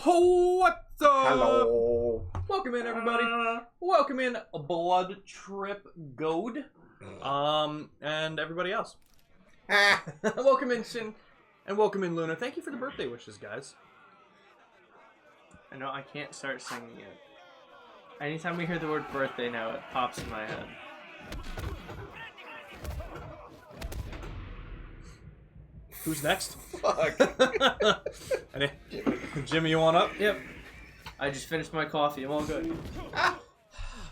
What's up? Hello. Welcome in, everybody. Welcome in, Blood Trip Goad. And everybody else. Welcome in, Shin. And welcome in, Luna. Thank you for the birthday wishes, guys. I know I can't start singing yet. Anytime we hear the word birthday now, it pops in my head. Who's next? Fuck. Jimmy, you want up? Yep. I just finished my coffee. I'm all good.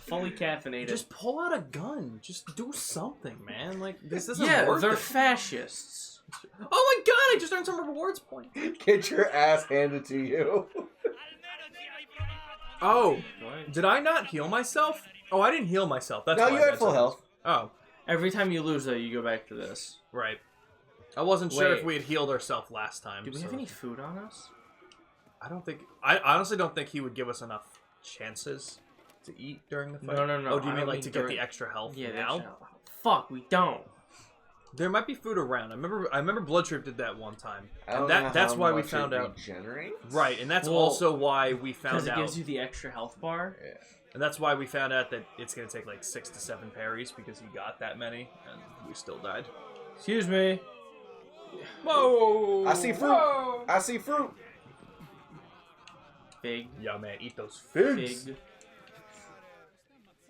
Fully caffeinated. Just pull out a gun. Just do something, man. Like, this isn't yeah, worth they're it. fascists. Oh my god, I just earned some rewards points. Get your ass handed to you. Oh, did I not heal myself? Oh, I didn't heal myself. That's No, why you I had got full some- health. Oh, Every time you lose, though, you go back to this. right. I wasn't sure Wait. if we had healed ourselves last time. Do we so- have any food on us? I don't think... I honestly don't think he would give us enough chances to eat during the fight. No. Oh, do you I mean don't like mean to get during- the extra health Yeah, now? that's fuck, we don't. There might be food around. I remember Blood Trip did that one time. I don't And know that's how why we much found it out. regenerates. Right, and that's Well, also why we found Because it out. gives you the extra health bar. Yeah. And that's why we found out that it's going to take like 6 to 7 parries because he got that many, and we still died. Excuse me. Whoa! I see fruit. Whoa! I see fruit. Fig. Yeah, man, eat those figs. Fig.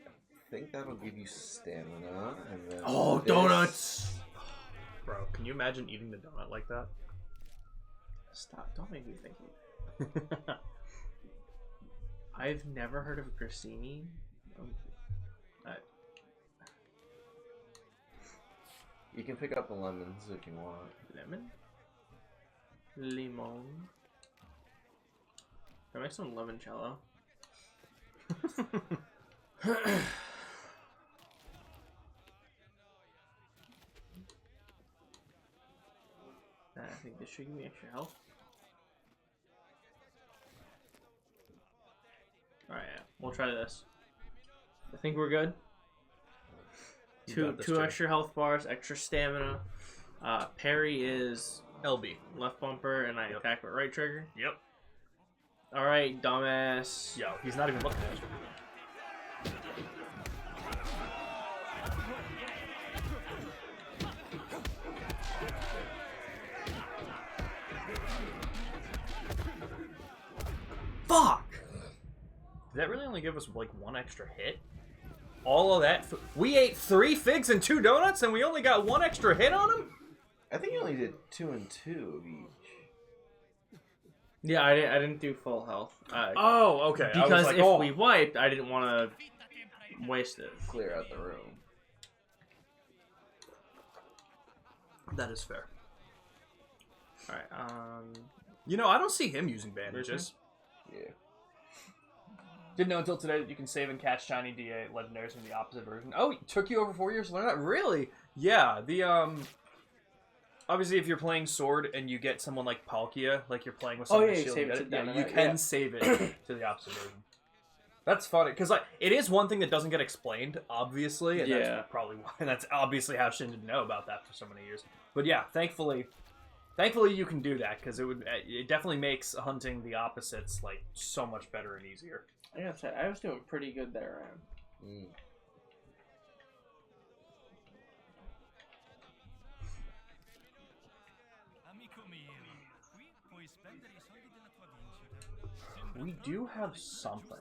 I think that'll give you stamina. And then Oh, this. donuts! Bro, can you imagine eating the donut like that? Stop, don't make me think it. I've never heard of a crostini. You can pick up the lemons if you want. Lemon? Limon. Can I make some limoncello? I think this should give me extra health. Alright, yeah. We'll try this. I think we're good. You Two got this, two Jay. extra health bars, extra stamina. Parry is LB. left bumper, and I Yep. attack with right trigger. Yep. Alright, dumbass. Yo, he's not even looking at you. Fuck! Did that really only give us like 1 extra hit? All of that? We ate 3 figs and 2 donuts and we only got 1 extra hit on him? I think you only did 2 and 2 of each. Yeah, I didn't do full health. Oh, okay. I was Because like, if oh. we wiped, I didn't want to waste it. Clear out the room. That is fair. Alright, You know, I don't see him using bandages. Yeah. Didn't know until today that you can save and catch shiny DA legendaries from the opposite version. Oh, it took you over 4 years to learn that? Really? Yeah, obviously if you're playing Sword and you get someone like Palkia, like you're playing with someone yeah, with you Shield, save you it get to yeah, down you that, can yeah. save it to the opposite version. That's funny, because like it is one thing that doesn't get explained, obviously, and Yeah. that's probably why. And that's obviously how Shin didn't know about that for so many years. But yeah, thankfully you can do that because it definitely makes hunting the opposites like so much better and easier. I gotta say, I was doing pretty good there, Aaron. We do have something.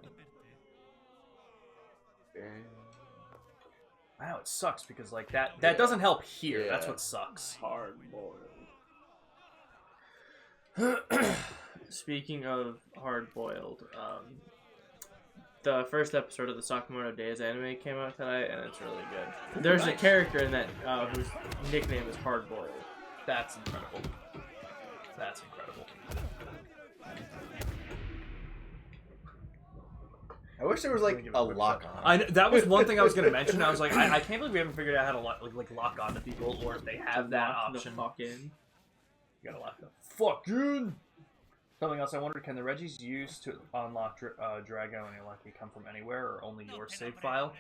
I know it sucks because like that Yeah. doesn't help here. Yeah. That's what sucks. Hard boiled. Speaking of hard boiled, the first episode of the Sakamoto Days anime came out tonight, and it's really good. There's a Nice. character in that whose nickname is Hard Boiled. That's incredible. That's incredible. I wish there was Let me like give it a a quick lock check. on. That was one thing I was gonna mention. I was like, I can't believe we haven't figured out how to lock on to people, or if they have that Lock the option. fuck in. You gotta lock the fuck in. Something else I wondered: can the Regis used to unlock Drago and Lucky come from anywhere, or only your save file?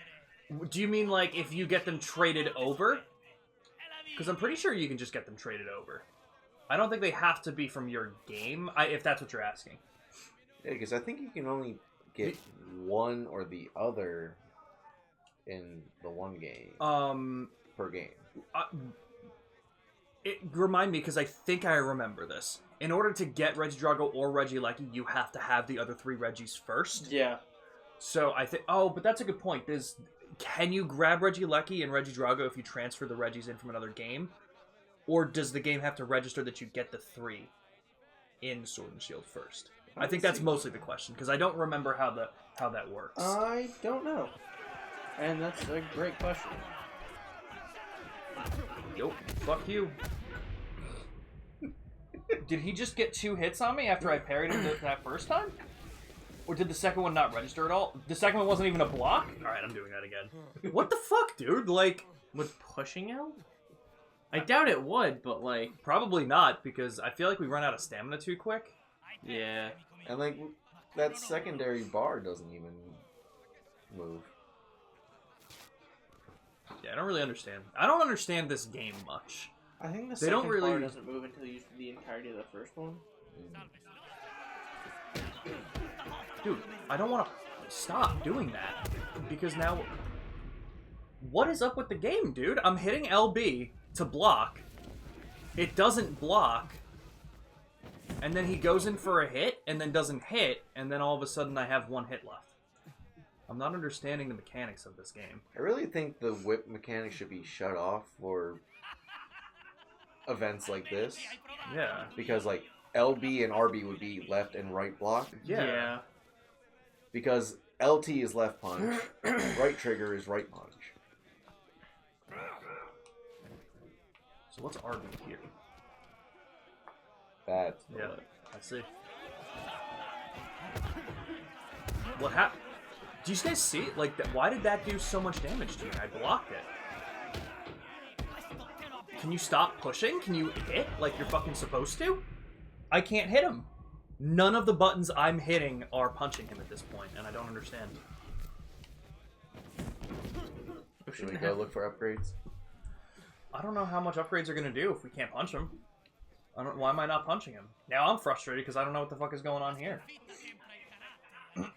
Do you mean like if you get them traded over? Because I'm pretty sure you can just get them traded over. I don't think they have to be from your game, if that's what you're asking. Yeah, because I think you can only get one or the other in the one game per game. Remind me, because I think I remember this. In order to get Regidrago or Regieleki, you have to have the other 3 Regis first. Yeah. So I think... Oh, but that's a good point. Can you grab Regieleki and Regidrago if you transfer the Regis in from another game? Or does the game have to register that you get the 3 in Sword and Shield first? I think that's mostly the question, because I don't remember how that works. I don't know. And that's a great question. Yo, fuck you. Did he just get 2 hits on me after I parried him that first time? Or did the second one not register at all? The second one wasn't even a block? Alright, I'm doing that again. What the fuck, dude? Like... With pushing out? I doubt it would, but like... Probably not, because I feel like we run out of stamina too quick. Yeah. And like, that secondary bar doesn't even move. Yeah, I don't really understand. I don't understand this game much. I think the They second don't really- bar doesn't move until you use the entirety of the first one. Dude, I don't want to stop doing that. Because now... What is up with the game, dude? I'm hitting LB to block. It doesn't block. And then he goes in for a hit, and then doesn't hit, and then all of a sudden I have 1 hit left. I'm not understanding the mechanics of this game. I really think the whip mechanic should be shut off for events like this. Yeah. Because like LB and RB would be left and right block. Yeah. Because LT is left punch, right trigger is right punch. So what's RB here? That's Yeah, I see. What happened? Do you guys see it? Like, why did that do so much damage to me? I blocked it. Can you stop pushing? Can you hit like you're fucking supposed to? I can't hit him. None of the buttons I'm hitting are punching him at this point, and I don't understand. Should we go look for upgrades? I don't know how much upgrades are going to do if we can't punch him. Why am I not punching him? Now I'm frustrated because I don't know what the fuck is going on here. Can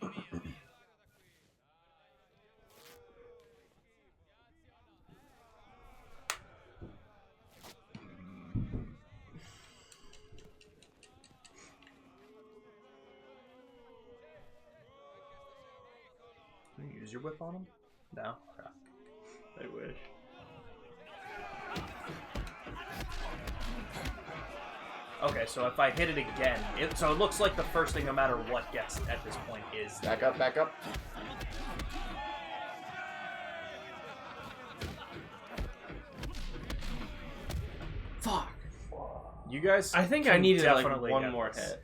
you use your whip on him? No? Okay. I wish. Okay, so if I hit it again, so it looks like the first thing, no matter what gets at this point, is... Back up, back up. Fuck. You guys I think I can needed like definitely one get more this. hit.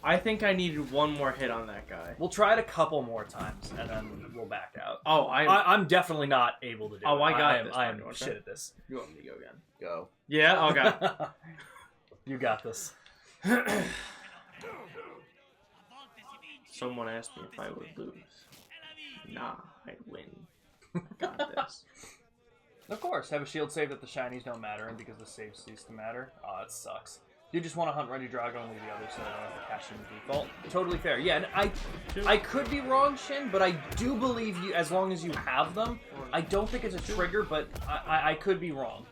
I think I needed one more hit on that guy. We'll try it a couple more times, and then we'll back out. Oh, I'm definitely not able to do it. Oh, I got this. I am Okay. shit at this. You want me to go again? Go. Yeah. Okay. You got this. Someone asked me if I would lose. Nah, I'd win. Got this. Of course, have a shield save that the shinies don't matter, and because the saves cease to matter. Oh, it sucks. You just want to hunt Regidrago and leave the others so I don't have to cash in the default. Totally fair. Yeah, and I could be wrong, Shin, but I do believe you, as long as you have them. I don't think it's a trigger, but I could be wrong.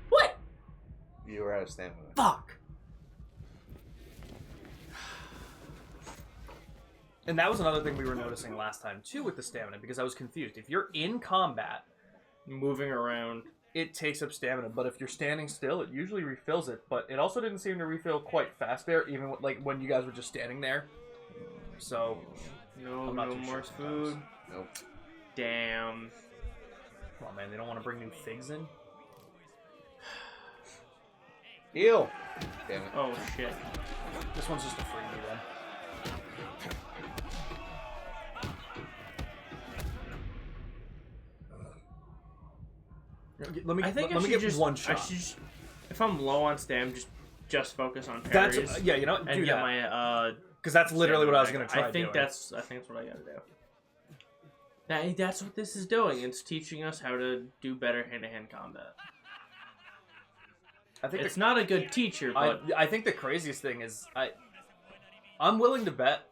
What? You were out of stamina. Fuck. And that was another thing we were noticing last time, too, with the stamina, because I was confused. If you're in combat, Moving around. it takes up stamina, but if you're standing still, it usually refills it. But it also didn't seem to refill quite fast there, even like when you guys were just standing there. So, No, I'm not no too more sure food. Nope. Damn. come on, man, they don't want to bring new figs in? Heal! Damn it. Oh shit. This one's just a freebie, then. Let me, I think let I me should get just one shot. I should just, if I'm low on stam, just focus on parries. That's yeah, you know, and do get that my because that's literally what I was gonna try. I think doing. that's what I gotta do. That's what this is doing. It's teaching us how to do better hand-to-hand combat. I think it's not a good teacher, but... I think the craziest thing is... I'm willing to bet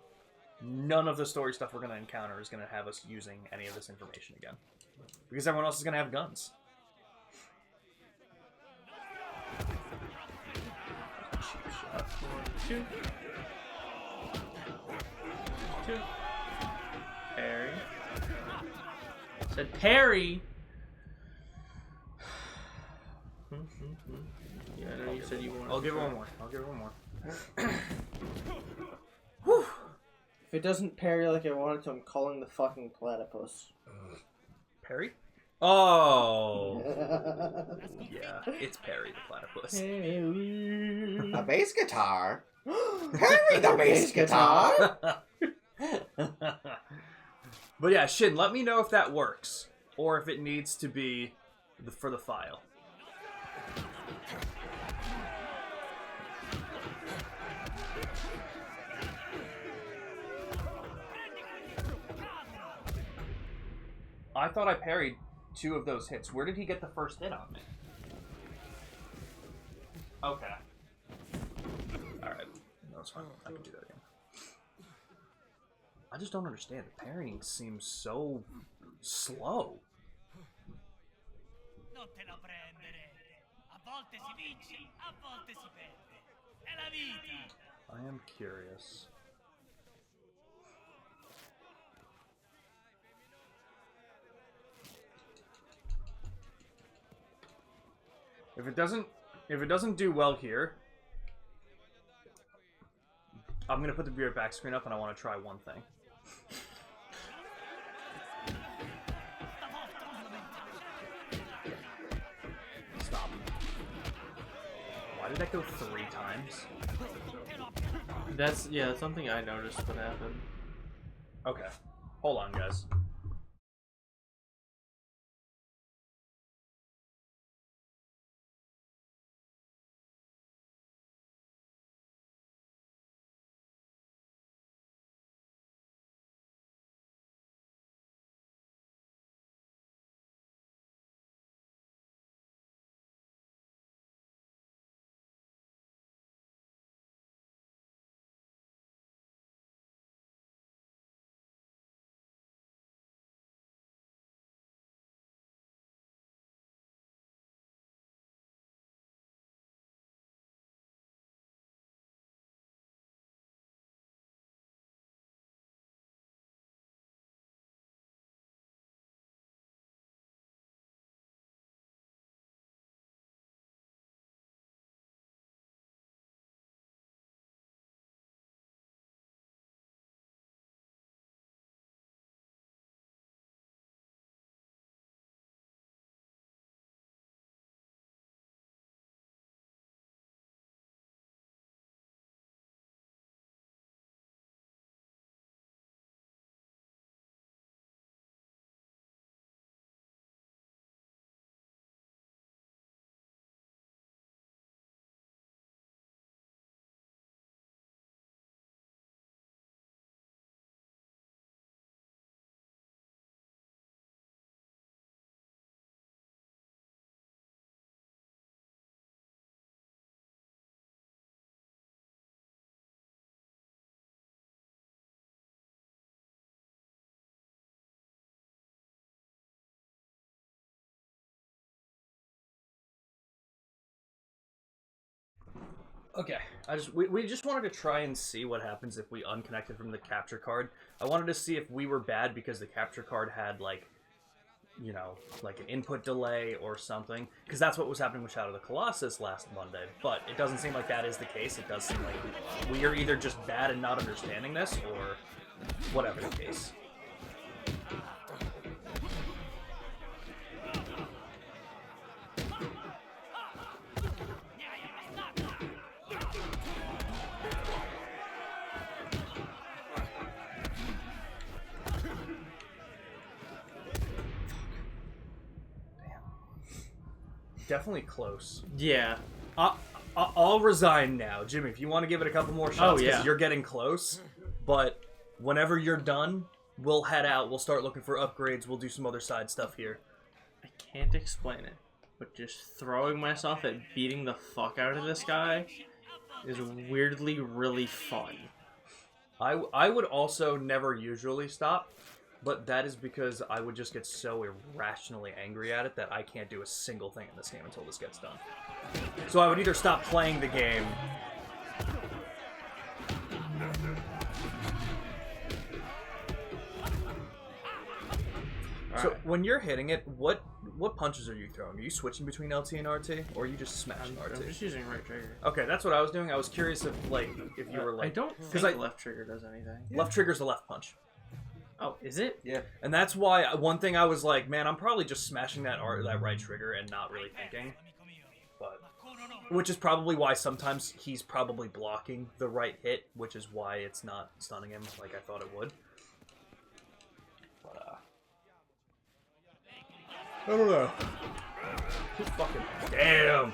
none of the story stuff we're going to encounter is going to have us using any of this information again. Because everyone else is going to have guns. Cheap shot. 2. Parry. Said parry! Yeah, I know you said you wanted I'll give it one more. I'll give it one more. Whew. If it doesn't parry like I wanted to, I'm calling the fucking platypus. Parry? Oh! Yeah, it's Parry the platypus. A bass guitar? Parry the bass guitar? But yeah, Shin, let me know if that works. Or if it needs to be for the file. I thought I parried 2 of those hits. Where did he get the first hit on me? Okay. Alright. No, it's fine. I can do that again. I just don't understand. The parrying seems so slow. I am curious. If it doesn't do well here, I'm gonna put the VR back screen up and I want to try one thing. Stop. Why did that go 3 times? That's something I noticed what happened. Okay. Hold on, guys. Okay, we just wanted to try and see what happens if we unconnected from the capture card. I wanted to see if we were bad because the capture card had, like, you know, like an input delay or something. Because that's what was happening with Shadow of the Colossus last Monday. But it doesn't seem like that is the case. It does seem like we are either just bad and not understanding this, or whatever the case. Definitely close. Yeah. I'll resign now. Jimmy, if you want to give it a couple more shots, because you're getting close. But whenever you're done, we'll head out. We'll start looking for upgrades. We'll do some other side stuff here. I can't explain it, but just throwing myself at beating the fuck out of this guy is weirdly really fun. I would also never usually stop, but that is because I would just get so irrationally angry at it that I can't do a single thing in this game until this gets done. So I would either stop playing the game. So when you're hitting it, what punches are you throwing? Are you switching between LT and RT, or are you just smashing RT? I'm just using right trigger. Okay, that's what I was doing. I was curious if you were like. I don't think left trigger does anything. Left trigger's the left punch. Oh, is it? Yeah. And that's why one thing I was like, man, I'm probably just smashing that right trigger and not really thinking. But which is probably why sometimes he's probably blocking the right hit, which is why it's not stunning him like I thought it would. I don't know. Fucking damn.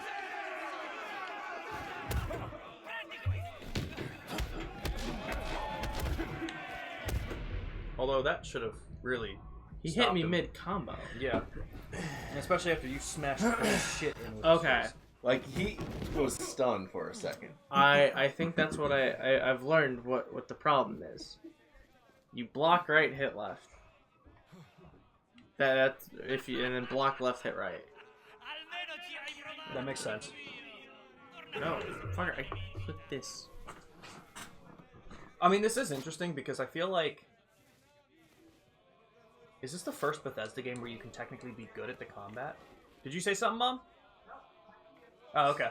Although that should have really. He hit me mid combo. Yeah. Especially after you smashed the shit in with Okay. his. Like, he was stunned for a second. I think that's what I've learned what the problem is. You block right, hit left. That's if you and then block left, hit right. That makes sense. No, fucker, I clicked this. I mean, this is interesting because I feel like. Is this the first Bethesda game where you can technically be good at the combat? Did you say something, Mom? Oh, okay.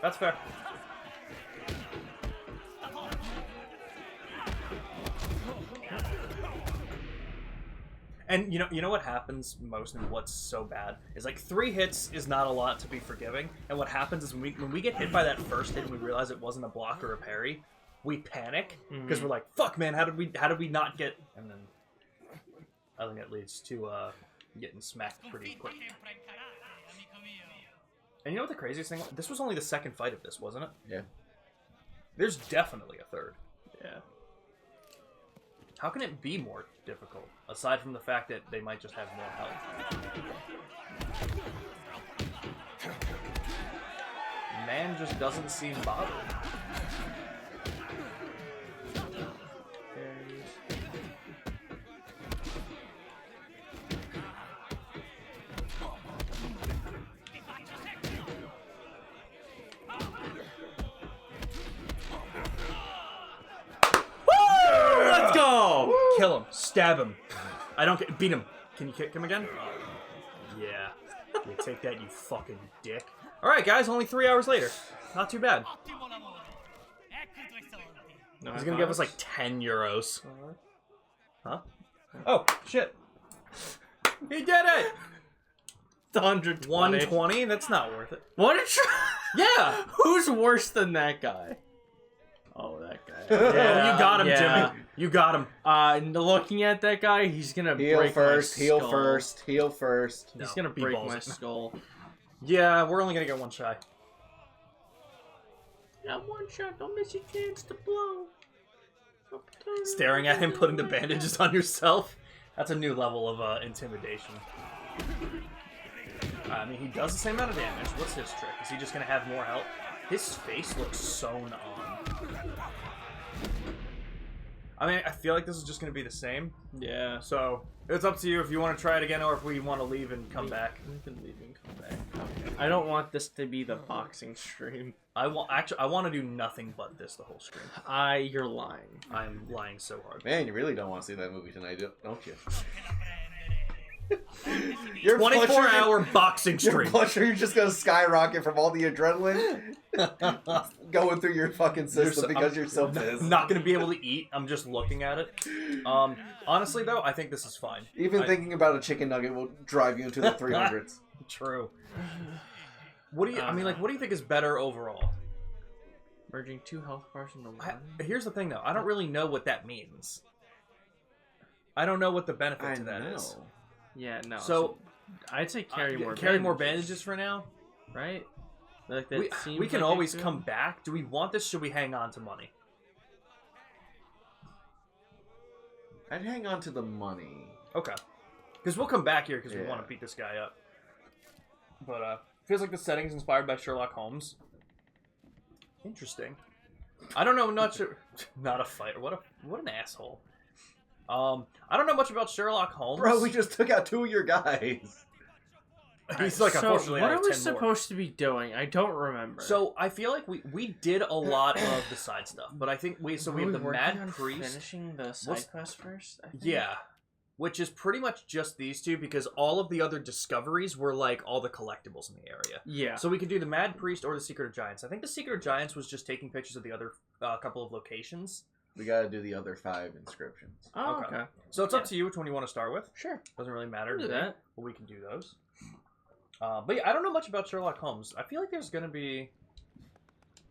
That's fair. And you know what happens most and what's so bad is like 3 hits is not a lot to be forgiving. And what happens is when we get hit by that first hit and we realize it wasn't a block or a parry, we panic because we're like, "Fuck, man, how did we not get?" And then I think it leads to getting smacked pretty quick. And you know what the craziest thing? This was only the second fight of this, wasn't it? Yeah. There's definitely a third. Yeah. How can it be more difficult, aside from the fact that they might just have more health? Man just doesn't seem bothered. Let's go! Kill him. Stab him. I don't get... Beat him. Can you kick him again? Yeah. You take that, you fucking dick. Alright, guys. Only 3 hours later. Not too bad. No, He's gonna give us like 10 euros. Huh? Oh, shit. He did it! It's 120. 120? That's not worth it. What a Yeah! Who's worse than that guy? Oh, that guy. Yeah, you got him, Jimmy. You got him. Looking at that guy, he's gonna heal break first, my heal skull. first, heal first. He's No, gonna break B-balls my it. skull. Yeah, we're only gonna get one shy. Not one shot, don't miss your chance to blow. Staring at him, putting the bandages on yourself. That's a new level of intimidation. I mean, he does the same amount of damage. What's his trick? Is he just gonna have more health? His face looks sewn on. I mean, I feel like this is just gonna be the same. Yeah. So, it's up to you if you want to try it again or if we want to leave and come back. We can leave and come back. I don't want this to be the boxing stream. I want to do nothing but this the whole stream. You're lying. I'm lying so hard. Man, you really don't want to see that movie tonight, don't you? Your 24-hour boxing Your stream. blood sugar just gonna skyrocket from all the adrenaline going through your fucking system because you're so pissed. I'm not gonna be able to eat. I'm just looking at it. Honestly though, I think this is fine. Even thinking about a chicken nugget will drive you into the 300s. True. What do you? I mean, like, what do you think is better overall? Merging 2 health bars into 1. Here's the thing, though. I don't really know what that means. I don't know what the benefit to that is. Yeah, no. So, I'd say carry more. Carry more bandages for now, right? Like that we can always come back. Do we want this? Should we hang on to money? I'd hang on to the money. Okay. Because we'll come back here because we want to beat this guy up. But, feels like the setting's inspired by Sherlock Holmes. Interesting. I don't know much... Not a fighter. What an asshole. I don't know much about Sherlock Holmes. Bro, we just took out 2 of your guys. He's like, so unfortunately, what I are have we 10 more. supposed to be doing? I don't remember. So I feel like we did a lot of the side stuff, but I think we have the Mad Priest. Finishing the side quest first. I think? Yeah, which is pretty much just these two because all of the other discoveries were like all the collectibles in the area. Yeah. So we could do the Mad Priest or the Secret of Giants. I think the Secret of Giants was just taking pictures of the other couple of locations. We gotta do the other 5 inscriptions. Oh, okay. So it's up to you which one you want to start with. Sure. Doesn't really matter. We'll do that. But we can do those. But yeah, I don't know much about Sherlock Holmes. I feel like there's going to be...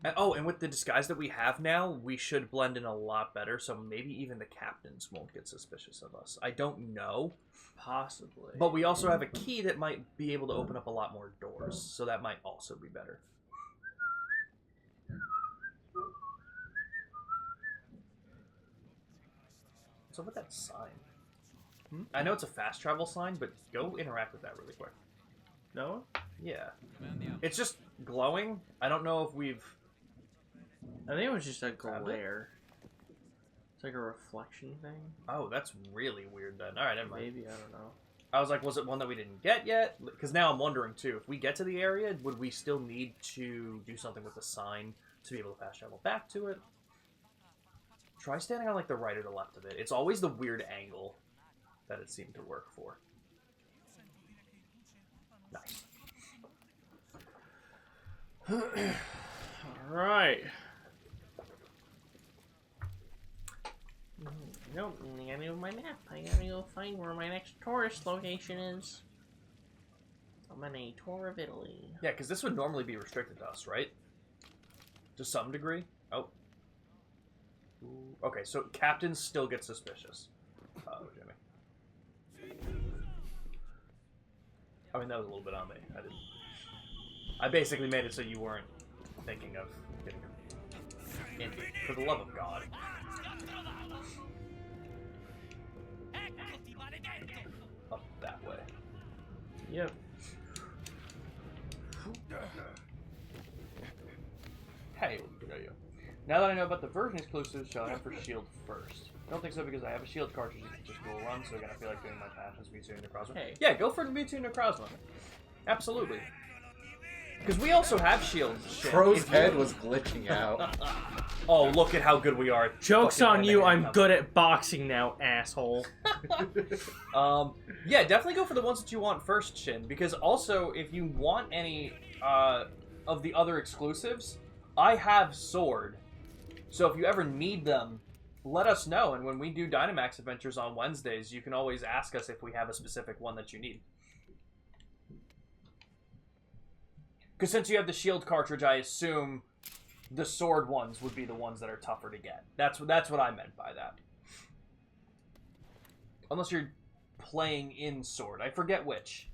and with the disguise that we have now, we should blend in a lot better, so maybe even the captains won't get suspicious of us. I don't know. Possibly. But we also have a key that might be able to open up a lot more doors, so that might also be better. What's up with that sign? I know it's a fast travel sign, but go interact with that really quick. No? Yeah. It's just glowing. I don't know if we've... I think it was just a glare. It's like a reflection thing. Oh, that's really weird then. Alright, never mind. Maybe, I don't know. I was like, was it one that we didn't get yet? Because now I'm wondering, too, if we get to the area, would we still need to do something with the sign to be able to fast travel back to it? Try standing on, like, the right or the left of it. It's always the weird angle that it seemed to work for. Nice. Alright. Nope, I gotta go my map. I gotta go find where my next tourist location is. I'm on a tour of Italy. Yeah, because this would normally be restricted to us, right? To some degree. Oh. Ooh. Okay, so captains still get suspicious. Oh, Jimmy. I mean, that was a little bit on me. I basically made it so you weren't thinking of getting in. For the love of God. Up that way. Yep. Hey, look at you. Now that I know about the version exclusives, shall I have for shield first? I don't think so because I have a shield cartridge that just dual run, so again I feel like doing my passions Mewtwo and Necrozma. Hey. Yeah, go for the Mewtwo and Necrozma. Absolutely. Because we also have shield shit. Crow's head was glitching out. Oh, look at how good we are. at Joke's fucking on you, animating I'm good at boxing now, asshole. Yeah, definitely go for the ones that you want first, Shin. Because also, if you want any of the other exclusives, I have Sword. So if you ever need them, let us know. And when we do Dynamax adventures on Wednesdays, you can always ask us if we have a specific one that you need. Because since you have the shield cartridge, I assume the sword ones would be the ones that are tougher to get. That's what I meant by that. Unless you're playing in sword. I forget which.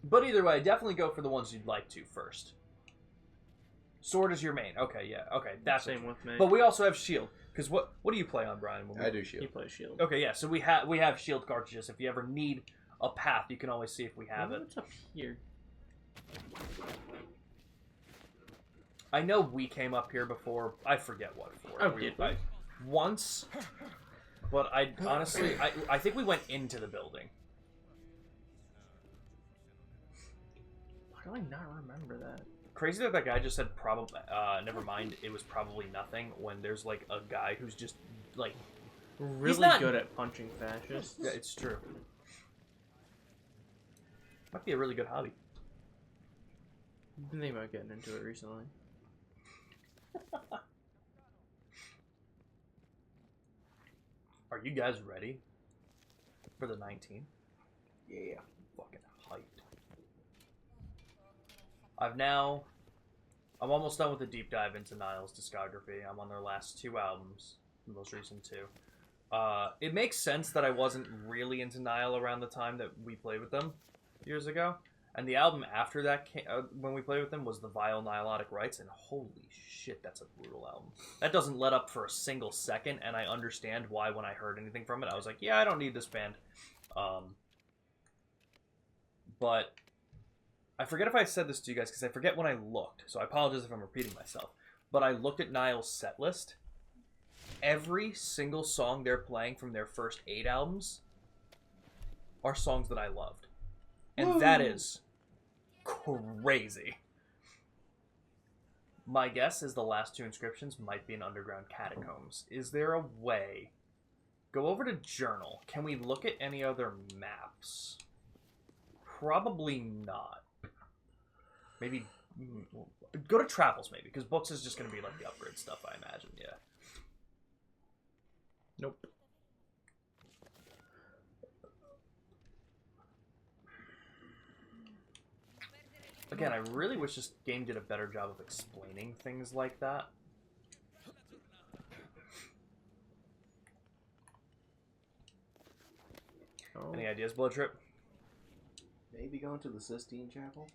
But either way, definitely go for the ones you'd like to first. Sword is your main. Okay, yeah. Okay, that's Same with me. But we also have shield. Because what do you play on, Brian? I do shield. He plays shield. Okay, yeah. So we have shield cartridges. If you ever need a path, you can always see if we have it. What's up here? I know we came up here before. I forget what for. Oh, did we? Once. But I honestly, I think we went into the building. Why do I not remember that? Crazy that guy just said probably. Never mind. It was probably nothing. When there's like a guy who's just like Really not good at punching fascists. Yeah, it's true. Might be a really good hobby. I've been thinking about getting into it recently. Are you guys ready for the 19th? Yeah. Fucking hyped. I'm almost done with the deep dive into Niall's discography. I'm on their last 2 albums, the most recent 2. It makes sense that I wasn't really into Niall around the time that we played with them years ago. And the album after that, when we played with them, was The Vile Nihilotic Rites, and holy shit, that's a brutal album. That doesn't let up for a single second, and I understand why when I heard anything from it, I was like, yeah, I don't need this band. But I forget if I said this to you guys, because I forget when I looked, so I apologize if I'm repeating myself. But I looked at Nile's set list. Every single song they're playing from their first 8 albums are songs that I loved. And that is crazy. My guess is the last 2 inscriptions might be in underground catacombs. Is there a way? Go over to Journal. Can we look at any other maps? Probably not. Maybe go to Travels, maybe, because Books is just going to be like the upgrade stuff, I imagine. Yeah. Nope. Again, I really wish this game did a better job of explaining things like that. Oh. Any ideas, Blood Trip? Maybe going to the Sistine Chapel?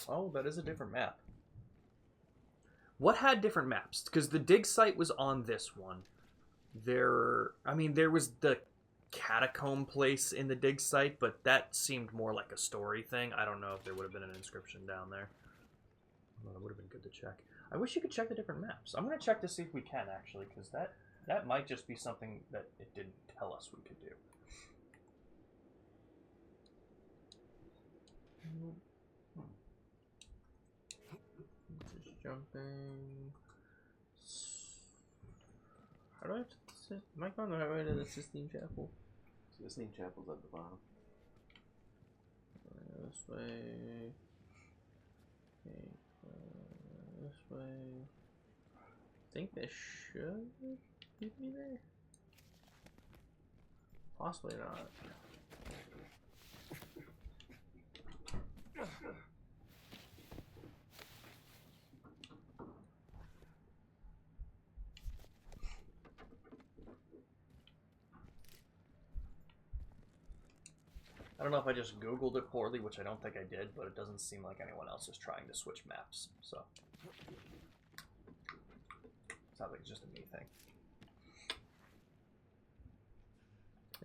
Oh, that is a different map. What had different maps? Because the dig site was on this one. There was the catacomb place in the dig site, but that seemed more like a story thing. I don't know if there would have been an inscription down there. Well, it would have been good to check. I wish you could check the different maps. I'm going to check to see if we can, actually, because that might just be something that it didn't tell us we could do. Just jumping. How do I have to sit? Am I going the right way to the Sistine Chapel? Sistine Chapel's at the bottom. This way. Okay, this way. I think this should lead me there. Possibly not. I don't know if I just Googled it poorly, which I don't think I did, but it doesn't seem like anyone else is trying to switch maps, so. Sounds like it's just a me thing.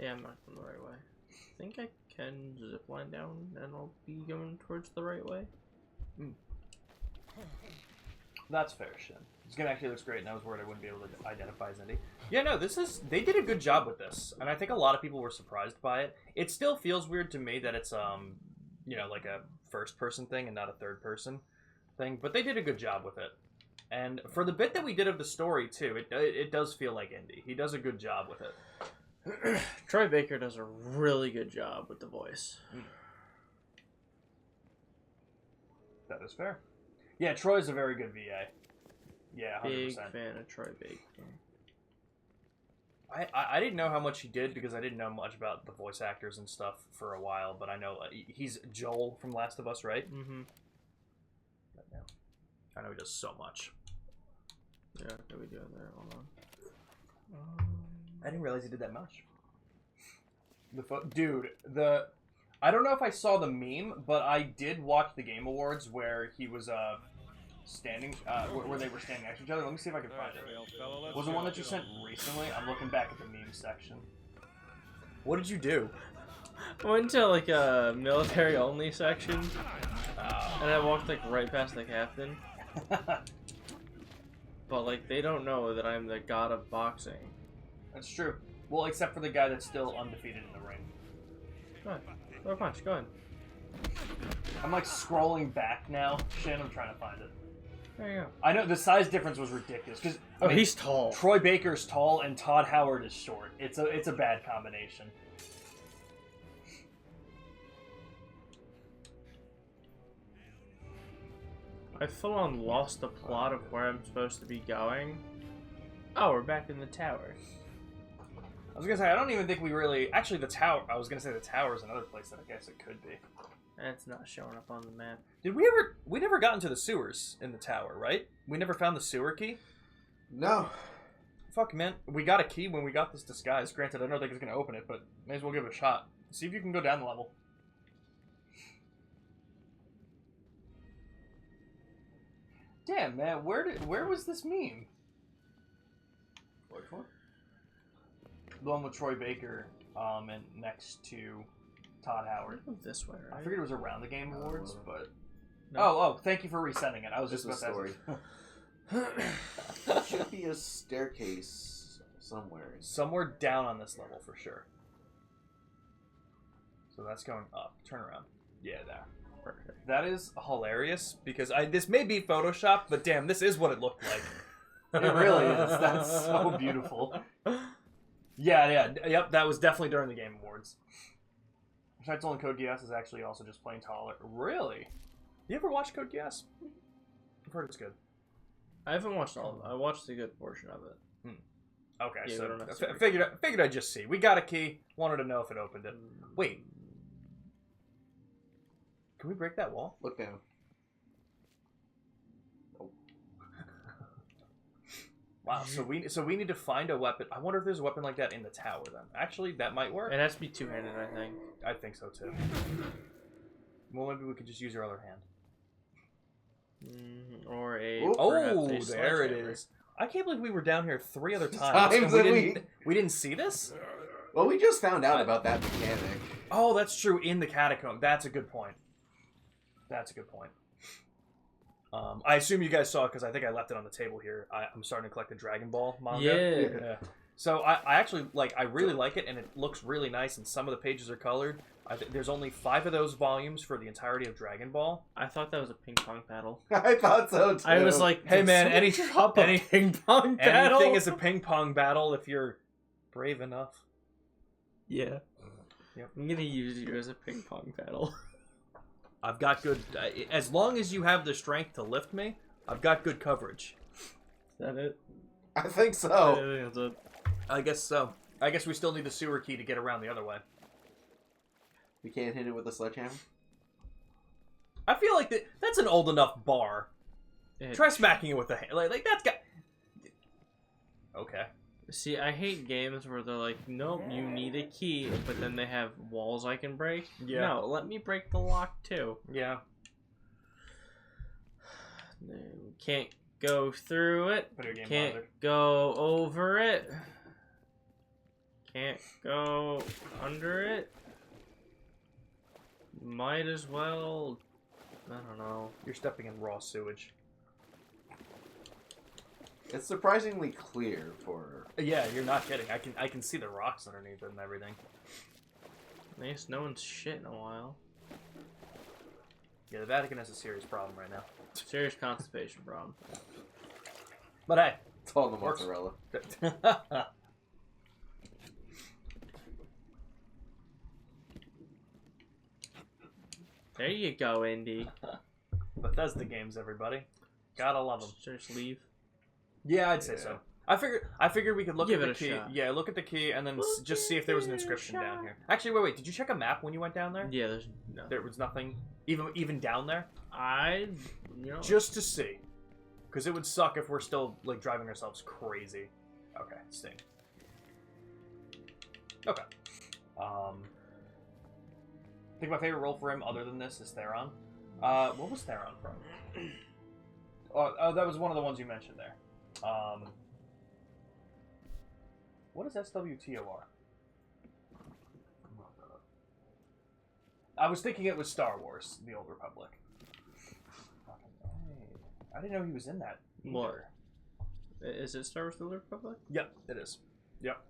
Yeah, I'm not going the right way. I think I can zipline down and I'll be going towards the right way. That's fair, Shin. This game actually looks great, and I was worried I wouldn't be able to identify as Indy. Yeah, no, they did a good job with this, and I think a lot of people were surprised by it. It still feels weird to me that it's, like a first-person thing and not a third-person thing, but they did a good job with it. And for the bit that we did of the story, too, it does feel like Indy. He does a good job with it. Troy Baker does a really good job with the voice. That is fair. Yeah, Troy's a very good VA. Yeah, 100%. Big fan of Troy Baker. I didn't know how much he did because I didn't know much about the voice actors and stuff for a while, but I know he's Joel from Last of Us, right? Mm-hmm. I know he does so much. Yeah, what are we doing there? Hold on. I didn't realize he did that much. Dude, I don't know if I saw the meme, but I did watch the Game Awards where he was standing, where they were standing next to each other. Let me see if I can find it. Was it one that you sent recently? I'm looking back at the meme section. What did you do? I went to like a military only section, and I walked like right past the captain. But like they don't know that I'm the god of boxing. That's true. Well, except for the guy that's still undefeated in the ring. Go ahead. Throw a punch. Go ahead. I'm like scrolling back now. Shit, I'm trying to find it. There you go. I know the size difference was ridiculous because he's tall. Troy Baker's tall and Todd Howard is short. It's a bad combination. I full on lost the plot of where I'm supposed to be going. Oh, we're back in the tower. I was gonna say I don't even think we really actually the tower. I was gonna say the tower is another place that I guess it could be. And it's not showing up on the map. Did we ever? We never got into the sewers in the tower, right? We never found the sewer key. No. Fuck, man. We got a key when we got this disguise. Granted, I don't think it's gonna open it, but may as well give it a shot. See if you can go down the level. Damn, man, where was this meme? Which one? The one with Troy Baker, and next to Todd Howard. This way, right? I figured it was around the Game Awards, but No. oh, thank you for resending it. I was Just just a about story. to There should be a staircase somewhere. somewhere down on this level for sure. So that's going up. Turn around. Yeah, there. Perfect. That is hilarious because this may be Photoshop, but damn, this is what it looked like. It really is. That's so beautiful. Yeah, yep. That was definitely during the Game Awards. Besides, only Code Geass is actually also just plain taller. Really? You ever watch Code Geass? I've heard it's good. I haven't watched all of it. I watched a good portion of it. Okay, Yeah, we don't have so to figured I'd just see. We got a key. Wanted to know if it opened it. Wait. Can we break that wall? Look down. Wow. So we need to find a weapon. I wonder if there's a weapon like that in the tower. Then actually, that might work. It has to be two-handed, I think. I think so too. Well, maybe we could just use your other hand. Or a. Oh, perhaps a there it sledgehammer. is. I can't believe we were down here 3 other times. and we didn't see this? Well, we just found out about that mechanic. Oh, that's true. In the catacomb. That's a good point. That's a good point. I assume you guys saw it because I think I left it on the table here. I'm starting to collect the Dragon Ball manga. Yeah. So I actually I really like it, and it looks really nice, and some of the pages are colored. There's only 5 of those volumes for the entirety of Dragon Ball. I thought that was a ping pong paddle. I thought so too. I was like, Hey, did man, someone any drop a ping pong paddle? Anything is a ping pong battle if you're brave enough. Yeah. Yep. I'm gonna use you as a ping pong paddle. I've got good. As long as you have the strength to lift me, I've got good coverage. Is that it? I think I so. think that's it. I guess so. I guess we still need the sewer key to get around the other way. We can't hit it with a sledgehammer. I feel like that's an old enough bar. Try smacking it with the hand. Like that's got. Okay. See, I hate games where they're like, nope, you need a key, but then they have walls I can break. Yeah. No, let me break the lock too. Yeah. Can't go through it. Video game Can't bother. go over it. Can't go under it. Might as well. I don't know. You're stepping in raw sewage. It's surprisingly clear for. Yeah, you're not kidding. I can see the rocks underneath it and everything. Nice, no one's shit in a while. Yeah, the Vatican has a serious problem right now. Serious constipation problem. But hey, It's all the Works. mozzarella. There you go, Indy. Bethesda games, everybody. Gotta love them. Just leave. Yeah, I'd say so. I figured we could look Give at it the a key. shot. Yeah, look at the key and then We'll just see if there was an give it a inscription down shot. here. Actually, wait. Did you check a map when you went down there? Yeah, there's no. There was nothing, even down there. You know. Just to see, because it would suck if we're still like driving ourselves crazy. Okay, Sting. Okay. I think my favorite role for him, other than this, is Theron. What was Theron from? Oh, that was one of the ones you mentioned there. What is SWTOR? I was thinking it was Star Wars: The Old Republic. I didn't know he was in that. What? Is it Star Wars: The Old Republic? Yep, it is. Yep.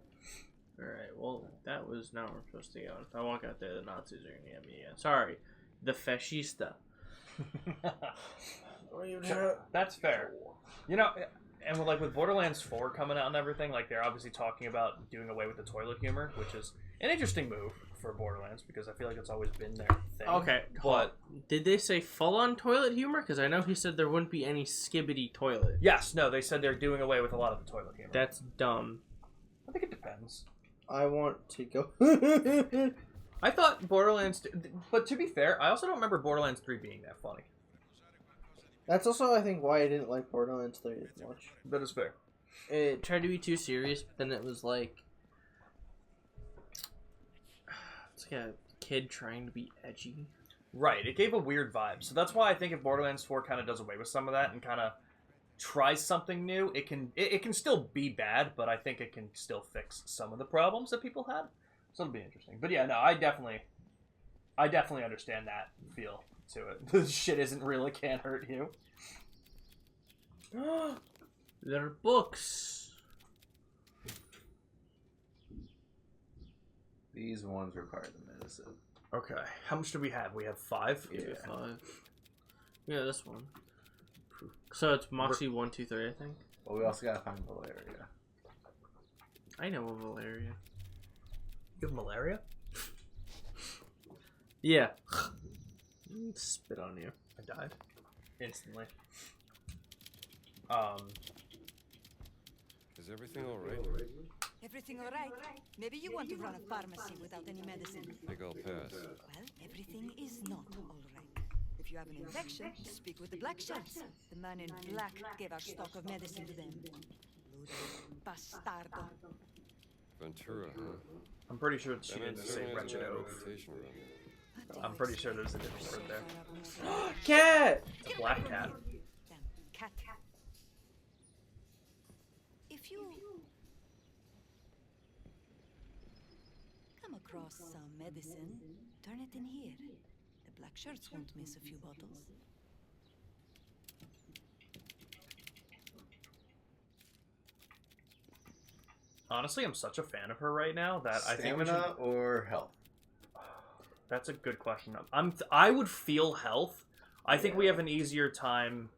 Alright, well, that was not where I'm supposed to go. If I walk out there, the Nazis are gonna get me again. Sorry. The fascista. That's fair. You know, and with Borderlands 4 coming out and everything, like they're obviously talking about doing away with the toilet humor, which is an interesting move for Borderlands because I feel like it's always been their thing. Okay, but did they say full-on toilet humor? Because I know he said there wouldn't be any skibbity toilet. yes, no, they said they're doing away with a lot of the toilet humor. That's dumb. I think it depends. I want to go. I thought Borderlands, but to be fair, I also don't remember Borderlands 3 being that funny. That's also, I think, why I didn't like Borderlands 3 as much. That is fair. It tried to be too serious, but then it was like... It's like a kid trying to be edgy. Right, it gave a weird vibe. So that's why I think if Borderlands 4 kind of does away with some of that and kind of tries something new, it can still be bad, but I think it can still fix some of the problems that people had. So it'll be interesting. But yeah, no, I definitely understand that feel to it. This shit isn't real, it can't hurt you. There are books. These ones require the medicine. Okay, how much do we have? We have 5? Yeah, 5. Yeah, this one. So it's Moxie 1, 2, 3, I think. Well, we also gotta find Valeria. I know of Valeria. You have malaria? Yeah. Spit on you. I died instantly. Is everything all right? Everything all right? Maybe you want to run a pharmacy without any medicine. Think I'll pass. Well, everything is not all right. If you have an infection, speak with the Black Shirts. The man in black gave our stock of medicine to them. Ludo bastardo. Ventura, huh? I'm pretty sure she That man didn't say certainly has a wretched bad oaf. reputation around here. I'm pretty sure there's a different word there. Cat! It's a black cat. Damn cat. If you come across some medicine, turn it in here. The Black Shirts won't miss a few bottles. Honestly, I'm such a fan of her right now that I think we should... Stamina or health? That's a good question. I would feel health. I think we have an easier time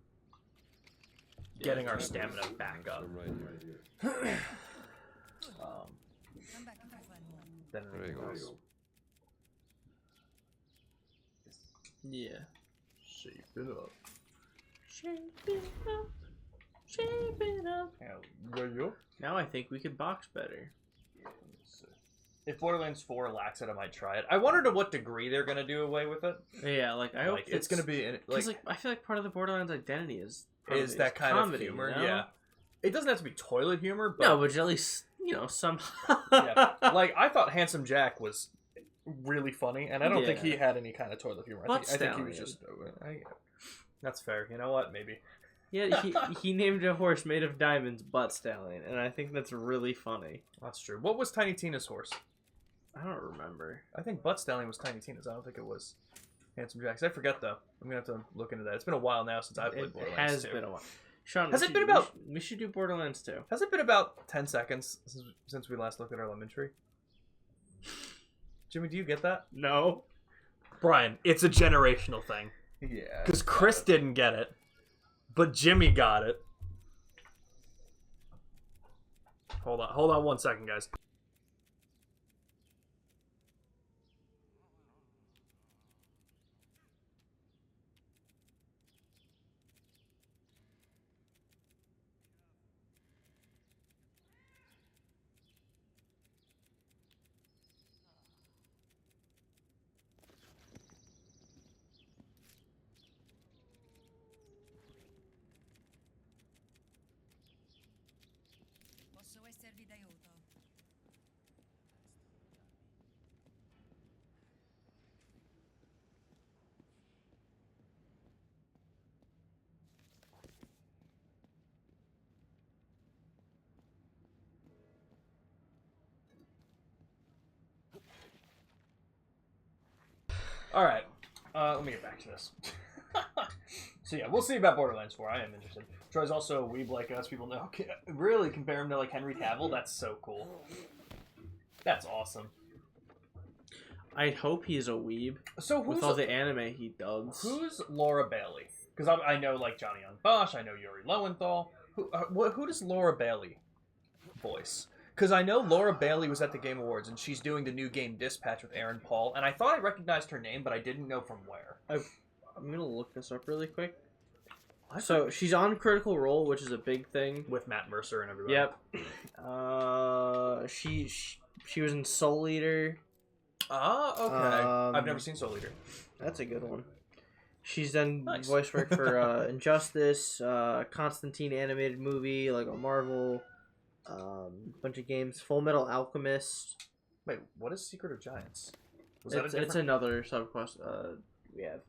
getting our stamina back up I'm right here. Come back if you find more. than There you anything go. else. Yeah. Shape it up. Shape it up. Shape it up. Yeah. Now I think we could box better. If Borderlands 4 lacks it, I might try it. I wonder to what degree they're gonna do away with it. Yeah, like I hope Like, it's gonna be because I feel like part of the Borderlands identity is that kind comedy, of humor. you know? Yeah, it doesn't have to be toilet humor, but No, but at least some. yeah. Like I thought Handsome Jack was really funny, and I don't think Yeah. he had any kind of toilet humor. I think he was Stallion. just. That's fair. You know what? Maybe. Yeah, he named a horse made of diamonds Butt Stallion, and I think that's really funny. That's true. What was Tiny Tina's horse? I don't remember. I think Butt Stallion was Tiny Tina's. I don't think it was Handsome Jack's. I forget though. I'm gonna have to look into that. It's been a while now since I played It Borderlands has 2. been a while. Sean, Has we it been should- about- we should do Borderlands 2. Has it been about 10 seconds since we last looked at our lemon tree? Jimmy, do you get that? No. Brian, it's a generational thing. Yeah. Because Chris didn't get it, but Jimmy got it. Hold on 1 second, guys. Posso esservi d'aiuto? Alright, let me get back to this. So yeah, we'll see about Borderlands 4. I am interested. Troy's also a weeb like us. People know. Really compare him to like Henry Cavill? That's so cool. That's awesome. I hope he's a weeb So with all the anime he dubs. who's Laura Bailey? Because I know like Johnny Young Bosch. I know Yuri Lowenthal. Who does Laura Bailey voice? Because I know Laura Bailey was at the Game Awards and she's doing the new game Dispatch with Aaron Paul, and I thought I recognized her name, but I didn't know from where. I'm gonna look this up really quick. So she's on Critical Role, which is a big thing. With Matt Mercer and everybody. Yep. She was in Soul Eater. Ah, okay. I've never seen Soul Eater. That's a good one. She's done Nice. voice work for Injustice, Constantine animated movie, Lego Marvel, bunch of games. Full Metal Alchemist. Wait, what is Secret of Giants? Was It's another subquest we have.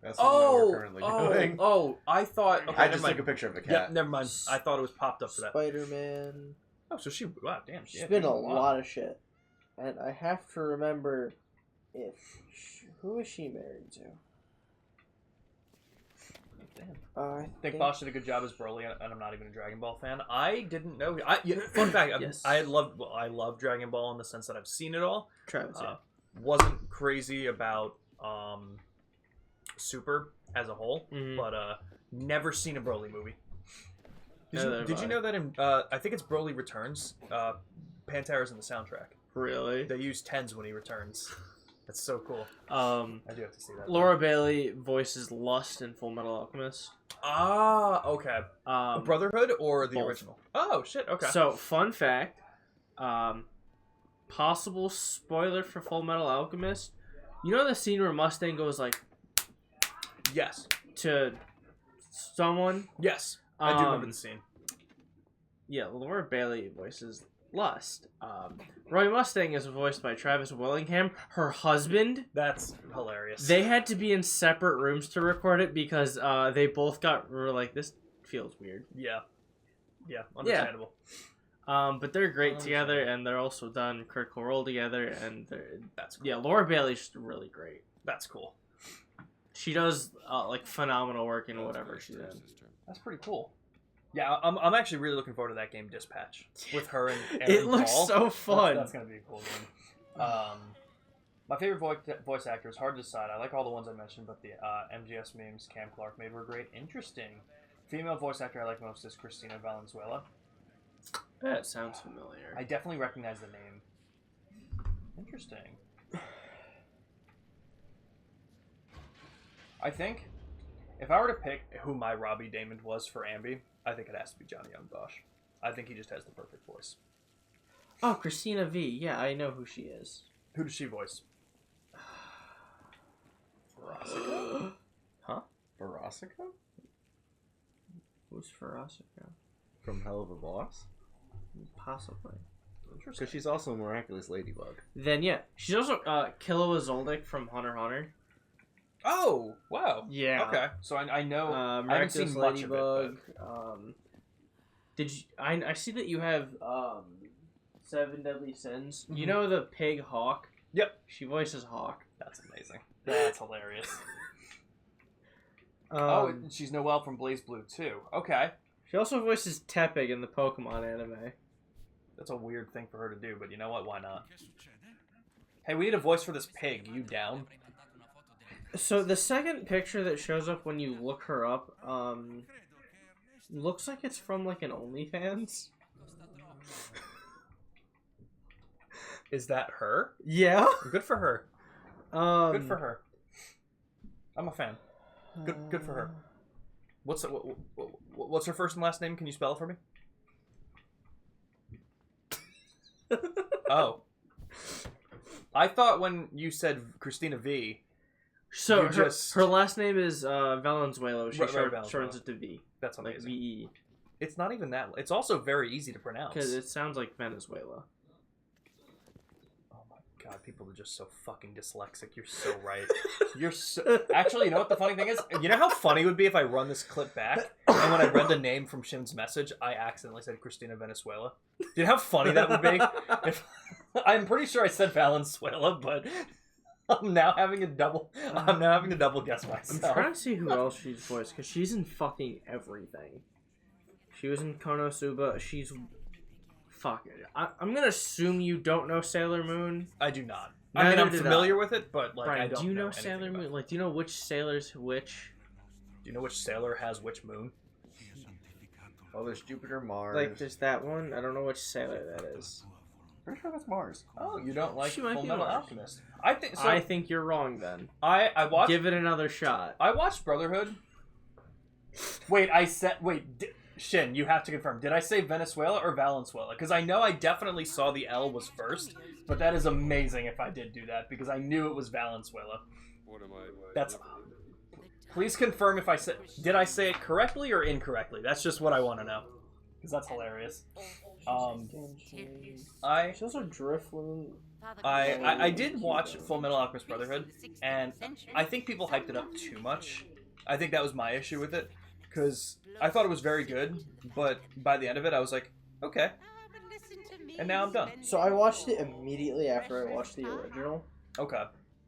That's what we're currently doing. I thought. Okay, I never just mind. took a picture of a Yeah, cat. never mind. I thought it was popped up for that. Spider-Man. Oh, so she. Wow, damn. She's been a lot of shit. And I have to remember who is she married to? Damn. I think Bosch did a good job as Broly, and I'm not even a Dragon Ball fan. I didn't know. Fun fact: Yes. I love Dragon Ball in the sense that I've seen it all. Travis, yeah. Wasn't crazy about Super as a whole, Mhm. but never seen a Broly movie. Neither Did have you I. know that in I think it's Broly Returns? Pantera's in the soundtrack. Really? They use tens when he returns. That's so cool. I do have to see that. Laura Bailey voices Lust in Full Metal Alchemist. Ah, okay. Brotherhood or the both. original? Oh shit. Okay. So, fun fact, possible spoiler for Full Metal Alchemist. You know the scene where Mustang goes like yes. to someone? Yes. I do remember the scene. Yeah, Laura Bailey voices Lust. Roy Mustang is voiced by Travis Willingham, her husband. That's hilarious. They had to be in separate rooms to record it because they both were like, this feels weird. Yeah. Yeah. Understandable. But they're great together, and they're also done Critical Role together, and that's cool. yeah, Laura Bailey's just really great. That's cool. She does like phenomenal work in whatever she's in. That's pretty cool. Yeah, I'm actually really looking forward to that game Dispatch with her and Aaron It looks Paul. so fun. That's gonna be a cool game. My favorite voice actor is hard to decide. I like all the ones I mentioned, but the MGS memes Cam Clark made were great. Interesting. Female voice actor I like most is Christina Valenzuela. That sounds familiar. I definitely recognize the name. Interesting. I think if I were to pick who my Robbie Damon was for Ambi, I think it has to be Johnny Young Bosch. I think he just has the perfect voice. Oh, Christina V. Yeah, I know who she is. Who does she voice? Verosica? Huh? Verosica? Who's Ferocica? From Hell of a Boss? Possibly. Because she's also a Miraculous Ladybug. Then yeah, she's also Killua Zoldyck from Hunter x Hunter. Oh, wow. Yeah. Okay. So I know. I haven't Miraculous seen much Ladybug. of it. Did you? I see that you have Seven Deadly Sins. You Mhm. know the pig Hawk? Yep. She voices Hawk. That's amazing. That's hilarious. Um, she's Noelle from Blaze Blue too. Okay. She also voices Tepig in the Pokemon anime. That's a weird thing for her to do, but you know what? Why not? Hey, we need a voice for this pig. You down? So the second picture that shows up when you look her up, looks like it's from like an OnlyFans. Is that her? Yeah. Good for her. Good for her. I'm a fan. Good for her. What's her first and last name? Can you spell it for me? Oh. I thought when you said Christina V. So You her, just- her last name is Valenzuela. She Right, Valenzuela. shortens it to V, That's like amazing. VE, It's not even that. It's also very easy to pronounce. because it sounds like Venezuela. Oh my god, people are just so fucking dyslexic. You're so right. You're so... Actually, you know what the funny thing is? You know how funny it would be if I run this clip back, and when I read the name from Shin's message, I accidentally said Christina Venezuela? Do you know how funny that would be? If... I'm pretty sure I said Valenzuela, but I'm now having a double guess I'm myself. trying to see who else she's voiced, because she's in fucking everything. She was in Konosuba. She's... Fuck it. I'm gonna assume you don't know Sailor Moon. I do not. I mean, I'm familiar with it, but like, Brian, I don't do you know anything Sailor about Moon? it. Like, do you know which sailor's which? Do you know which sailor has which moon? Oh, there's Jupiter, Mars. Like, there's that one. I don't know which sailor that is. Pretty sure that's Mars. Oh, you don't like She might Full be Metal Mars. Alchemist? I think so. I think you're wrong then. I watched. Give it another shot. I watched Brotherhood. Wait, Shin, you have to confirm. Did I say Venezuela or Valenzuela? Because I know I definitely saw the L was first, but that is amazing if I did do that because I knew it was Valenzuela. What am I? That's. Please confirm if I said. Did I say it correctly or incorrectly? That's just what I want to know. Because that's hilarious. I She's also Drifloon. I did watch Full Metal Alchemist Brotherhood, and I think people hyped it up too much. I think that was my issue with it, because I thought it was very good, but by the end of it, I was like, okay. And now I'm done. So I watched it immediately after I watched the original, Okay.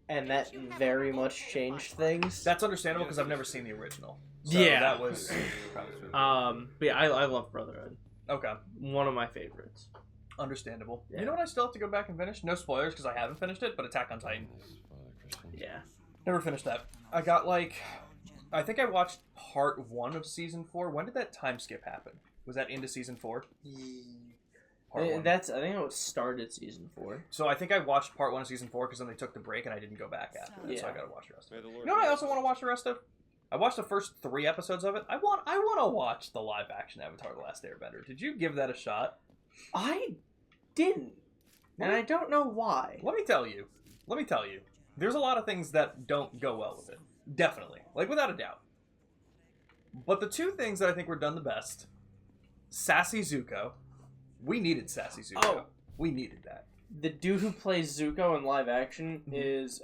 and that very much changed things. That's understandable, because I've never seen the original. So Yeah. that was... But yeah, I love Brotherhood. Okay. One of my favorites. Understandable. Yeah. You know what I still have to go back and finish? No spoilers, because I haven't finished it, but Attack on Titan. Yeah. Never finished that. I got I think I watched part 1 of season 4. When did that time skip happen? Was that into season 4? Part 1. I think it started season 4. So I think I watched part 1 of season 4 because then they took the break and I didn't go back after it, so I Yeah. gotta watch the rest of May it. the Lord You know what I bless also want to watch the rest of? I watched the first 3 episodes of it. I want to watch the live action Avatar: The Last Airbender. Did you give that a shot? I didn't, and I don't know why. Let me tell you. There's a lot of things that don't go well with it. Definitely. Without a doubt. But the 2 things that I think were done the best, Sassy Zuko. We needed Sassy Zuko. Oh. We needed that. The dude who plays Zuko in live action is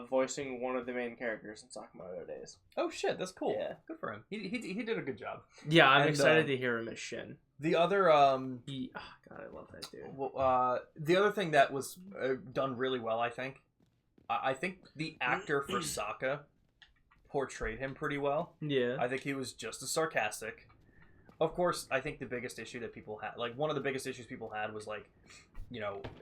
voicing one of the main characters in Sakamoto Days. Oh shit, that's cool. Yeah. Good for him. He did a good job. Yeah, I'm And, excited to hear him as Shin. The other God, I love that dude. the other thing that was done really well, I think the actor for Sokka portrayed him pretty well. Yeah. I think he was just as sarcastic. Of course, I think the biggest issue that people had, one of the biggest issues people had was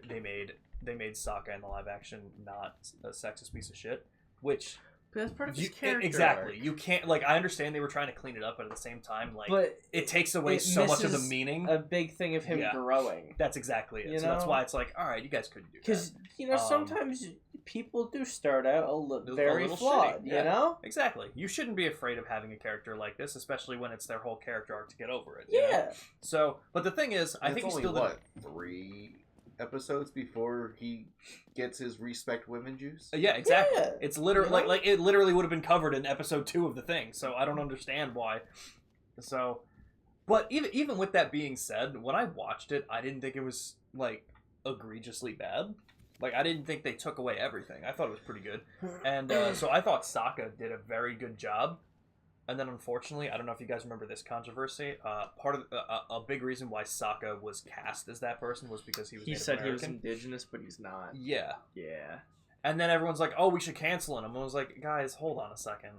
they made Sokka in the live action not a sexist piece of shit, which But that's part of his character. exactly. arc. You can't I understand they were trying to clean it up, but at the same time, But it takes away it so much of the misses meaning. a big thing of him Yeah. growing. That's exactly it. You So that's know? why it's all right, you guys couldn't do that. Because, sometimes people do start out A very little flawed, shitty, you yeah. know? Exactly. You shouldn't be afraid of having a character like this, especially when it's their whole character arc to get over it. you know? Yeah. So, but the thing is, I And think it's he's only, still what, 3 episodes before he gets his respect women juice? Yeah, exactly. Yeah. It's literally You know? like it literally would have been covered in episode 2 of the thing. So I don't understand why. So, but even with that being said, when I watched it, I didn't think it was egregiously bad. I didn't think they took away everything. I thought it was pretty good, and so I thought Sokka did a very good job. And then, unfortunately, I don't know if you guys remember this controversy. Part of a big reason why Sokka was cast as that person was because he was He Native said American. he was indigenous, but he's not. Yeah. Yeah. And then everyone's like, "Oh, we should cancel him." I was like, "Guys, hold on a second.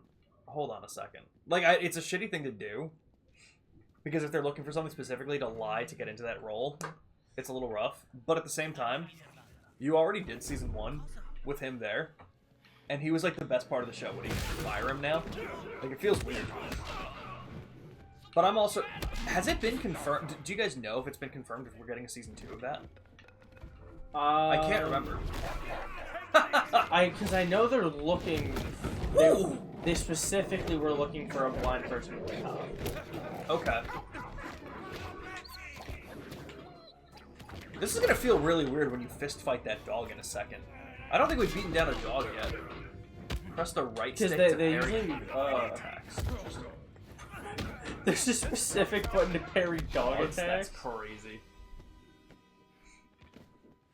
It's a shitty thing to do because if they're looking for something specifically to lie to get into that role, it's a little rough. But at the same time, you already did season 1 with him there, and he was the best part of the show. Would you fire him now? It feels weird. But I'm also. Has it been confirmed? Do you guys know if it's been confirmed if we're getting a season 2 of that? I can't remember. Because I know they're looking. They specifically were looking for a blind person to win. Okay. This is gonna feel really weird when you fist fight that dog in a second. I don't think we've beaten down a dog yet. Press the right stick Because to they parry usually attacks. there's a specific button to parry dog That's attacks. crazy.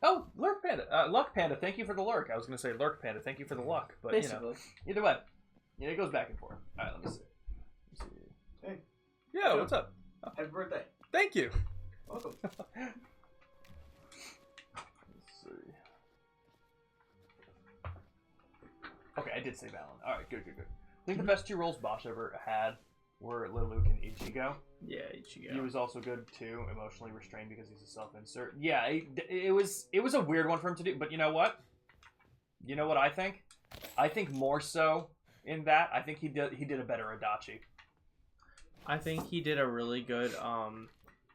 Oh, Lurk Panda. Luck Panda, thank you for the lurk. I was gonna say Lurk Panda, thank you for the luck. But, Basically. either way. It goes back and forth. Alright, let me see. Hey. Yo, what's up? Happy birthday. Thank you. Welcome. Let's see. Okay, I did say Valen. Alright, good. I think the best 2 roles Bosch ever had were Liluke and Ichigo. Yeah, Ichigo. He was also good too, emotionally restrained because he's a self-insert. Yeah, it was a weird one for him to do, but you know what? You know what I think? I think more so in that, I think he did a better Adachi. I think he did a really good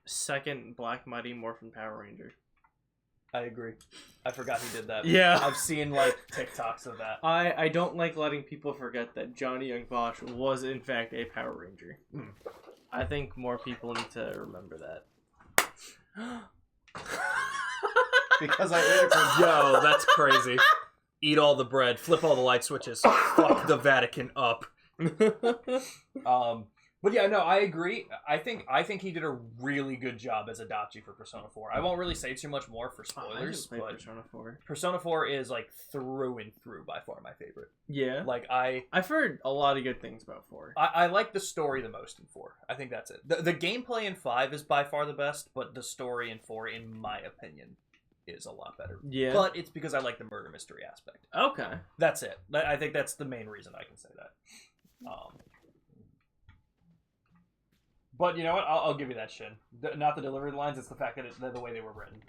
second Black Mighty Morphin Power Ranger. I agree. I forgot he did that. Yeah. I've seen TikToks of that. I don't like letting people forget that Johnny Young Bosch was in fact a Power Ranger. I think more people need to remember that. Because I ate it from Yo, that's crazy. Eat all the bread, flip all the light switches, fuck the Vatican up. But yeah, no, I agree. I think he did a really good job as Adachi for Persona 4. I won't really say too much more for spoilers, but Persona 4. Persona 4 is like through and through by far my favorite. Yeah. Like I've heard a lot of good things about 4. I like the story the most in 4. I think that's it. The gameplay in 5 is by far the best, but the story in 4, in my opinion, is a lot better. Yeah. But it's because I like the murder mystery aspect. Okay. That's it. I think that's the main reason I can say that. But you know what? I'll give you that, Shin. Not the delivery lines, it's the fact that they're the way they were written.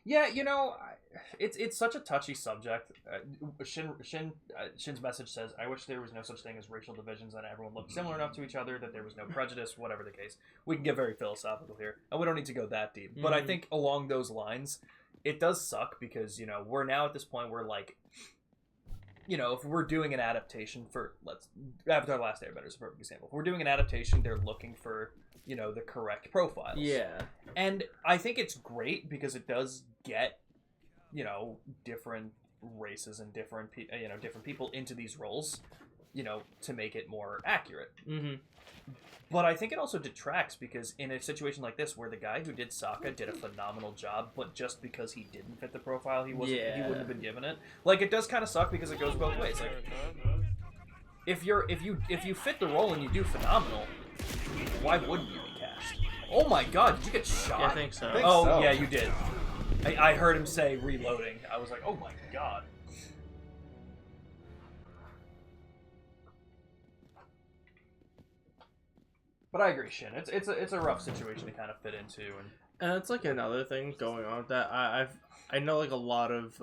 Yeah, you know, it's such a touchy subject. Shin's message says, "I wish there was no such thing as racial divisions and everyone looked similar enough to each other, that there was no prejudice, whatever the case." We can get very philosophical here, and we don't need to go that deep. But I think along those lines, it does suck because, you know, we're now at this point where, like, you know, if we're doing an adaptation for, Avatar: The Last Airbender is a perfect example. If we're doing an adaptation, they're looking for, you know, the correct profiles. Yeah. And I think it's great because it does get, you know, different races and different people into these roles, you know, to make it more accurate. Mm-hmm. But I think it also detracts because in a situation like this, where the guy who did Sokka did a phenomenal job, but just because he didn't fit the profile, he wouldn't have been given it. Like, it does kind of suck because it goes both ways. Like, if you fit the role and you do phenomenal, why wouldn't you be cast? Oh my God, did you get shot? Yeah, I think so. Yeah, you did. I heard him say reloading. I was like, oh my God. But I agree, Shin. It's a rough situation to kind of fit into, and it's like another thing going on with that. I know like a lot of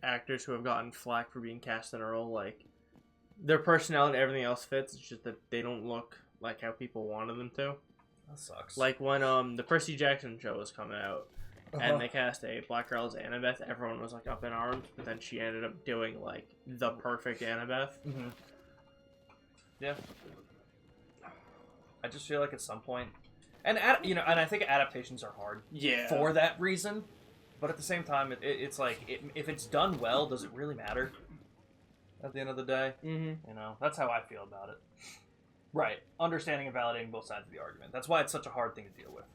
actors who have gotten flack for being cast in a role, like their personality and everything else fits. It's just that they don't look like how people wanted them to. That sucks. Like when the Percy Jackson show was coming out, and they cast a black girl as Annabeth, everyone was like up in arms, but then she ended up doing like the perfect Annabeth. Mm-hmm. Yeah. I just feel like at some point, and I think adaptations are hard. Yeah. For that reason, but at the same time, it's like if it's done well, does it really matter? At the end of the day, Mm-hmm. you know, that's how I feel about it. Right, understanding and validating both sides of the argument. That's why it's such a hard thing to deal with.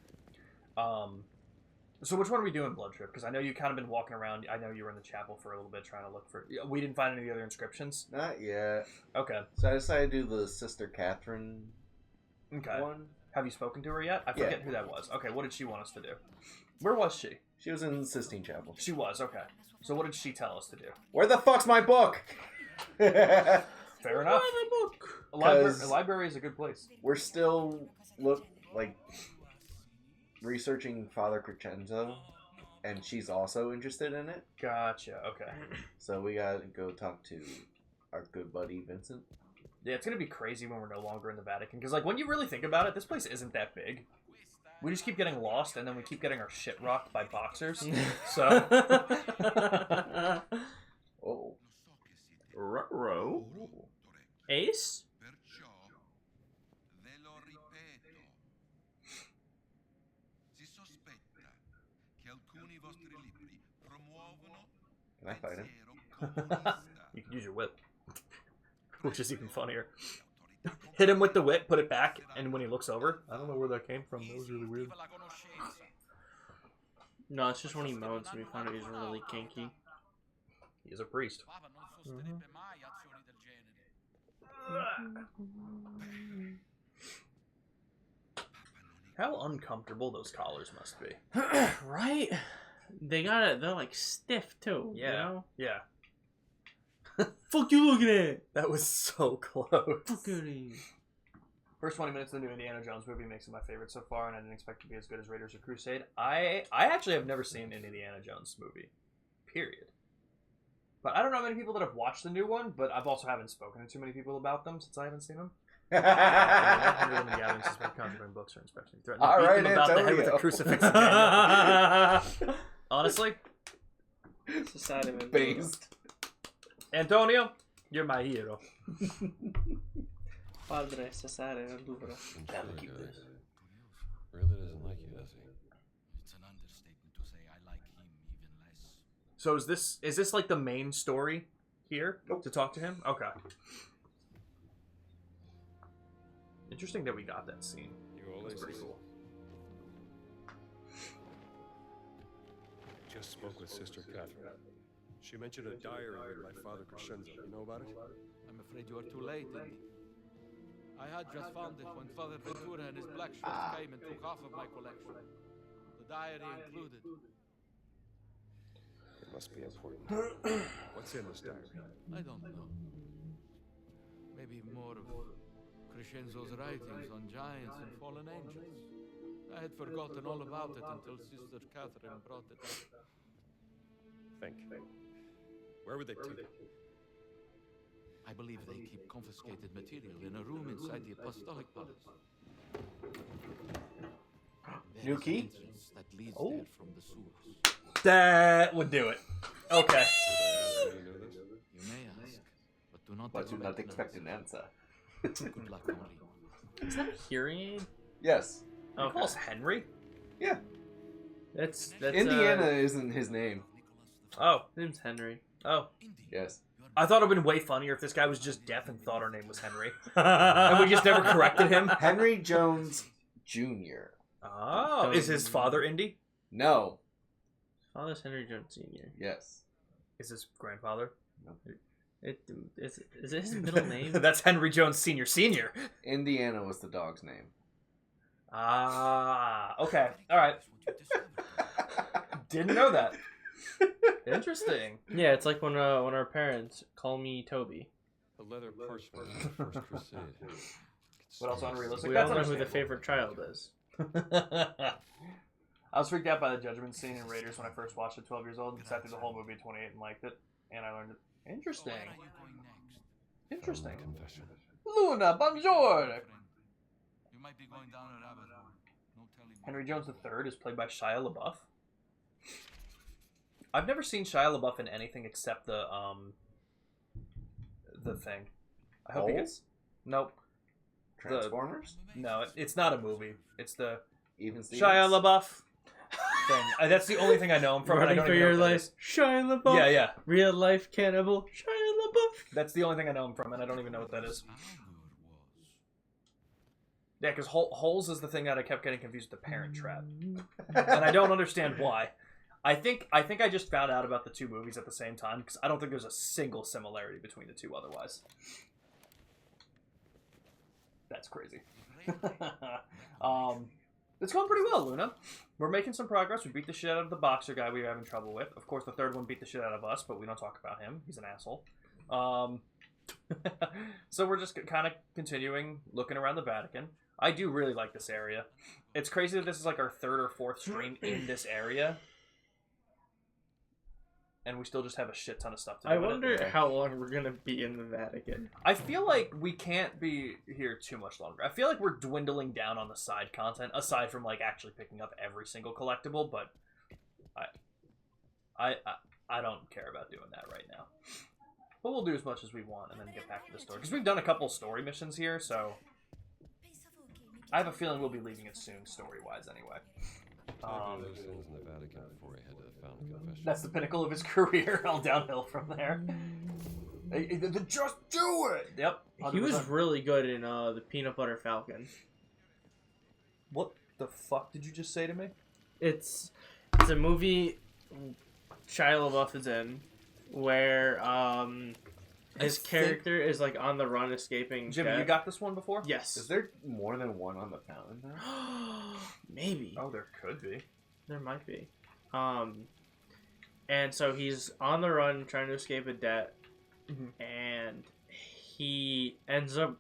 So which one are we doing, Blood Trip? Because I know you kind of been walking around. I know you were in the chapel for a little bit trying to look for. We didn't find any of the other inscriptions. Not yet. Okay. So I decided to do the Sister Catherine. Okay. One. Have you spoken to her yet? I forget who that was. Okay, what did she want us to do? Where was she? She was in the Sistine Chapel. She was, okay. So what did she tell us to do? Where the fuck's my book? Fair enough. book. A library is a good place. We're still researching Father Crescenzo, and she's also interested in it. Gotcha, okay. So we gotta go talk to our good buddy Vincent. Yeah, it's gonna be crazy when we're no longer in the Vatican, because like when you really think about it, this place isn't that big. We just keep getting lost, and then we keep getting our shit rocked by boxers. So, Oh, Ruh-roh. Ace? Perciò ve lo ripeto. Si sospetta che alcuni vostri libri promuovono can I fight him? pensiero comunista. you can use your whip, which is even funnier. Hit him with the whip, put it back, and when he looks over, I don't know where that came from. That was really weird. No, it's just when he moans and we found out he's really kinky. He is a priest. Papa non sosterrebbe mai azioni del genere. How uncomfortable those collars must be. Right? They're like stiff too. Yeah. You know? Yeah. Fuck you looking at? That was so close. Fuck at you. First 20 minutes of the new Indiana Jones movie makes it my favorite so far, and I didn't expect it to be as good as Raiders of Crusade. I actually have never seen an Indiana Jones movie. Period. But I don't know many people that have watched the new one, but I've also haven't spoken to too many people about them since I haven't seen them. Books or inspection. Threatened to beat them about the head with a crucifix. Honestly, Society man. Based. Antonio, you're my hero. Padre Cesare del Louvre. keep this. Really doesn't like you, does he? It's an understatement to say I like him even less. So is this like the main story here to talk to him? Okay. Interesting that we got that scene. That's pretty cool. Just spoke with Sister Catherine. She mentioned a diary written by Father Crescenzo. You know about it? I'm afraid you are too late, Indy. I had just found it when Father Ventura and his black shirts came and took half of my collection. The diary included. It must be important. What's in this diary? I don't know. Maybe more of Crescenzo's writings on giants and fallen angels. I had forgotten all about it until Sister Catherine brought it up. Think. Where would they take it? I believe they keep confiscated material in a room inside the Apostolic Palace. New key? That leads there from the sewers. That would do it. Okay. You may ask, but do not But do not expect an answer. Good luck, Henri. Is that a hearing aid? Yes. He calls Henry? Yeah. That's Indiana isn't his name. Oh. His name's Henry. Oh. Yes. I thought it would have been way funnier if this guy was just deaf and thought our name was Henry. And we just never corrected him. Henry Jones Jr. Oh. Is his father Indy? No. Father's Henry Jones Sr. Yes. Is his grandfather? No. Is it his middle name? That's Henry Jones Sr. Sr. Indiana was the dog's name. Ah. Okay. All right. Didn't know that. Interesting. Yeah, it's like when our parents call me Toby. The leather parchment of the First Crusade. What else unrealistic? We That's all know who the understandable. favorite child is. I was freaked out by the judgment scene in Raiders when I first watched it 12 years old and sat through the whole movie at 28 and liked it. And I learned it. Interesting. Where are you going next? Interesting. Confession. Luna, bonjour! You might be going down a rabbit hole. No telling. Henry Jones III is played by Shia LaBeouf. I've never seen Shia LaBeouf in anything except the thing. I hope he Hole? gets... Nope. Transformers? No, it's not a movie. It's the Even Stevens? Shia LaBeouf thing. That's the only thing I know him from. and I Running don't for even know your what that life, is. Shia LaBeouf. Yeah, yeah. Real life cannibal, Shia LaBeouf. That's the only thing I know him from, and I don't even know what that is. Was. Yeah, because Holes is the thing that I kept getting confused with the Parent Trap, and I don't understand why. I think I just found out about the two movies at the same time because I don't think there's a single similarity between the two otherwise. That's crazy. It's going pretty well, Luna. We're making some progress. We beat the shit out of the boxer guy we were having trouble with. Of course, the third one beat the shit out of us, but we don't talk about him. He's an asshole. So we're just kind of continuing looking around the Vatican. I do really like this area. It's crazy that this is like our third or fourth stream in this area. And we still just have a shit ton of stuff to do. I with it. wonder how long we're gonna be in the Vatican. I feel like we can't be here too much longer. I feel like we're dwindling down on the side content, aside from like actually picking up every single collectible. But I don't care about doing that right now. But we'll do as much as we want and then get back to the story because we've done a couple story missions here. So I have a feeling we'll be leaving it soon, story-wise, anyway. I did those things in the Vatican before I had to found a confession. That's the pinnacle of his career, all downhill from there. Just do it! Yep. 100%. He was really good in the Peanut Butter Falcon. What the fuck did you just say to me? It's a movie Shia LaBeouf is in where his character is like on the run escaping Jimmy, death. you got this one before? Yes. Is there more than one on the fountain there? Maybe. Oh, there could be. There might be. And so he's on the run trying to escape a debt, and he ends up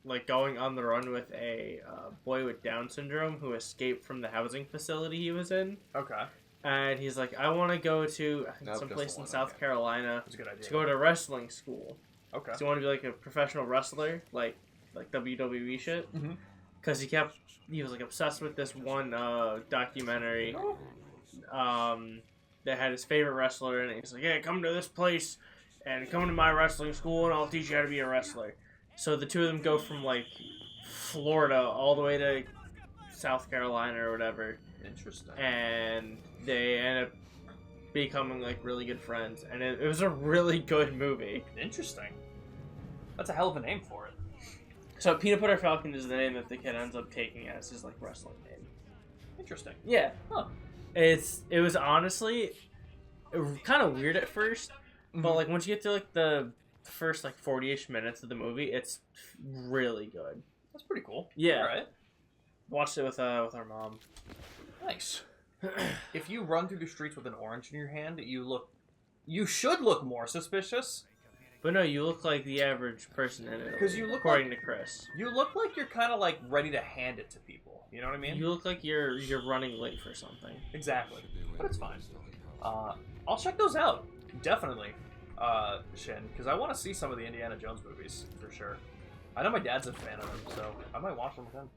like going on the run with a boy with Down syndrome who escaped from the housing facility he was in. Okay. And he's like, I want to go to some just place the in one, South okay. Carolina That's a good idea. to go to wrestling school. Okay. So you want to be like a professional wrestler, like WWE shit. Mhm. Because he was like obsessed with this one documentary that had his favorite wrestler in it. He's like, yeah, come to this place and come to my wrestling school and I'll teach you how to be a wrestler. So the two of them go from like Florida all the way to South Carolina or whatever. Interesting. And they end up becoming like really good friends, and it was a really good movie. Interesting. That's a hell of a name for it. So Peanut Butter Falcon is the name that the kid ends up taking as his like wrestling name. Interesting. Yeah. Huh. It was honestly kind of weird at first, Mm-hmm. but like once you get to like the first like 40-ish minutes of the movie, it's really good. That's pretty cool. Yeah. All right. Watched it with our mom. Nice. If you run through the streets with an orange in your hand, you should look more suspicious. But no, you look like the average person in it. Because you look according like, to Chris. You look like you're kind of like ready to hand it to people. You know what I mean? You look like you're running late for something. Exactly. But it's fine. I'll check those out. Definitely, Shin, because I want to see some of the Indiana Jones movies for sure. I know my dad's a fan of them, so I might watch them with him.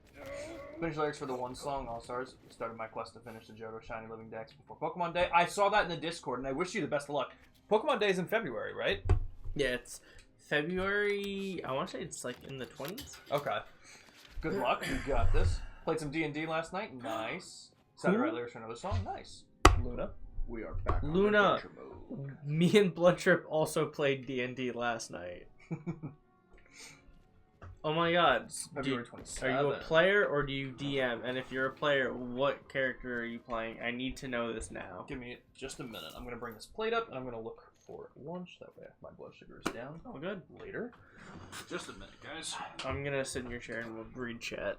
Finished lyrics for the one song, All Stars. Started my quest to finish the Johto Shiny Living Dex before Pokemon Day. I saw that in the Discord, and I wish you the best of luck. Pokemon Day is in February, right? Yeah, it's February. I want to say it's like in the 20s. Okay. Good luck. You got this. Played some D&D last night. Nice. Started to write lyrics for another song. Nice. Luna. We are back. Luna. Me and Bloodtrip also played D&D last night. Oh my god. February Are 27th. you a player or do you DM? And if you're a player, what character are you playing? I need to know this now. Give me just a minute. I'm going to bring this plate up and I'm going to look for lunch. That way my blood sugar is down. Oh, good. Later. Just a minute, guys. I'm going to sit in your chair and we'll read chat.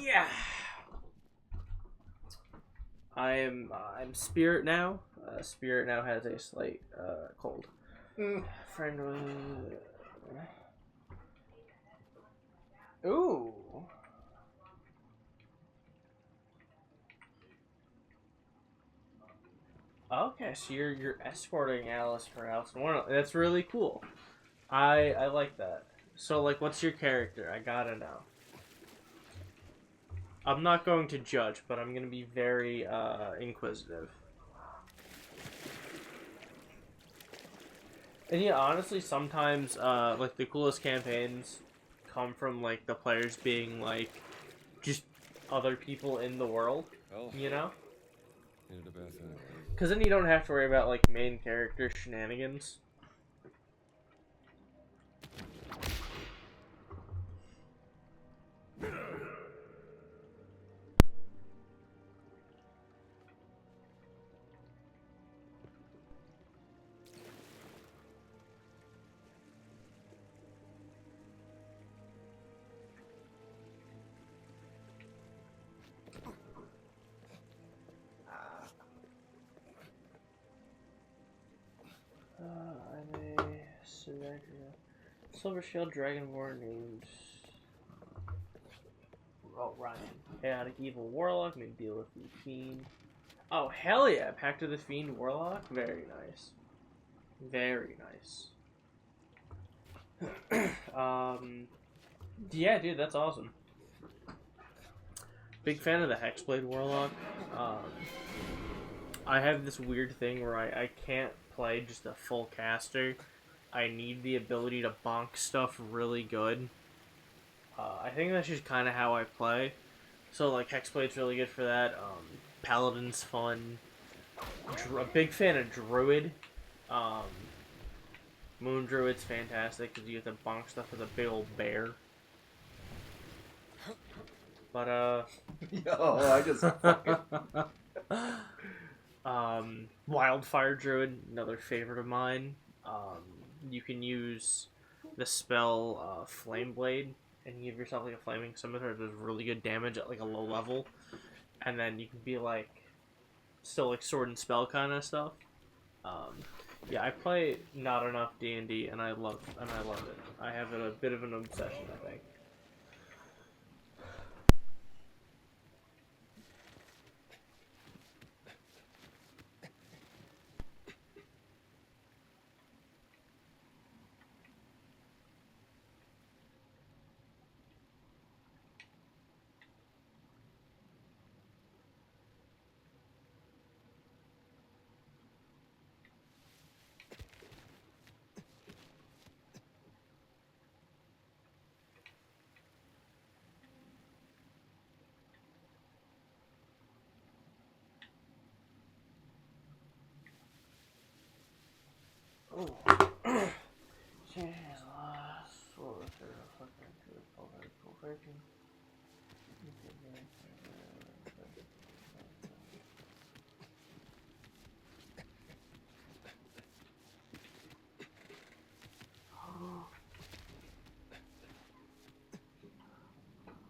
Yeah. I'm Spirit now. Spirit now has a slight cold. Friend with... Ooh. Okay, so you're escorting Alice for Alice in Wonderland. That's really cool. I like that. So like, what's your character? I gotta know. I'm not going to judge, but I'm gonna be very inquisitive. And yeah, honestly, sometimes like the coolest campaigns come from like the players being like just other people in the world, you know? Because then you don't have to worry about like main character shenanigans. I'm a Silver Shield Dragonborn named Ryan. Chaotic Evil Warlock, may deal with the Fiend. Oh, hell yeah! Pact of the Fiend Warlock? Very nice. Very nice. Yeah, dude, that's awesome. Big fan of the Hexblade Warlock. I have this weird thing where I can't play just a full caster. I need the ability to bonk stuff really good. I think that's just kind of how I play. So like Hexblade's really good for that. Paladin's fun. A big fan of Druid. Moon Druid's fantastic because you get to bonk stuff with a big old bear. But Yo, I just Wildfire Druid, another favorite of mine. You can use the spell Flame Blade and give yourself like a flaming scimitar that does really good damage at like a low level, and then you can be like still like sword and spell kind of stuff. Yeah, I play not enough D&D and I love it. I have a bit of an obsession, I think.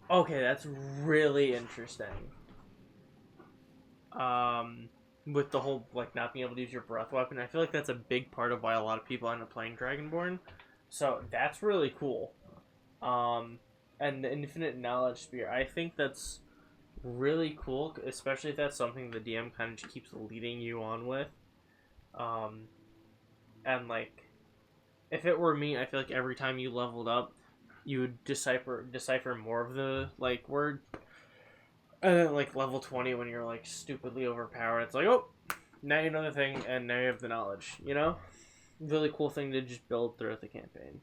Okay, that's really interesting. With the whole, like, not being able to use your breath weapon, I feel like that's a big part of why a lot of people end up playing Dragonborn. So, that's really cool. And the Infinite Knowledge Spear, I think that's really cool, especially if that's something the DM kind of just keeps leading you on with. And, like, if it were me, I feel like every time you leveled up, you would decipher more of the, like, word. And then, like, level 20, when you're, like, stupidly overpowered, it's like, oh, now you know the thing, and now you have the knowledge, you know? Really cool thing to just build throughout the campaign.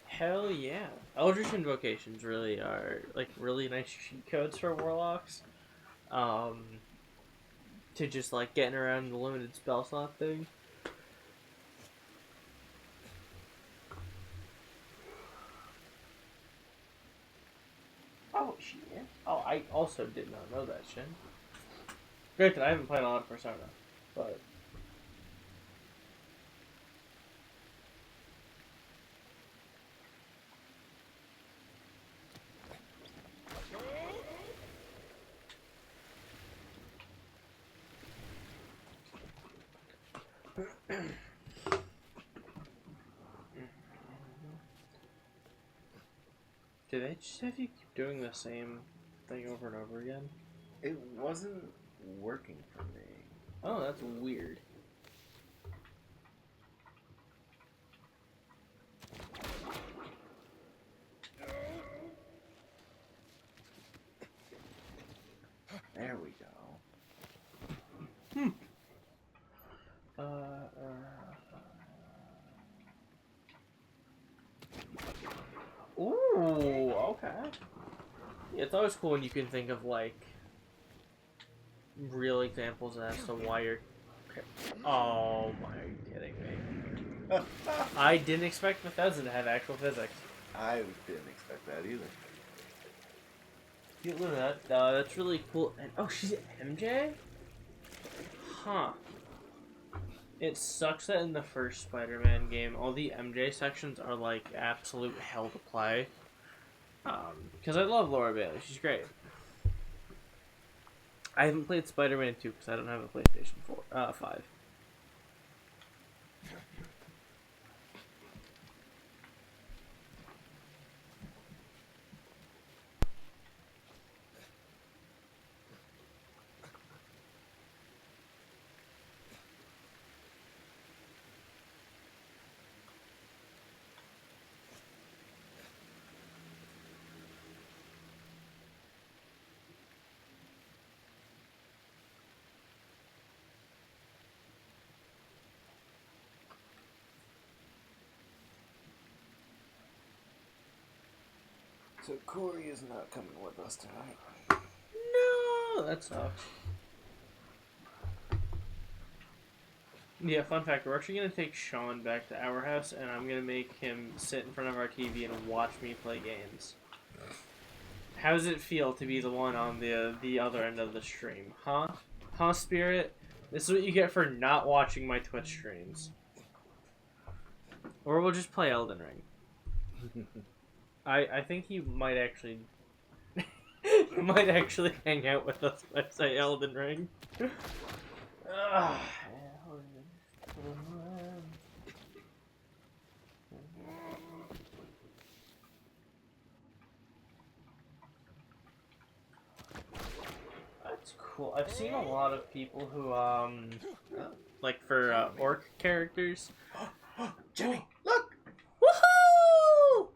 Hell yeah. Eldritch Invocations really are, like, really nice cheat codes for Warlocks. To just, like, getting around the limited spell slot thing. Oh, shit. Oh, I also did not know that shit. Granted, I haven't played a lot of Persona, but... Do they just have you keep doing the same thing over and over again? It wasn't working for me. Oh, that's weird. There we go. Ooh, okay. Yeah, it's always cool when you can think of, like, real examples as to why you're... Oh, my, are you kidding me? I didn't expect Bethesda to have actual physics. I didn't expect that either. Yeah, look at that. That's really cool. And oh, she's MJ? Huh. It sucks that in the first Spider-Man game, all the MJ sections are, like, absolute hell to play. Because I love Laura Bailey. She's great. I haven't played Spider-Man 2 because I don't have a PlayStation 5. So Corey is not coming with us tonight. No, that sucks. Yeah, fun fact, we're actually going to take Sean back to our house, and I'm going to make him sit in front of our TV and watch me play games. How does it feel to be the one on the other end of the stream? Huh? Huh, Spirit? This is what you get for not watching my Twitch streams. Or we'll just play Elden Ring. I think he might actually... might actually hang out with us when I say Elden Ring. cool. I've seen a lot of people who like for orc characters. Jimmy, look! Woohoo!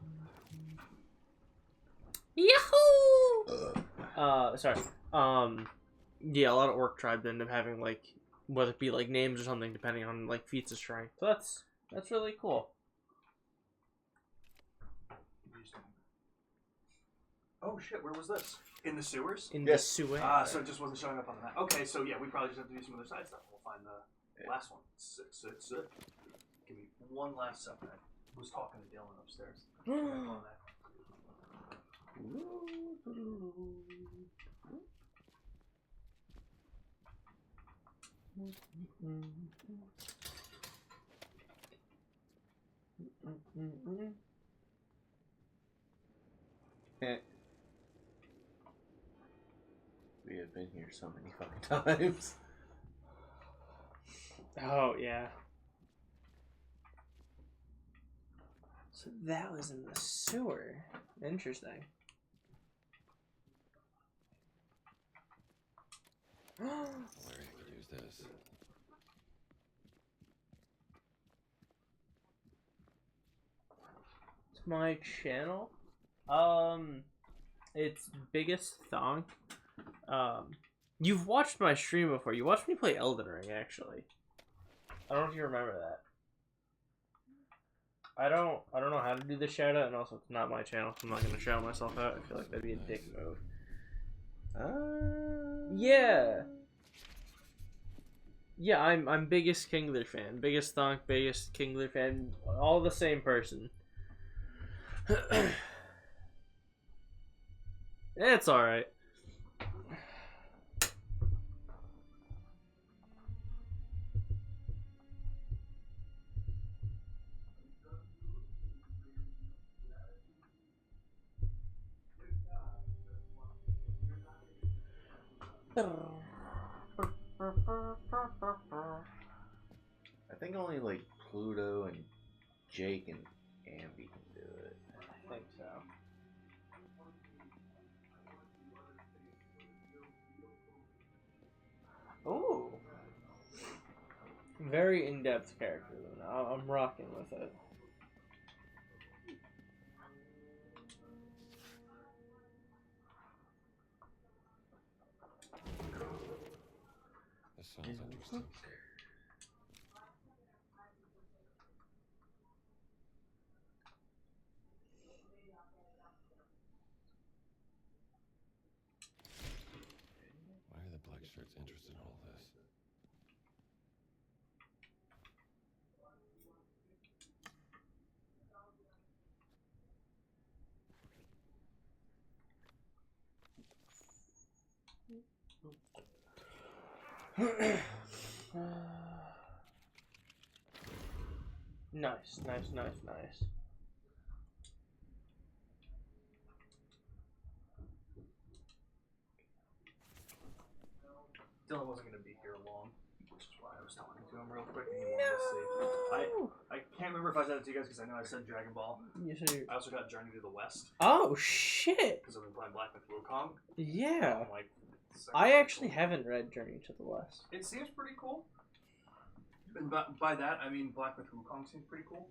Yahoo! Sorry. Yeah, a lot of orc tribes end up having like, whether it be like names or something, depending on like feats of strength. So that's really cool. Oh shit, where was this? In the sewers? In the sewer. So it just wasn't showing up on the map. Okay, so yeah, we probably just have to do some other side stuff. We'll find the last one. Sit. Give me one last second. I was talking to Dylan upstairs. On that. We have been here so many fucking times. Oh yeah. So that was in the sewer. Interesting. Larry, I could use this. It's my channel. It's Biggest Thonk. You've watched my stream before. You watched me play Elden Ring, actually. I don't know if you remember that. I don't know how to do the shout out, and also it's not my channel, so I'm not gonna shout myself out. I feel like that'd be a dick move. Yeah. Yeah, I'm biggest Kingler fan. Biggest Thonk, biggest Kingler fan. All the same person. It's alright. I think only like Pluto and Jake and Ambi can do it. I think so. Ooh. Very in-depth character, though. I'm rocking with it. This sounds interesting. Why are the black shirts interested in all this? Nice. Dylan wasn't going to be here long, which is why I was talking to him real quick and he wanted to see. I can't remember if I said it to you guys because I know I said Dragon Ball. You said I also got Journey to the West Oh shit! because I've been playing Black Myth Wukong. Yeah. I'm like, I actually haven't read Journey to the West. It seems pretty cool. And by that, I mean Black Myth Wukong seems pretty cool.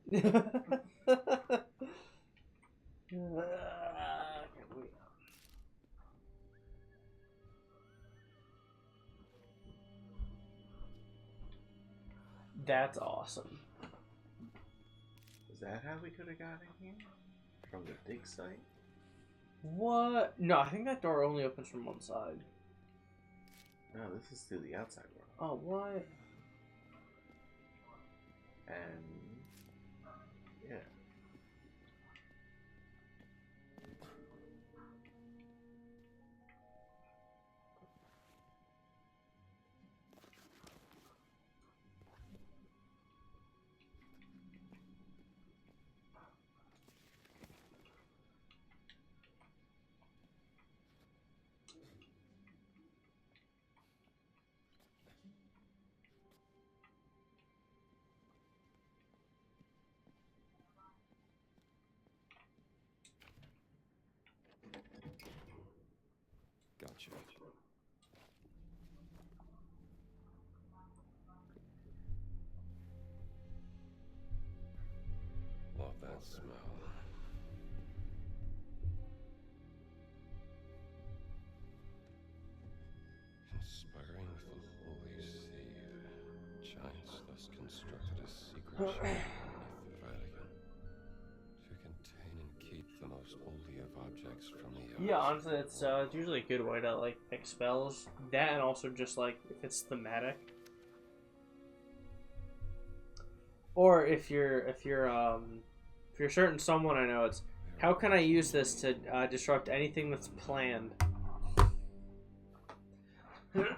That's awesome. Is that how we could have got in here? From the dig site? What? No, I think that door only opens from one side. No, this is through the outside world. Oh, what? And yeah. smell. Inspiring the holy seed, giants thus constructed a secret chamber beneath the Vatican to contain and keep the most holy of objects from the earth. Yeah, honestly, it's usually a good way to like pick spells. That and also just like if it's thematic, or if you're certain someone I know, it's how can I use this to disrupt anything that's planned.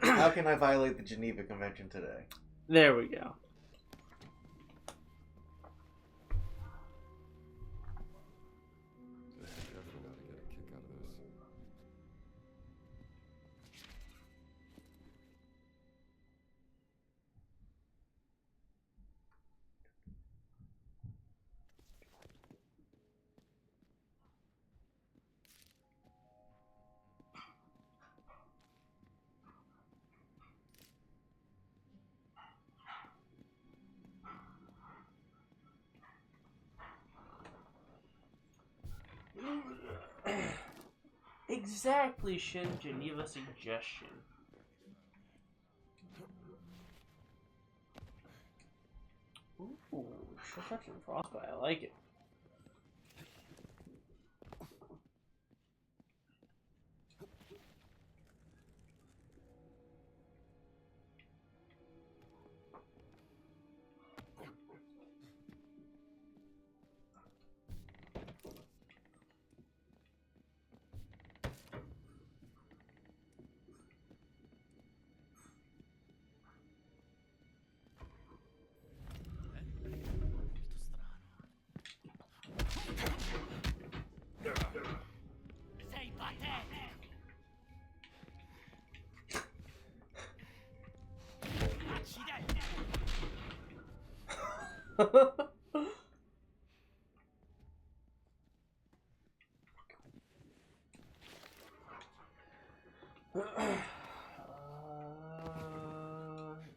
How can I violate the Geneva Convention today? There we go. Definitely ought to get a kick out of this. Exactly, Shin Geneva suggestion. Ooh, Sure Touch and Frostbite, I like it.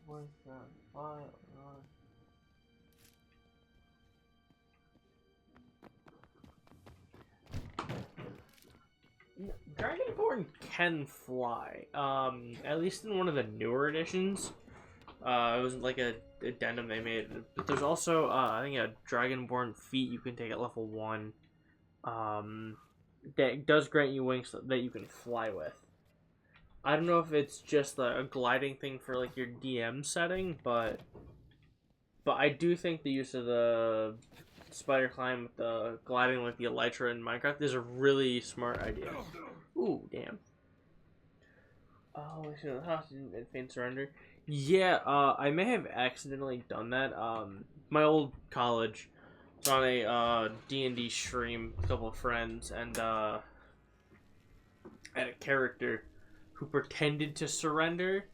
Where's that file? Dragonborn can fly. At least in one of the newer editions. It was like a addendum they made. But there's also, I think, a Dragonborn feat you can take at level 1. That does grant you wings that you can fly with. I don't know if it's just a gliding thing for like your DM setting, but I do think the use of the spider climb with the gliding like the Elytra in Minecraft is a really smart idea. Ooh, damn. Oh, I see the hostage and feign surrender. Yeah, I may have accidentally done that. My old college was on a D&D stream with a couple of friends, and I had a character who pretended to surrender,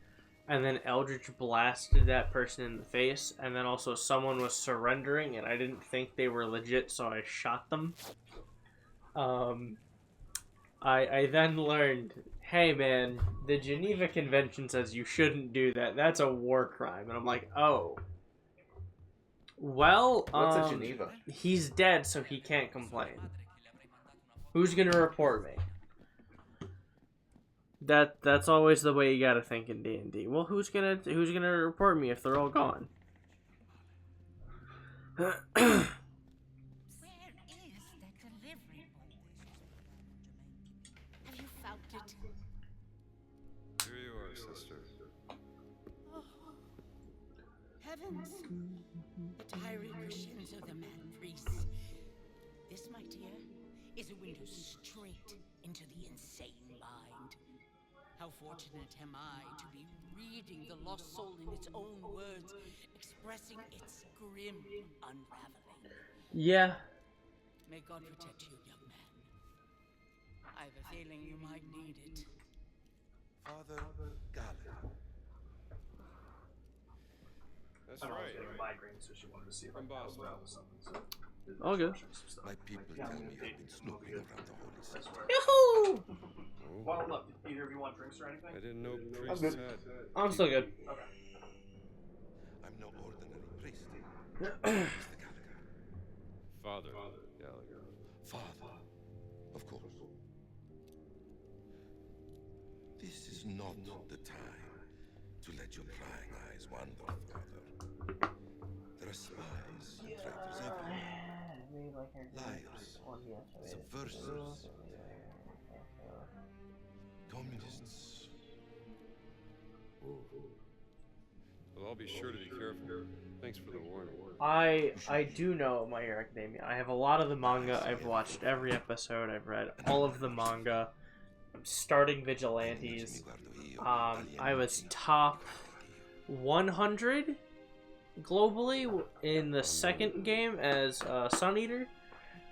and then Eldritch blasted that person in the face, and then also someone was surrendering, and I didn't think they were legit, so I shot them. I then learned, hey man, the Geneva Convention says you shouldn't do that. That's a war crime. And I'm like, oh. Well, What's a Geneva? He's dead, so he can't complain. Who's gonna report me? That's always the way you gotta think in D&D. Well, who's gonna report me if they're all gone? Where is that delivery boy? Have you found it? Here you are, sister. Oh, heavens! The diary Crescenzo, the mad priest. This, my dear, is a window straight into the insane mind. How fortunate am I to be reading the lost soul in its own words, expressing its grim unraveling. Yeah. May God protect you, young man. I have a feeling you might need it. Father Galen. That's I right. was getting migraines, so she wanted to see if I From could Boston. help with something. So All good. My people tell me you've been snooping around the holy city. Yahoo! Well, look, either of you want drinks or anything? I didn't know I'm priests good. had. I'm still good. Okay. I'm no ordinary priest. Mr. Gallagher. Father, is not the time to let your prying eyes wander, Father. There are spies and traitors everywhere. Liars, subversives, communists. Well, I'll be sure to be careful. Thanks for the warning. I do know My Hero Academia. I have a lot of the manga. I've watched every episode. I've read all of the manga. I'm starting Vigilantes. I was top 100 globally in the second game as Sun Eater.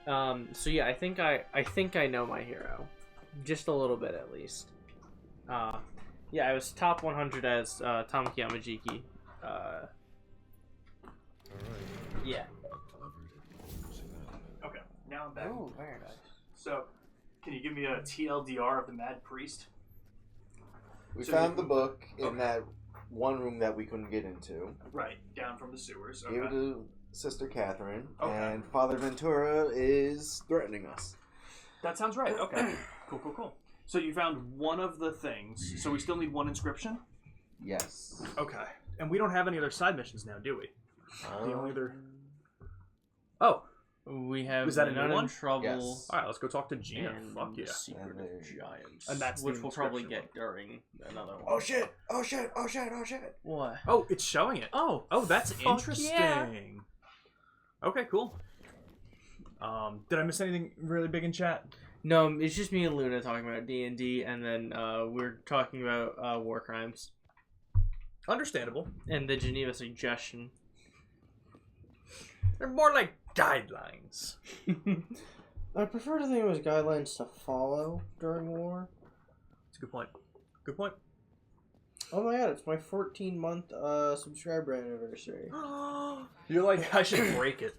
So yeah, I think I know My Hero, just a little bit at least. Yeah, I was top 100 as Tamaki Yamajiki. Yeah. Okay, now I'm back. Oh, very nice. So, can you give me a TLDR of the Mad Priest? We found the book in that one room that we couldn't get into. Right, down from the sewers. Gave it to Sister Catherine, Okay. and Father Ventura is threatening us. That sounds right. Okay. Cool. So you found one of the things. So we still need one inscription? Yes. Okay. And we don't have any other side missions now, do we? The only other... Oh. We have Was that a None new in one? Trouble. Yes. Alright, let's go talk to Gina. And Fuck yeah. the Secret And of there- Giants. And that's the which we'll probably inscription get during another one. Oh shit! Oh shit! Oh shit! Oh shit! What? Oh, it's showing it. Oh, that's fuck interesting. yeah. Okay, cool. Did I miss anything really big in chat? No, it's just me and Luna talking about D&D, and then we're talking about war crimes. Understandable. And the Geneva Suggestion. They're more like guidelines. I prefer to think it was guidelines to follow during war. That's a good point. Good point. Oh my god, it's my 14-month subscriber anniversary. You're like, I should break it.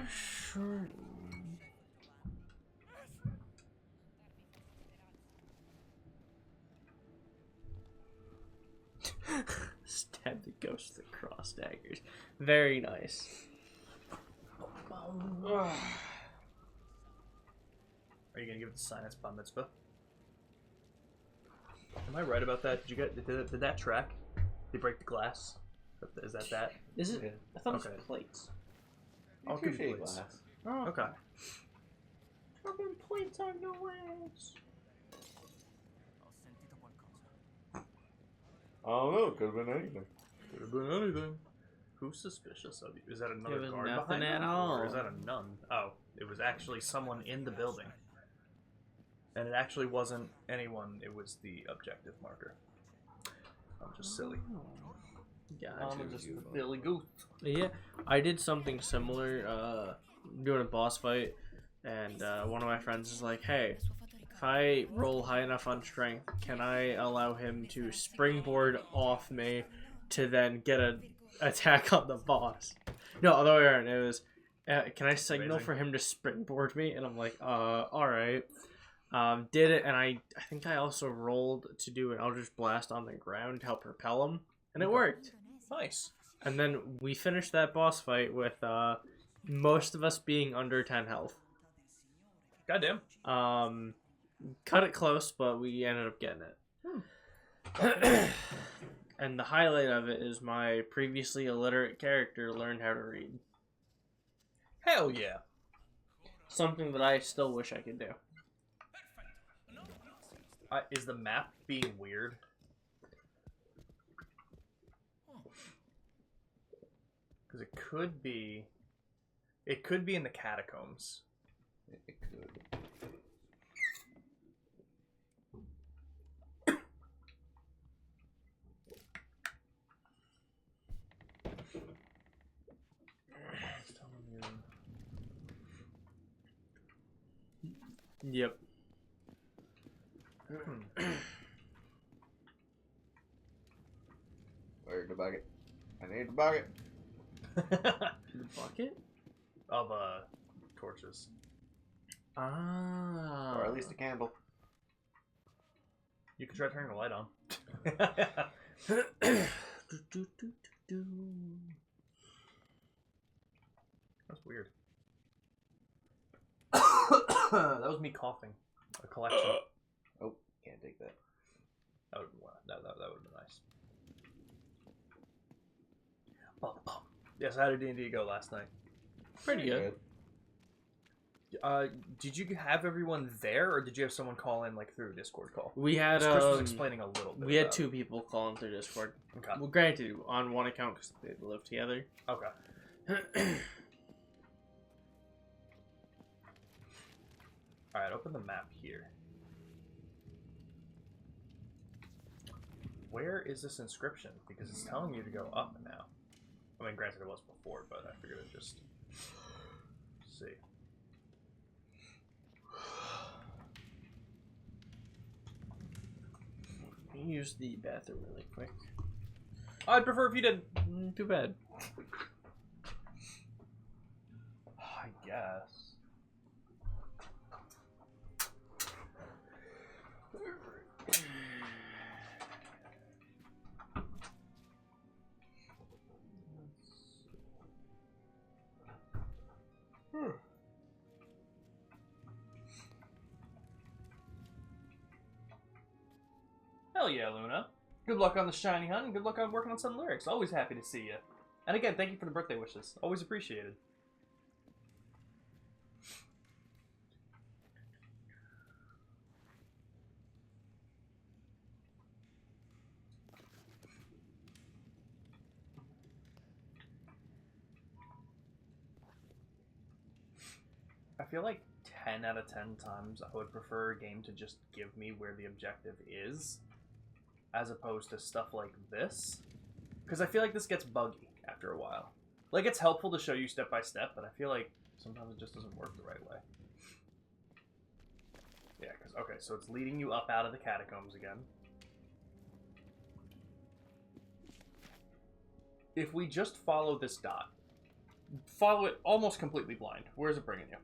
Sure. Stab the ghost with the cross daggers. Very nice. Are you gonna give it the Sinus Bar Mitzvah? Am I right about that? Did you get did that track? They break the glass. Is that? Is it? Yeah. I thought Okay. it was plates. I'll give you Appreciate plates. glass. Oh, Okay. fucking plates on your legs. I don't know. Could have been anything. Could have been anything. Who's suspicious of you? Is that another It was guard nothing behind at you? all. Or is that a nun? Oh, it was actually someone in the building. And it actually wasn't anyone, it was the objective marker. I'm just silly. Gotcha. I'm just Billy Goose. Yeah, I did something similar, doing a boss fight, and one of my friends is like, hey, if I roll high enough on strength, can I allow him to springboard off me to then get an attack on the boss? No, other way around, it was, can I signal Amazing. for him to springboard me? And I'm like, alright. Did it, and I think I also rolled to do an Eldritch Blast on the ground to help propel him, and it worked. Nice. And then we finished that boss fight with most of us being under 10 health. Goddamn. Cut it close, but we ended up getting it. And the highlight of it is my previously illiterate character learned how to read. Hell yeah. Something that I still wish I could do. Is the map being weird? Because it could be in the catacombs. It could. Yep. Where's the bucket? I need the bucket. The bucket? Of torches. Ah. Or at least a candle. You can try turning the light on. That's weird. That was me coughing. A collection. Oh, yeah. take that. That would have been nice. Bum, bum. Yes, how did D&D go last night? Pretty good. Did you have everyone there, or did you have someone call in like through a Discord call? We had Chris was explaining a little bit. We had 2 people calling through Discord. Okay. Well, granted, on one account because they live together. Okay. All right, open the map here. Where is this inscription? Because it's telling you to go up now. I mean, granted, it was before, but I figured it'd just see. Let me use the bathroom really quick. I'd prefer if you didn't. Too bad. I guess. Hell yeah, Luna. Good luck on the shiny hunt, and good luck on working on some lyrics. Always happy to see you. And again, thank you for the birthday wishes. Always appreciated. I feel like 10 out of 10 times I would prefer a game to just give me where the objective is, as opposed to stuff like this. Because I feel like this gets buggy after a while. Like, it's helpful to show you step by step, but I feel like sometimes it just doesn't work the right way. Yeah, because, okay, so it's leading you up out of the catacombs again. If we just follow this dot, follow it almost completely blind, where's it bringing you?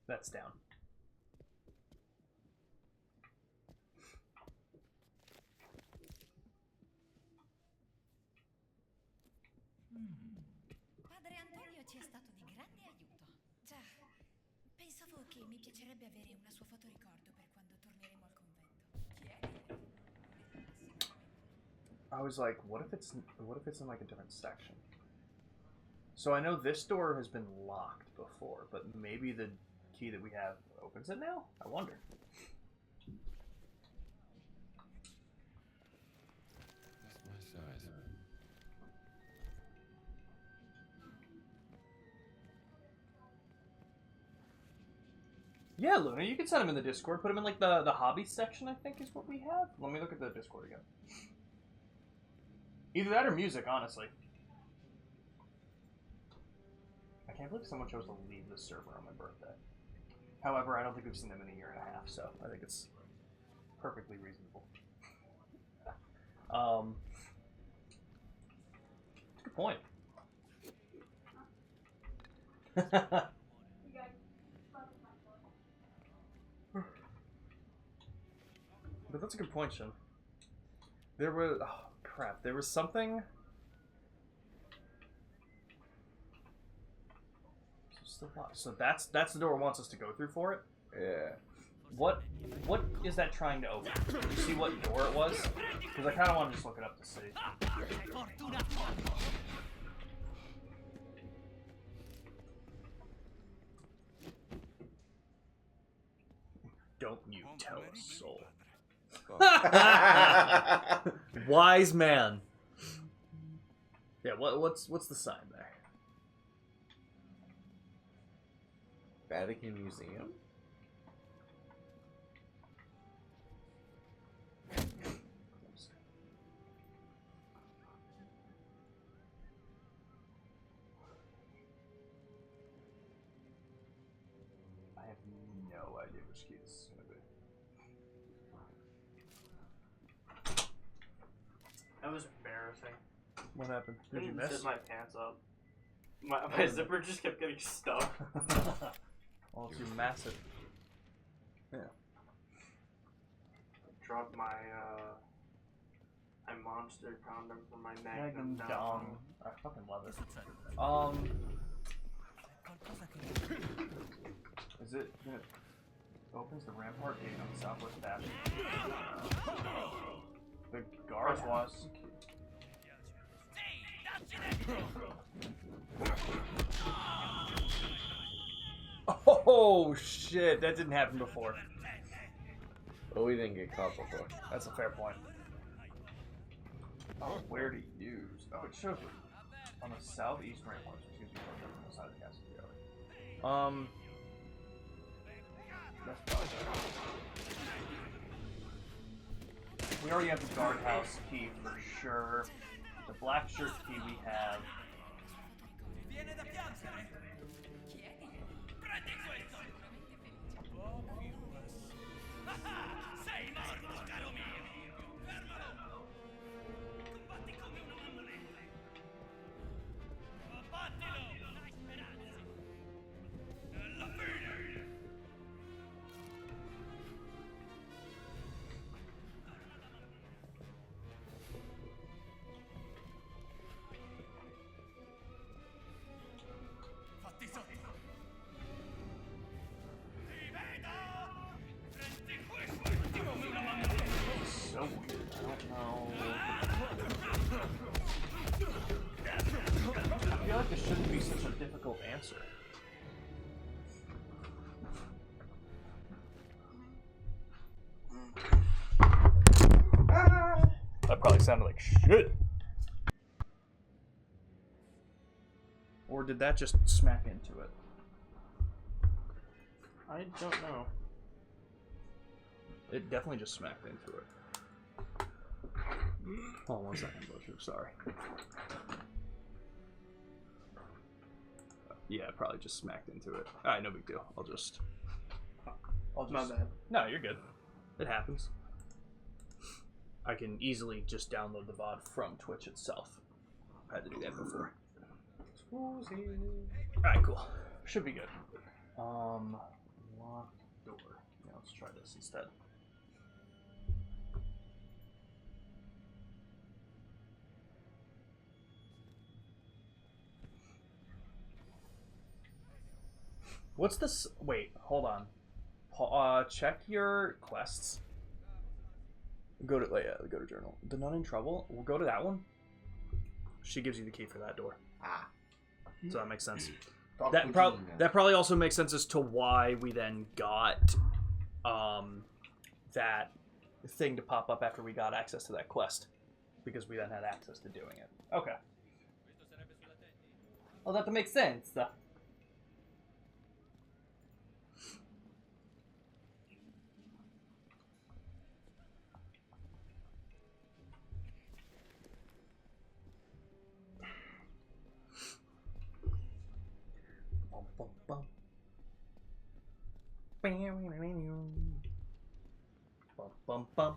That's down. Padre Antonio ci è stato di grande aiuto. Già, pensavo che mi piacerebbe avere una sua fotoricordo per quando torneremo al convento. I was like, what if it's in like a different section? So I know this door has been locked before, but maybe the key that we have opens it now? I wonder. That's my size. Yeah, Luna, you can send him in the Discord. Put him in like the hobby section, I think is what we have. Let me look at the Discord again. Either that or music, honestly. I can't believe someone chose to leave the server on my birthday. However, I don't think we've seen them in a year and a half, so I think it's perfectly reasonable. Good point. But that's a good point, Shin. There was... Oh, crap. There was something... Still locked. So that's the door it wants us to go through for it? Yeah. What is that trying to open? Did you see what door it was? Because I kind of want to just look it up to see. Don't you tell a soul. Wise man. Yeah, what's the sign there? Vatican Museum? I have no idea which key this is going to be. That was embarrassing. What happened? Did you I miss? zip my pants up. My zipper just kept getting stuck. Oh, it's massive. Yeah. Drop my monster condom from my Magnum Magnum down. Dong. I fucking love it. Is it gonna opens the rampart gate on the southwest bastion? The guard was. Oh shit! That didn't happen before. But we didn't get caught before. That's a fair point. Oh, where to use? Oh, it shows it on the southeast rampart. So excuse me, from the side of the castle. That's probably better. We already have the guardhouse key for sure. The black shirt key we have. Sei morto, caro mio! Fermalo! Combatti come una mammoletta! Combattilo! Dai speranze! Alla fine! Fatti sotto! So weird. I don't know. I feel like this shouldn't be such a difficult answer. That probably sounded like shit. Or did that just smack into it? I don't know. It definitely just smacked into it. Hold on 1 second, Butcher. Sorry. Yeah, it probably just smacked into it. Alright, no big deal. I'll just... My bad. No, you're good. It happens. I can easily just download the VOD from Twitch itself. I had to do that before. Alright, cool. Should be good. Locked door. Yeah, let's try this instead. What's this? Wait, hold on. Check your quests. Go to go to journal. The Nun in Trouble. We'll go to that one. She gives you the key for that door. Ah. So that makes sense. That probably also makes sense as to why we then got that thing to pop up after we got access to that quest, because we then had access to doing it. Okay. Well, that makes sense. Bum, bum.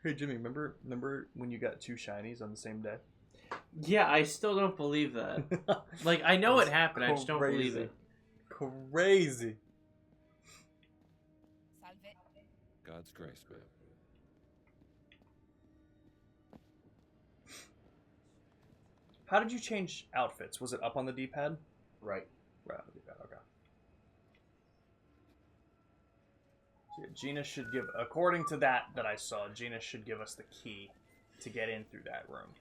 Hey Jimmy, remember when you got 2 shinies on the same day? Yeah, I still don't believe that. Like, I know it happened, I just don't believe it. Crazy. Salve. God's grace, man. How did you change outfits? Was it up on the D-pad? Right. Right on the D-pad, okay. So yeah, Gina should give, according to that I saw, Gina should give us the key to get in through that room.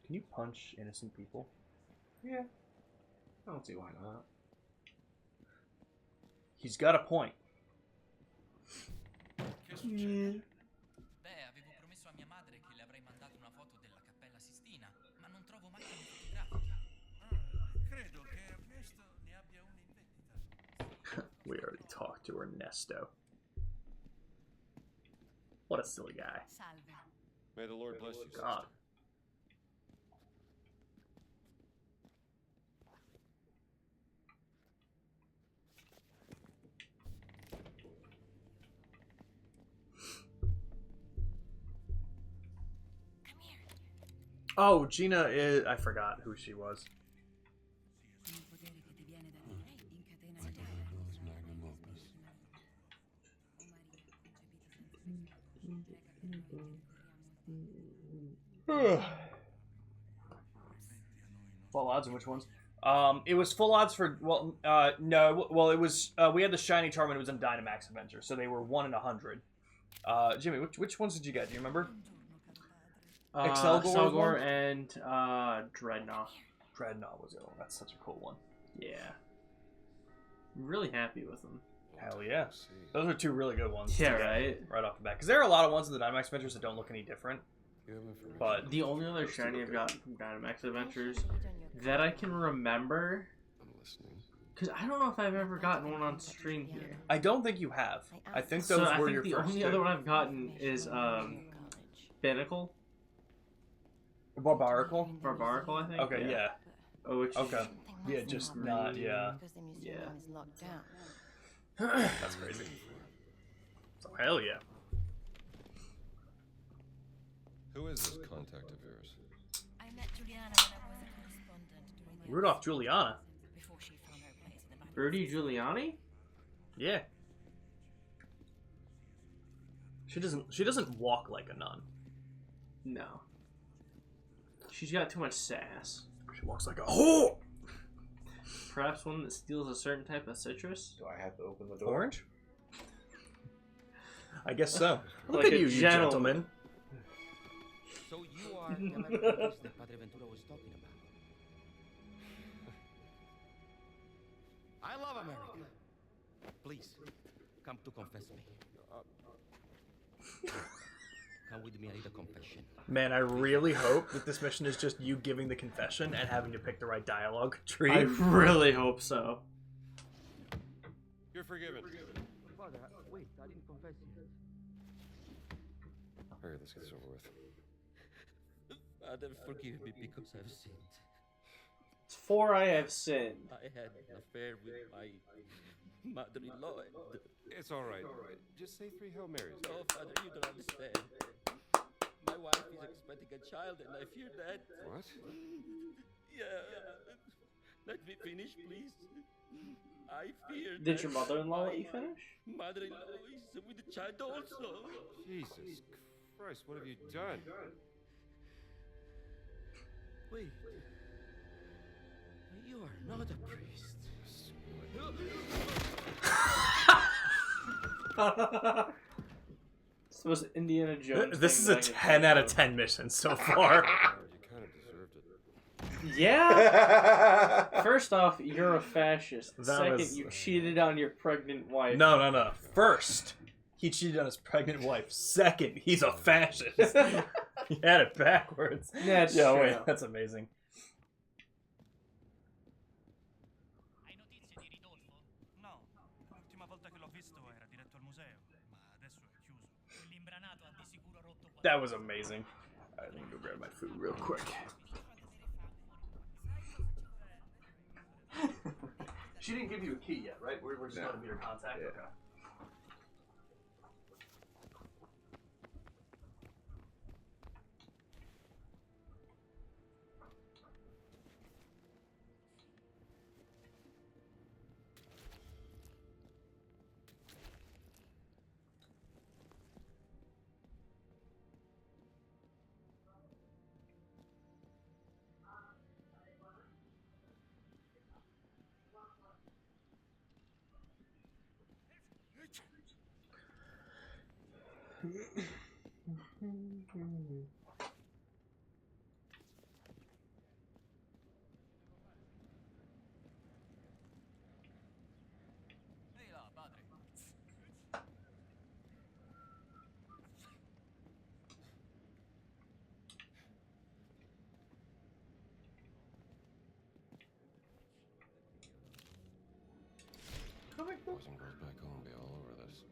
Can you punch innocent people? Yeah. I don't see why not. He's got a point. Beh, avevo promesso a mia madre che le avrei mandato una foto della Cappella Sistina, ma non trovo mai le fotografiche. Credo che Ernesto ne abbia una in vendita. We already talked to Ernesto. What a silly guy. Salve. May the Lord bless you, God. sister. Oh, Gina is... I forgot who she was. Michelangelo's magnum opus. Full odds and which ones? It was full odds for no. Well, it was we had the shiny charm and it was in Dynamax Adventure, so they were 1 in 100. Jimmy, which ones did you get? Do you remember? Excelgor and Dreadnought. Dreadnought was the other one. That's such a cool one. Yeah. I'm really happy with them. Hell yeah. Those are two really good ones. Yeah, right? Right off the bat. Because there are a lot of ones in the Dynamax Adventures that don't look any different. But the only other shiny I've gotten from Dynamax Adventures that I can remember... Because I don't know if I've ever gotten one on stream here. I don't think you have. I think those were your first the only other one I've gotten is Binnacle. Barbaracle, I think. Okay, yeah. Oh, which okay. Yeah, just not, yeah. Yeah. That's crazy. So, hell yeah. Who is this contact of yours? I met Juliana when I was a correspondent during Rudolph Giuliana. before she found her place in the battle. Rudy Giuliani? Yeah. She doesn't walk like a nun. No. She's got too much sass. She walks like a whore. Perhaps one that steals a certain type of citrus? Do I have to open the door? Orange? I guess so. Look Like at a you, gentleman. gentlemen. So you are the American priest that Padre Ventura was talking about. I love America. Please, come to confess me. Come with me, I need a confession. Man, I really hope that this mission is just you giving the confession and having to pick the right dialogue tree. I really hope so. You're forgiven. Father, wait, I didn't confess yet. Alright, let's get this over with. Father, forgive me because I've sinned. For I have sinned. I had an affair with my mother-in-law. It's alright. Just say 3 Hail Marys. No, Father, you don't understand. My wife is expecting a child, and I fear that. What? Yeah. Let me finish, please. I fear. Did your mother-in-law let you finish? Mother-in-law is with the child also. Jesus Christ, what have you done? Wait. You are not a priest. It's the most Indiana Jones. This is a 10 out of 10 mission so far. You kind of deserved it. Yeah. First off, you're a fascist. Second, was- you cheated on your pregnant wife. No. First, he cheated on his pregnant wife. Second, he's a fascist. He had it backwards. That's yeah, true. wait, that's amazing. Hai notizie di Ridolfo? No, l'ultima volta che l'ho visto era diretto al museo, ma adesso è chiuso. Quell'imbranato ha di sicuro rotto qualcosa. That was amazing. Alright, let me go grab my food real quick. She didn't give you a key yet, right? We're just going to be your contact? Yeah. Okay. Ehi là, padre. Boys and girls back home be all over this.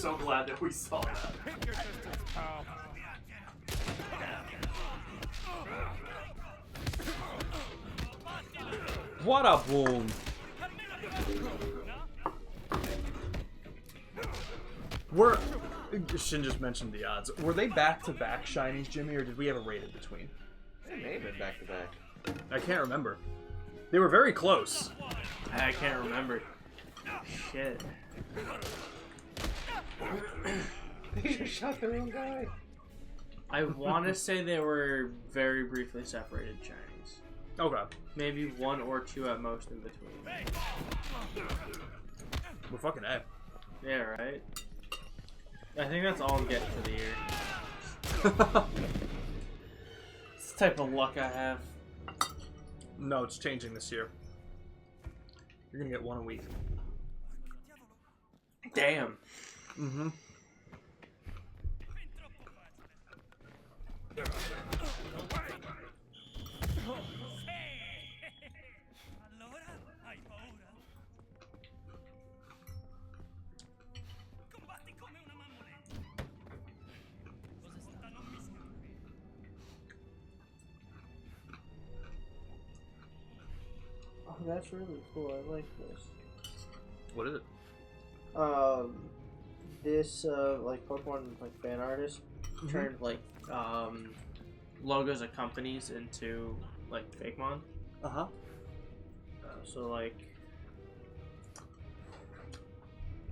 so glad that we saw that. What a boom! Shin just mentioned the odds. Were they back-to-back shinies, Jimmy, or did we have a raid in between? They may have been back-to-back. I can't remember. They were very close. I can't remember. Shit. They just shot their own guy. I want to say they were very briefly separated shinies. Okay. Maybe 1 or 2 at most in between. We're fucking A. Yeah, right? I think that's all I'm getting for the year. It's the type of luck I have. No, it's changing this year. You're gonna get 1 a week. Damn. Mm-hmm. Oh, that's really cool. I like this. What is it? This like Pokemon like fan artist Turned like logos of companies into like Fakemon. Uh-huh. So like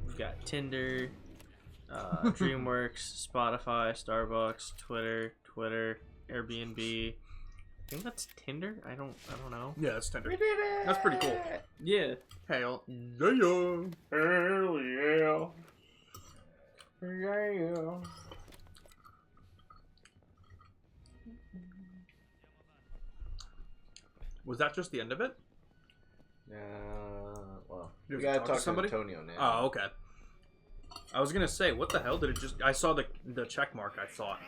we've got Tinder, DreamWorks, Spotify, Starbucks, Twitter, Airbnb. I think that's Tinder. I don't know. Yeah, that's Tinder. We did it! That's pretty cool. Yeah. Hell yeah. Hell yeah. Yeah. Was that just the end of it? Well, You we have gotta to talk to somebody? to Antonio now. Oh, okay. I was gonna say, what the hell did it just... I saw the check mark, I thought.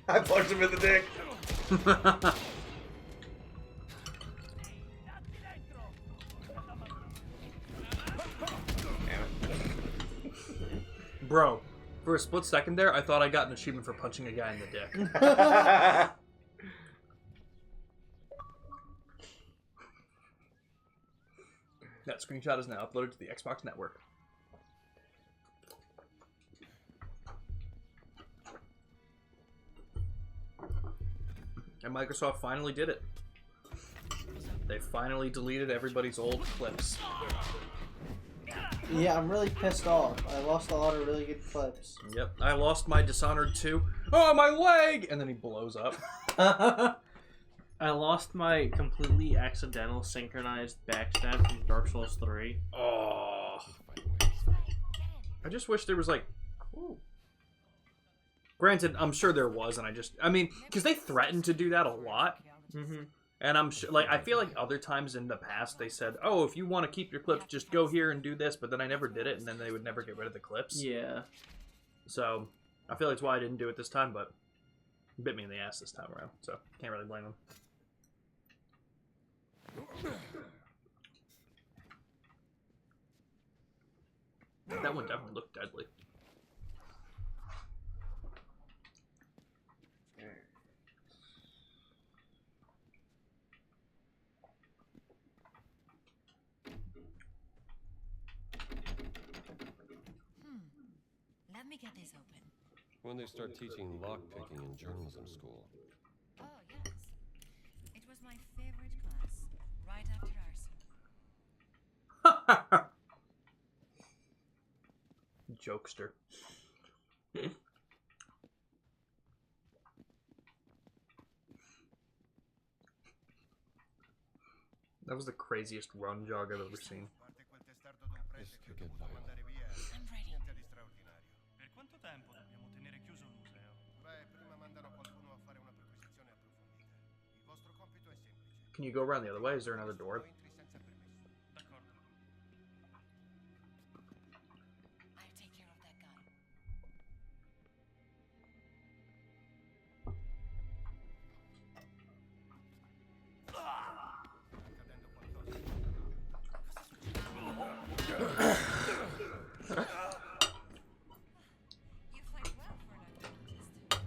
I punched him in the dick. Bro, for a split second there, I thought I got an achievement for punching a guy in the dick. That screenshot is now uploaded to the Xbox Network. And Microsoft finally did it. They finally deleted everybody's old clips. Yeah, I'm really pissed off. I lost a lot of really good clips. Yep, I lost my Dishonored 2. Oh, my leg! And then he blows up. I lost my completely accidental synchronized backstab from Dark Souls 3. Oh. I just wish there was like... Ooh. Granted, I'm sure there was, and I mean, because they threatened to do that a lot. Mm-hmm. And I'm sure, like, I feel like other times in the past they said, oh, if you want to keep your clips, just go here and do this, but then I never did it, and then they would never get rid of the clips. Yeah. So, I feel like it's why I didn't do it this time, but it bit me in the ass this time around, so can't really blame them. That one definitely looked deadly. Let me get this open. When they start teaching lockpicking in journalism school. Oh, yes. It was my favorite class, right after arson. Jokester. That was the craziest run jog I've ever seen. This could get violent. Can you go around the other way? Is there another door? I'll take care of that guy.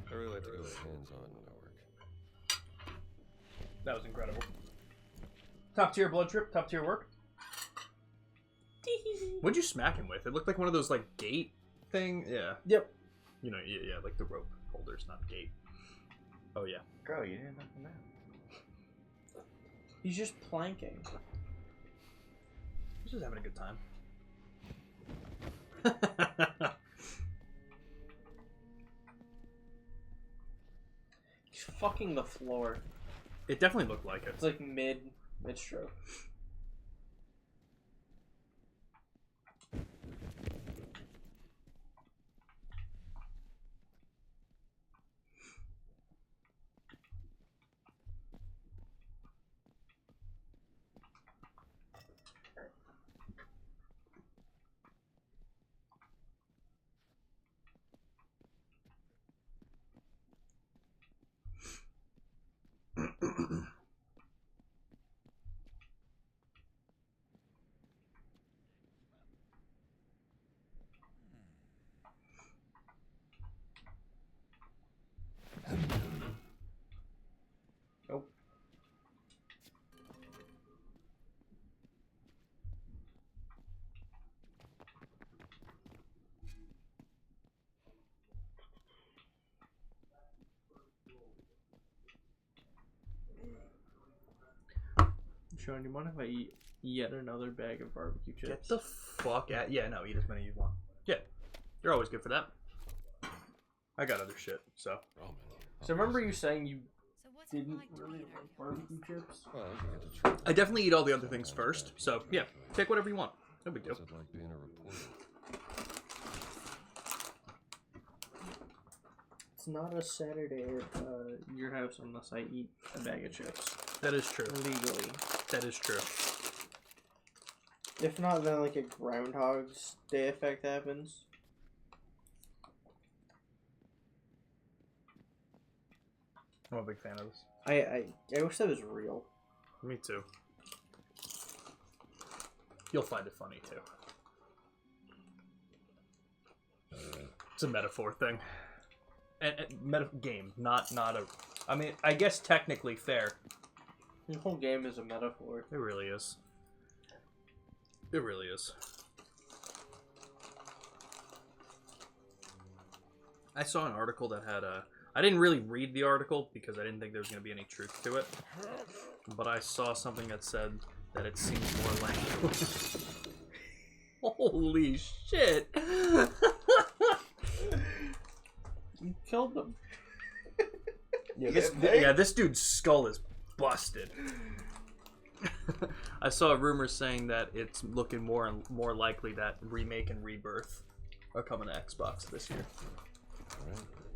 I really like to go hands-on when I work. That was incredible. Top tier blood trip, top tier work. What'd you smack him with? It looked like one of those like gate thing. Yeah. Yep. You know, yeah, like the rope holders, not gate. Oh yeah. Girl, you didn't know that. He's just planking. He's just having a good time. He's fucking the floor. It definitely looked like it. It's like mid-stroke. Nope. Sean, do you mind if I eat yet another bag of barbecue chips? Get the fuck out. Yeah, no, eat as many as you want. Yeah. You're always good for that. I got other shit, so. So remember you saying you didn't really like barbecue chips? I definitely eat all the other things first, so yeah, take whatever you want. No big deal. Like being a reporter. It's not a Saturday at your house unless I eat a bag of chips. That is true. Legally. That is true. If not, then like a Groundhog's Day effect happens. I'm a big fan of this. I wish that was real. Me too. You'll find it funny too. It's a metaphor thing. And game, not a. I mean, I guess technically fair. The whole game is a metaphor. It really is. It really is. I saw an article that had a. I didn't really read the article because I didn't think there was going to be any truth to it. But I saw something that said that it seems more like. Holy shit! You killed them. This dude's skull is busted. I saw a rumor saying that it's looking more and more likely that Remake and Rebirth are coming to Xbox this year.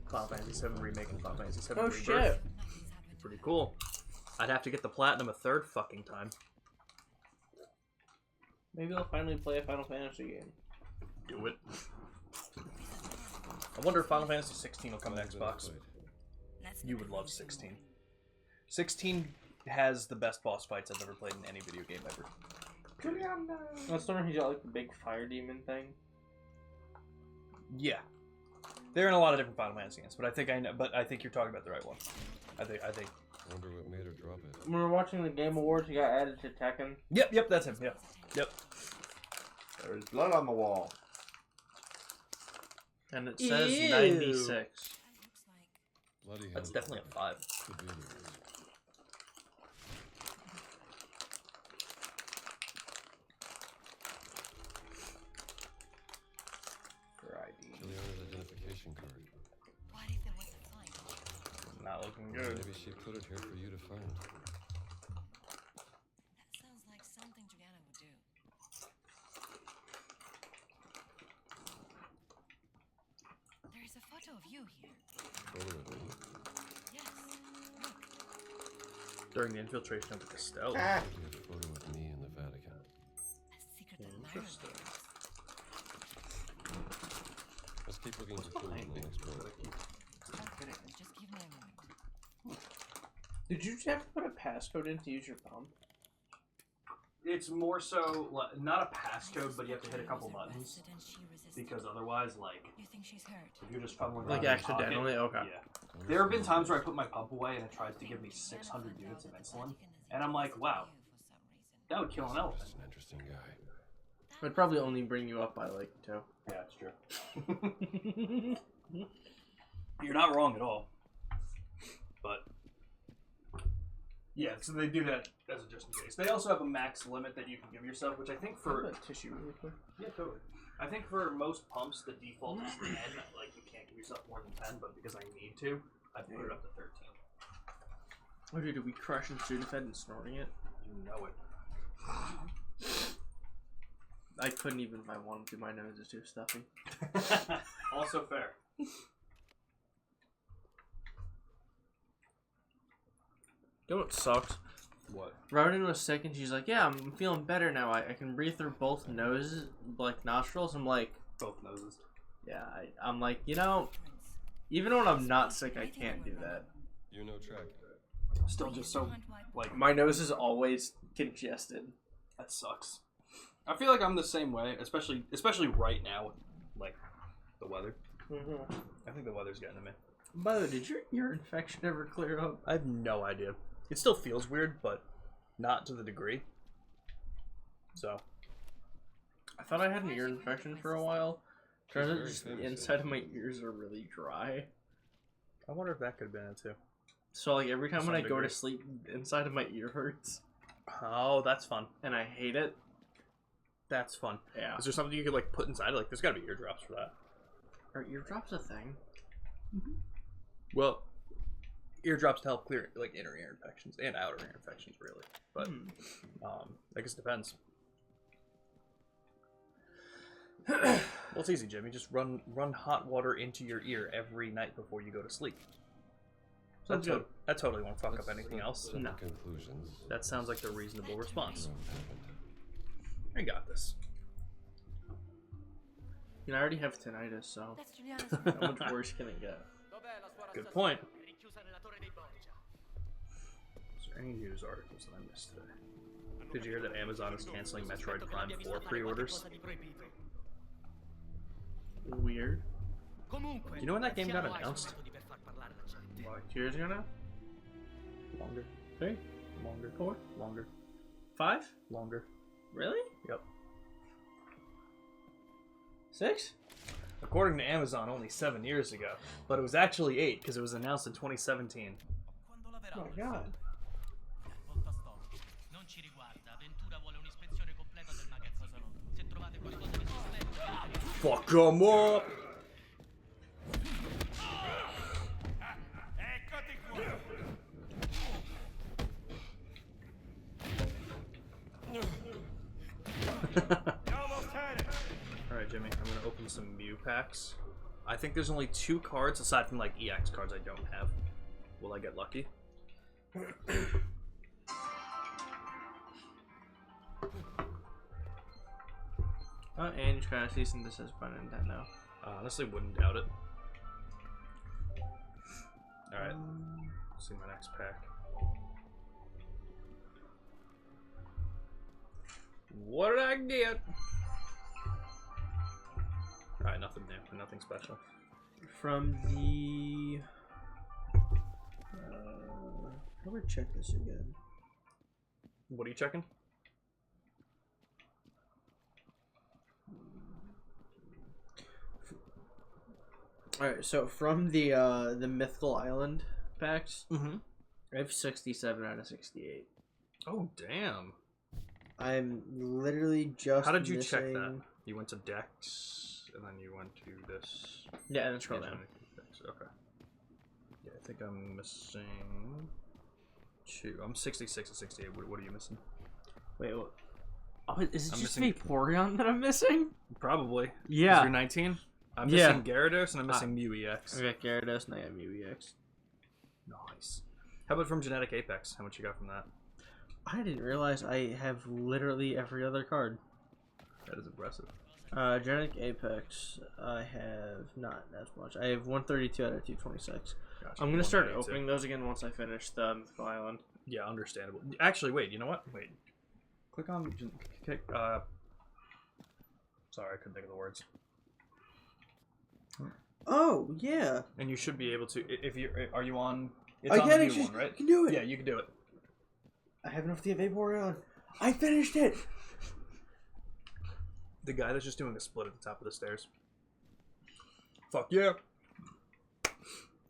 Final Fantasy VII Remake and Final Fantasy VII Rebirth. Shit. Pretty cool. I'd have to get the platinum a third fucking time. Maybe I'll finally play a Final Fantasy game. Do it. I wonder if Final Fantasy 16 will come to Xbox. You would love 16. 16 has the best boss fights I've ever played in any video game ever. That's the one he's got like the big fire demon thing. Yeah, they're in a lot of different Final Fantasy games, but I think I know. But I think you're talking about the right one. I think. Wonder what made her drop it. When we were watching the Game Awards, he got added to Tekken. Yep, that's him. Yep. There's blood on the wall. And it says 96. Bloody That's definitely a 5. Could be yours. For ID. Juliana's identification card. What if there was a fight? Not looking good. Maybe she put it here for you to find. That sounds like something Juliana would do. There is a photo of you here. Photo of me. Yes, look. During the infiltration of the Castello. We had a photo of me in the Vatican. Interesting. Let's keep looking into food in the next building. Did you have to put a passcode in to use your pump? It's more so not a passcode, but you have to hit a couple buttons because otherwise, like, if you're just fumbling around Like accidentally, okay. Yeah. There have been times where I put my pump away and it tries to give me 600 units of insulin, and I'm like, wow, that would kill an elephant. An interesting guy. It'd probably only bring you up by like 2. Yeah, it's true. You're not wrong at all. But yeah, so they do that as a just in case. They also have a max limit that you can give yourself, which I think for tissue really quick. Yeah, totally. I think for most pumps the default is 10. Like you can't give yourself more than 10, but because I need to, I put it up to 13. Oh, dude, did we crush and Sudafed and snorting it? You know it. I couldn't even if I wanted to. My nose is too stuffy. Also fair. You know what sucks? What? Robin was sick and she's like, yeah, I'm feeling better now. I can breathe through both noses, like nostrils. I'm like... Both noses. Yeah, I'm like, you know, even when I'm not sick, I can't do that. You know track. Still just so, like... My nose is always congested. That sucks. I feel like I'm the same way, especially right now with, like, the weather. Mm-hmm. I think the weather's getting to me. By the way, did your ear infection ever clear up? I have no idea. It still feels weird, but not to the degree. So. I thought I had an ear infection for a while. Turns out just the inside of my ears are really dry. I wonder if that could have been it too. So like every time when I go to sleep, inside of my ear hurts. Oh, that's fun. And I hate it. That's fun. Yeah. Is there something you could like put inside? Like, there's got to be eardrops for that. Are eardrops a thing? Well, eardrops to help clear like inner ear infections and outer ear infections, really. But I guess it depends. Well, it's easy, Jimmy. Just run hot water into your ear every night before you go to sleep. Sounds good. That totally won't fuck up anything else. No. Conclusions. That sounds like the reasonable response. I got this. You know, I already have tinnitus, so how much worse can it get? Good point. Is there any news articles that I missed today? Did you hear that Amazon is canceling Metroid Prime 4 pre-orders? Weird. You know when that game got announced? Like 2 years ago now? Longer. 3? Longer. 4? Longer. 5? Longer. Really? Yep. 6? According to Amazon, only 7 years ago. But it was actually 8 because it was announced in 2017. Oh my god. Fuck 'em up! Alright, Jimmy, I'm gonna open some Mew packs. I think there's only 2 cards aside from like EX cards I don't have. Will I get lucky? And you kind of cease and desist by Nintendo. Honestly, wouldn't doubt it. Alright, let's see my next pack. What did I get? Alright, nothing new, nothing special. From the... how do I check this again? What are you checking? Alright, so from the Mythical Island packs, I have 67 out of 68. Oh, damn. I'm literally just How did you check missing... that? You went to Dex, and then you went to this... Yeah, and then scroll down. Okay. Yeah, I think I'm missing... 2. I'm 66 and 68. What are you missing? Wait, what? Oh, is it I'm just missing... Vaporeon that I'm missing? Probably. Yeah. You're 19? I'm Yeah. missing Gyarados and I'm missing Mew EX. I got Gyarados and I got Mew EX. Nice. How about from Genetic Apex? How much you got from that? I didn't realize I have literally every other card. That is impressive. Genetic Apex, I have not as much. I have 132 out of 226. Gotcha. I'm gonna start opening those again once I finish the Mythical Island. Yeah, understandable. Actually, wait. You know what? Wait. Click on. Sorry, I couldn't think of the words. Oh yeah. And you should be able to. If you are you on? I on can the actually. one, right? You can do it. Yeah, you can do it. I have enough to get Vaporeon. I finished it. The guy that's just doing a split at the top of the stairs. Fuck yeah.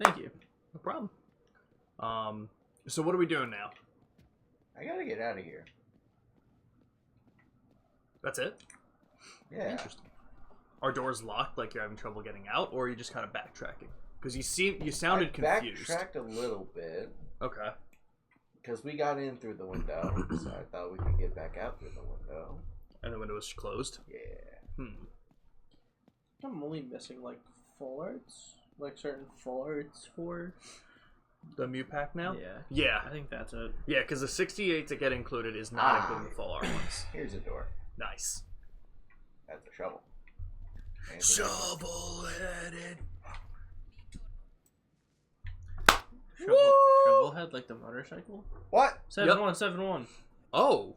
Thank you. No problem. So what are we doing now? I gotta get out of here. That's it? Yeah. Interesting. Are doors locked, like you're having trouble getting out, or are you just kind of backtracking? Because you sounded confused. Backtracked a little bit. Okay. Because we got in through the window, so I thought we could get back out through the window. And the window was closed? Yeah. I'm only missing like full arts, like certain full arts for the Mew pack now. Yeah. Yeah. I think that's it. Yeah, because the 68 to get included is not including the full art ones. Here's a door. Nice. That's a shovel. Shovel-headed. Shovelhead, like the motorcycle? What? 7-1. Oh.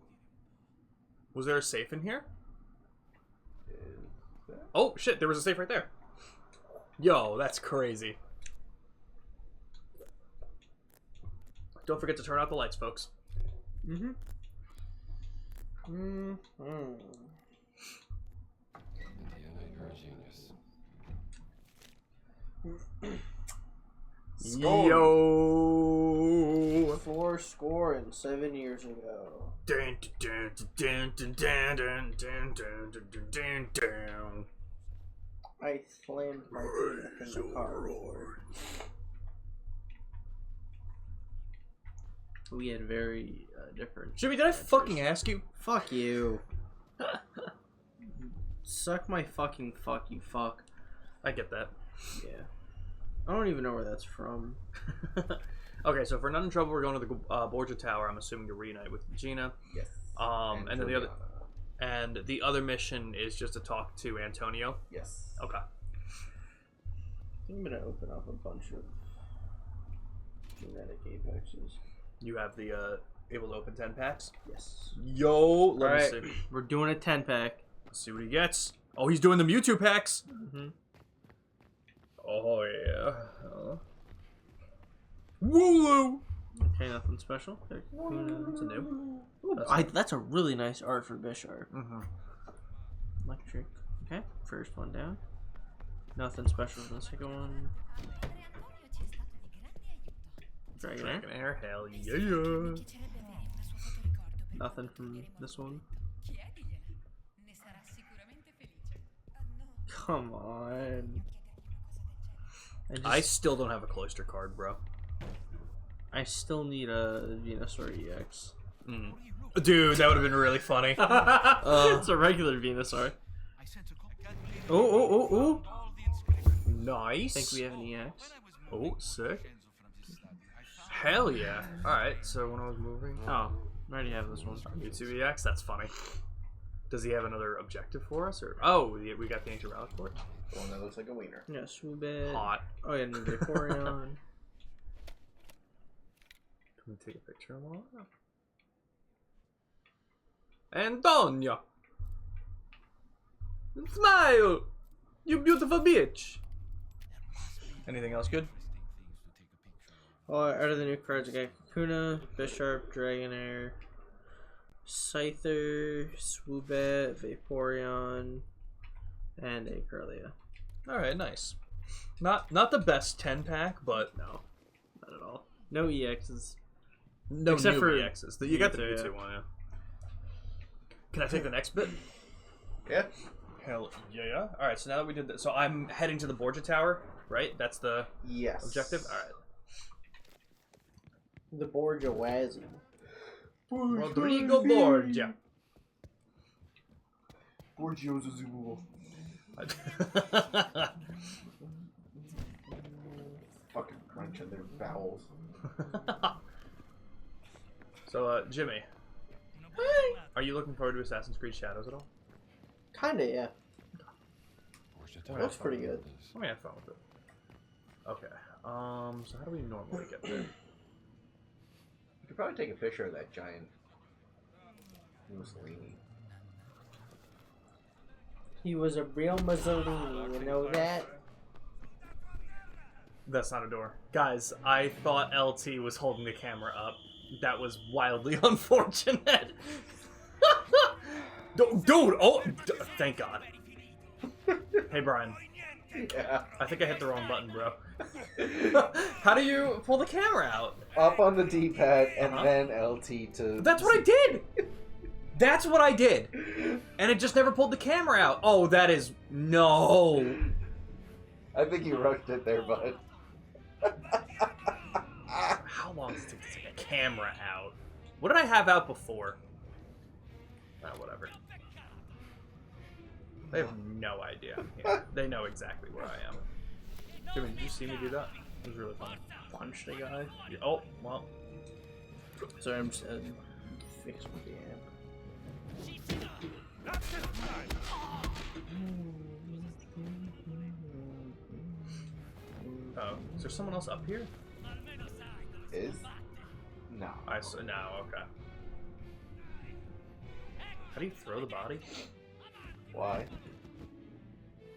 Was there a safe in here? Oh, shit, there was a safe right there. Yo, that's crazy. Don't forget to turn out the lights, folks. Indiana, you're a genius. Yo! 407 years ago. Dun, dun, dun, dun, dun, dun, dun, dun, dun, dun, dun. I slammed my penis in the car. We had very different. Jimmy, did I fucking ask you? Fuck you. Suck my fucking fuck, you fuck. I get that. Yeah. I don't even know where that's from. Okay, so for None in Trouble, we're going to the Borgia Tower. I'm assuming to reunite with Gina. Yes. And then the other mission is just to talk to Antonio. Yes. Okay. I'm gonna open up a bunch of Genetic Apexes. You have the able to open 10 packs? Yes. Yo, let me see. We're doing a 10 pack. Let's see what he gets. Oh, he's doing the Mewtwo packs. Mm-hmm. Oh yeah. Wooloo. Okay, nothing special. That's a new. That's a really nice art for Bisharp. Mm-hmm. Electric. Okay, first one down. Nothing special for the second one. Dragonair, hell yeah. Nothing from this one. Come on. I still don't have a Cloister card, bro. I still need a Venusaur EX. Dude, that would have been really funny. It's a regular Venusaur. Oh. Nice. I think we have an EX. Oh, sick. Hell yeah. Alright, so when I was moving... Oh, I already have this one. Mewtwo EX, that's funny. Does he have another objective for us? Or oh, we got the Ancient Relic for it? The one that looks like a wiener. Yeah, Swoobed. Hot. Oh, yeah, new Vaporeon. Can we take a picture of all that? Antonio! Smile! You beautiful bitch! Anything else good? Oh, out of the new cards, I got Kakuna, Bisharp, Dragonair, Scyther, Swoobet, Vaporeon, and a Kirlia. Alright, nice. Not the best 10 pack, but no, not at all. No EXs. No, except new for EXs. You got the Mewtwo, Mewtwo one, yeah. Can I take the next bit? Yeah. Hell yeah. Alright, so now that we did that, so I'm heading to the Borgia Tower, right? That's the objective? Alright. The Borgia Wazzy. Rodrigo Borgia. Borgio's Azul. Fucking crunching their bowels. So, Jimmy, are you looking forward to Assassin's Creed Shadows at all? Kinda, yeah. It looks pretty good. I mean, have fun with it. Okay. So how do we normally get there? You could probably take a picture of that giant Mussolini. He was a real Mussolini, you know that? That's not a door. Guys, I thought LT was holding the camera up. That was wildly unfortunate. Dude, oh, thank God. Hey, Brian. Yeah. I think I hit the wrong button, bro. How do you pull the camera out? Up on the D-pad and then LT to... That's what I did! That's what I did! And it just never pulled the camera out. Oh, that is... No! I think you rushed it there, bud. How long does it take to take a camera out? What did I have out before? Whatever. They have no idea I'm here. They know exactly where I am. Jimmy, did you see me do that? It was really fun. Punch the guy. Oh, well. Sorry, I'm just fixed with the amp. Oh, is there someone else up here? Is? No. No, okay. How do you throw the body? Why?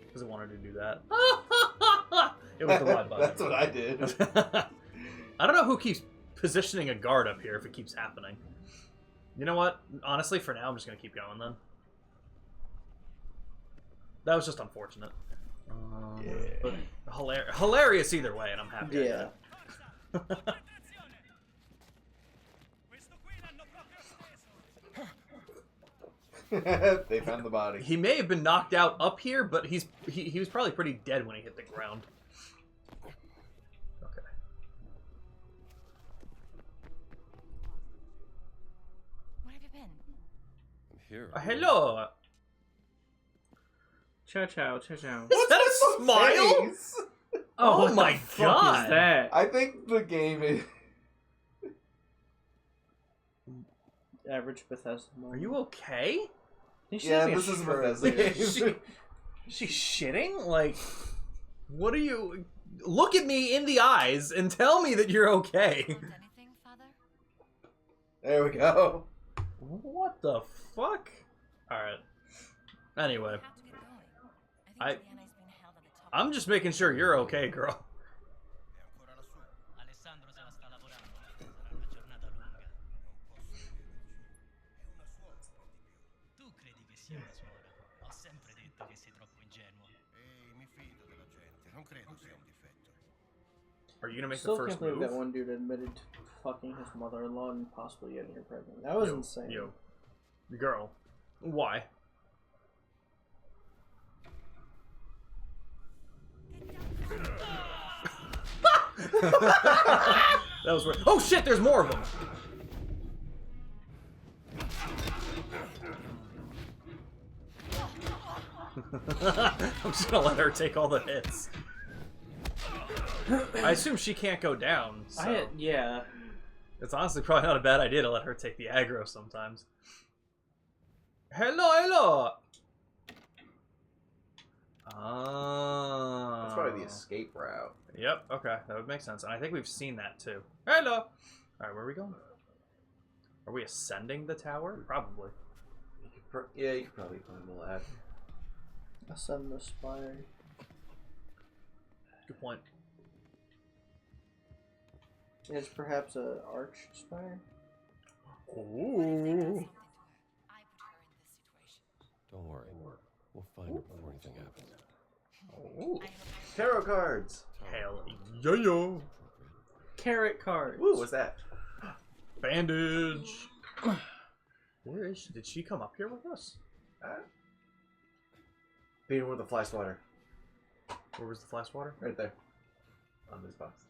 Because I wanted to do that. It was the Y button. That's what I did. I don't know who keeps positioning a guard up here if it keeps happening. You know what? Honestly, for now, I'm just going to keep going then. That was just unfortunate. Yeah. But hilarious either way, and I'm happy. Yeah. They found the body. He may have been knocked out up here, but he was probably pretty dead when he hit the ground. Okay. Where have you been? I'm here. Hello. Ciao, ciao, ciao, ciao. Is that a smile? Face? Oh what my the fuck God. is that? I think the game is... Average Bethesda Are moment. you okay? Yeah, this is Bethesda game. She's shitting? Like, what are you... Look at me in the eyes and tell me that you're okay. Want anything, Father? There we go. What the fuck? Alright. Anyway. Have to get going. I think Diana's been held at the top. I'm just making sure you're okay, girl. Alessandro se la sta lavorando. Sarà una giornata lunga. Tu credi che sia una suora? Ho sempre detto che sei troppo ingenuo. Ehi, mi fido della gente. Non credo sia un difetto. Are you gonna make Still the first can't believe move? that one dude admitted to fucking his mother-in-law and possibly getting her pregnant. That was insane. Yo. Girl. Why? That was weird. Oh shit, there's more of them! I'm just gonna let her take all the hits. I assume she can't go down, so... yeah. It's honestly probably not a bad idea to let her take the aggro sometimes. Hello, hello! Ah. That's probably the escape route. Yep, okay, that would make sense. And I think we've seen that too. Hello! Alright, where are we going? Are we ascending the tower? Probably. Yeah, you could probably climb the ladder. Ascend the spire. Good point. It's perhaps a arch spire. Ooh. Don't worry. We'll find her before anything happens. Ooh. Tarot cards. Hell yeah. Carrot cards. Ooh, what's that? Bandage. Where is she? Did she come up here with us? Being with the fly swatter. Where was the fly swatter? Right there. On this box.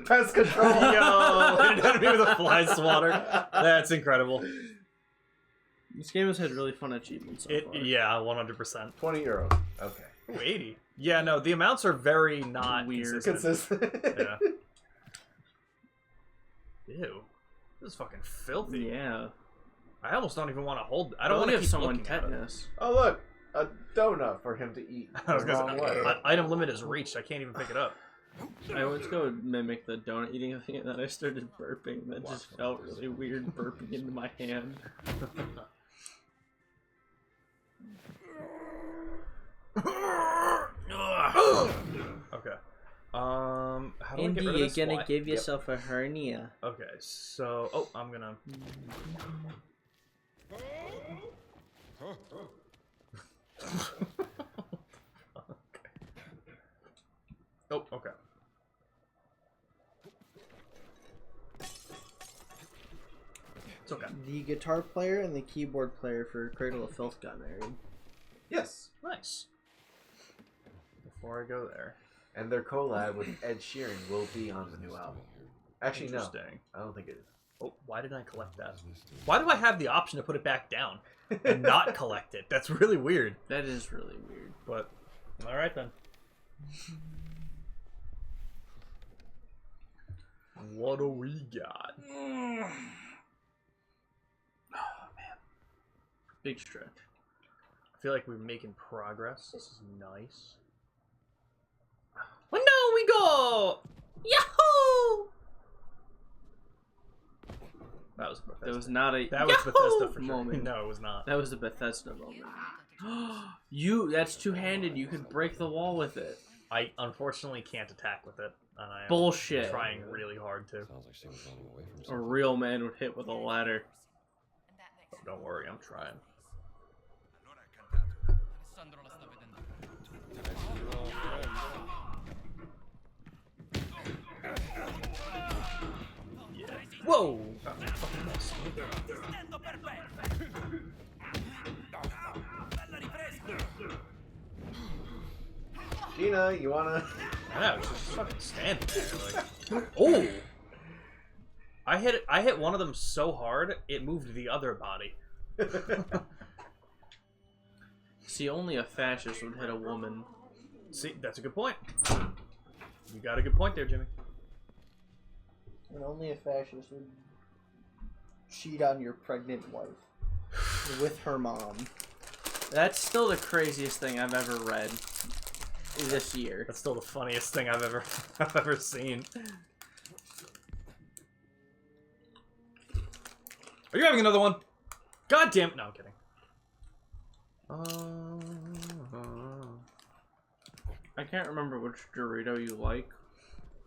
Pest control. Yo, it had to be with a fly swatter. That's incredible. This game has had really fun achievements so far. Yeah, 100%. €20. Okay. Ooh, 80. Yeah, no, the amounts are very not Weird. consistent. Yeah. Ew. This is fucking filthy. Yeah. I almost don't even want to hold. I don't want to give keep someone looking at it. tetanus. Oh look, a donut for him to eat I was the gonna wrong say, way. item limit is reached. I can't even pick it up. I always go mimic the donut eating thing, and then I started burping. That just felt really weird, burping into my hand. Okay. How do Indy, I get rid of you're this? gonna Why? give yourself a hernia. Okay, so I'm gonna. Oh, okay. It's okay. The guitar player and the keyboard player for Cradle of Filth got married. Yes. Nice. Before I go there. And their collab with Ed Sheeran will be on the new album. Actually, no. Interesting. I don't think it is. Oh, why did I collect that? Why do I have the option to put it back down and not collect it? That's really weird. That is really weird. But, alright then. What do we got? Oh, man. Big stretch. I feel like we're making progress. This is nice. Well, no, we go! Yahoo! That was Bethesda. That was not a That was Bethesda for sure. moment. No, it was not. That was the Bethesda moment. That's two-handed. You could break the wall with it. I unfortunately can't attack with it. And I am Bullshit. Trying really hard to. Sounds like she was running away from A something. real man would hit with a ladder. Oh, don't worry, I'm trying. Alessandro la sta vedendo. Yeah. Whoa! Gina, you wanna? Yeah, it's just fucking standing there. Like, oh! I hit one of them so hard it moved the other body. See, only a fascist would hit a woman. See, that's a good point. You got a good point there, Jimmy. And only a fascist would cheat on your pregnant wife with her mom. That's still the craziest thing I've ever read this year. That's still the funniest thing I've ever seen. Are you having another one? God damn it! No, I'm kidding. I can't remember which Dorito you like.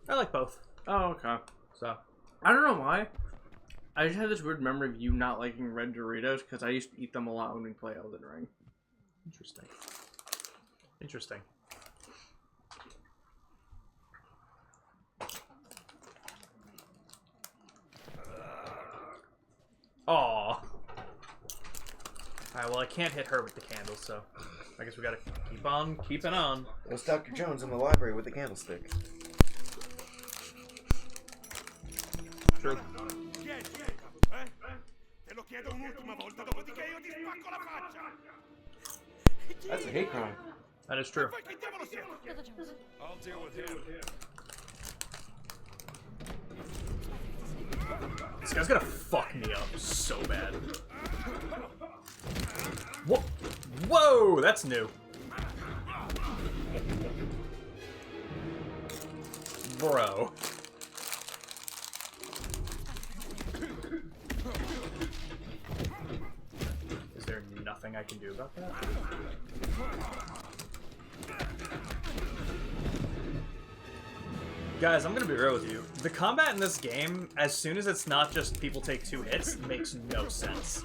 I like both. Oh, okay. So I don't know why. I just have this weird memory of you not liking red Doritos because I used to eat them a lot when we play Elden Ring. Interesting. Interesting. Aw. Alright, well I can't hit her with the candle, so I guess we gotta keep on keeping on. It was Dr. Jones in the library with the candlestick. True. That's a hate crime. That is true. I'll deal with him. This guy's gonna fuck me up so bad. Whoa! Whoa! That's new. Bro. Is there nothing I can do about that? Guys, I'm gonna be real with you. The combat in this game, as soon as it's not just people take 2 hits, makes no sense.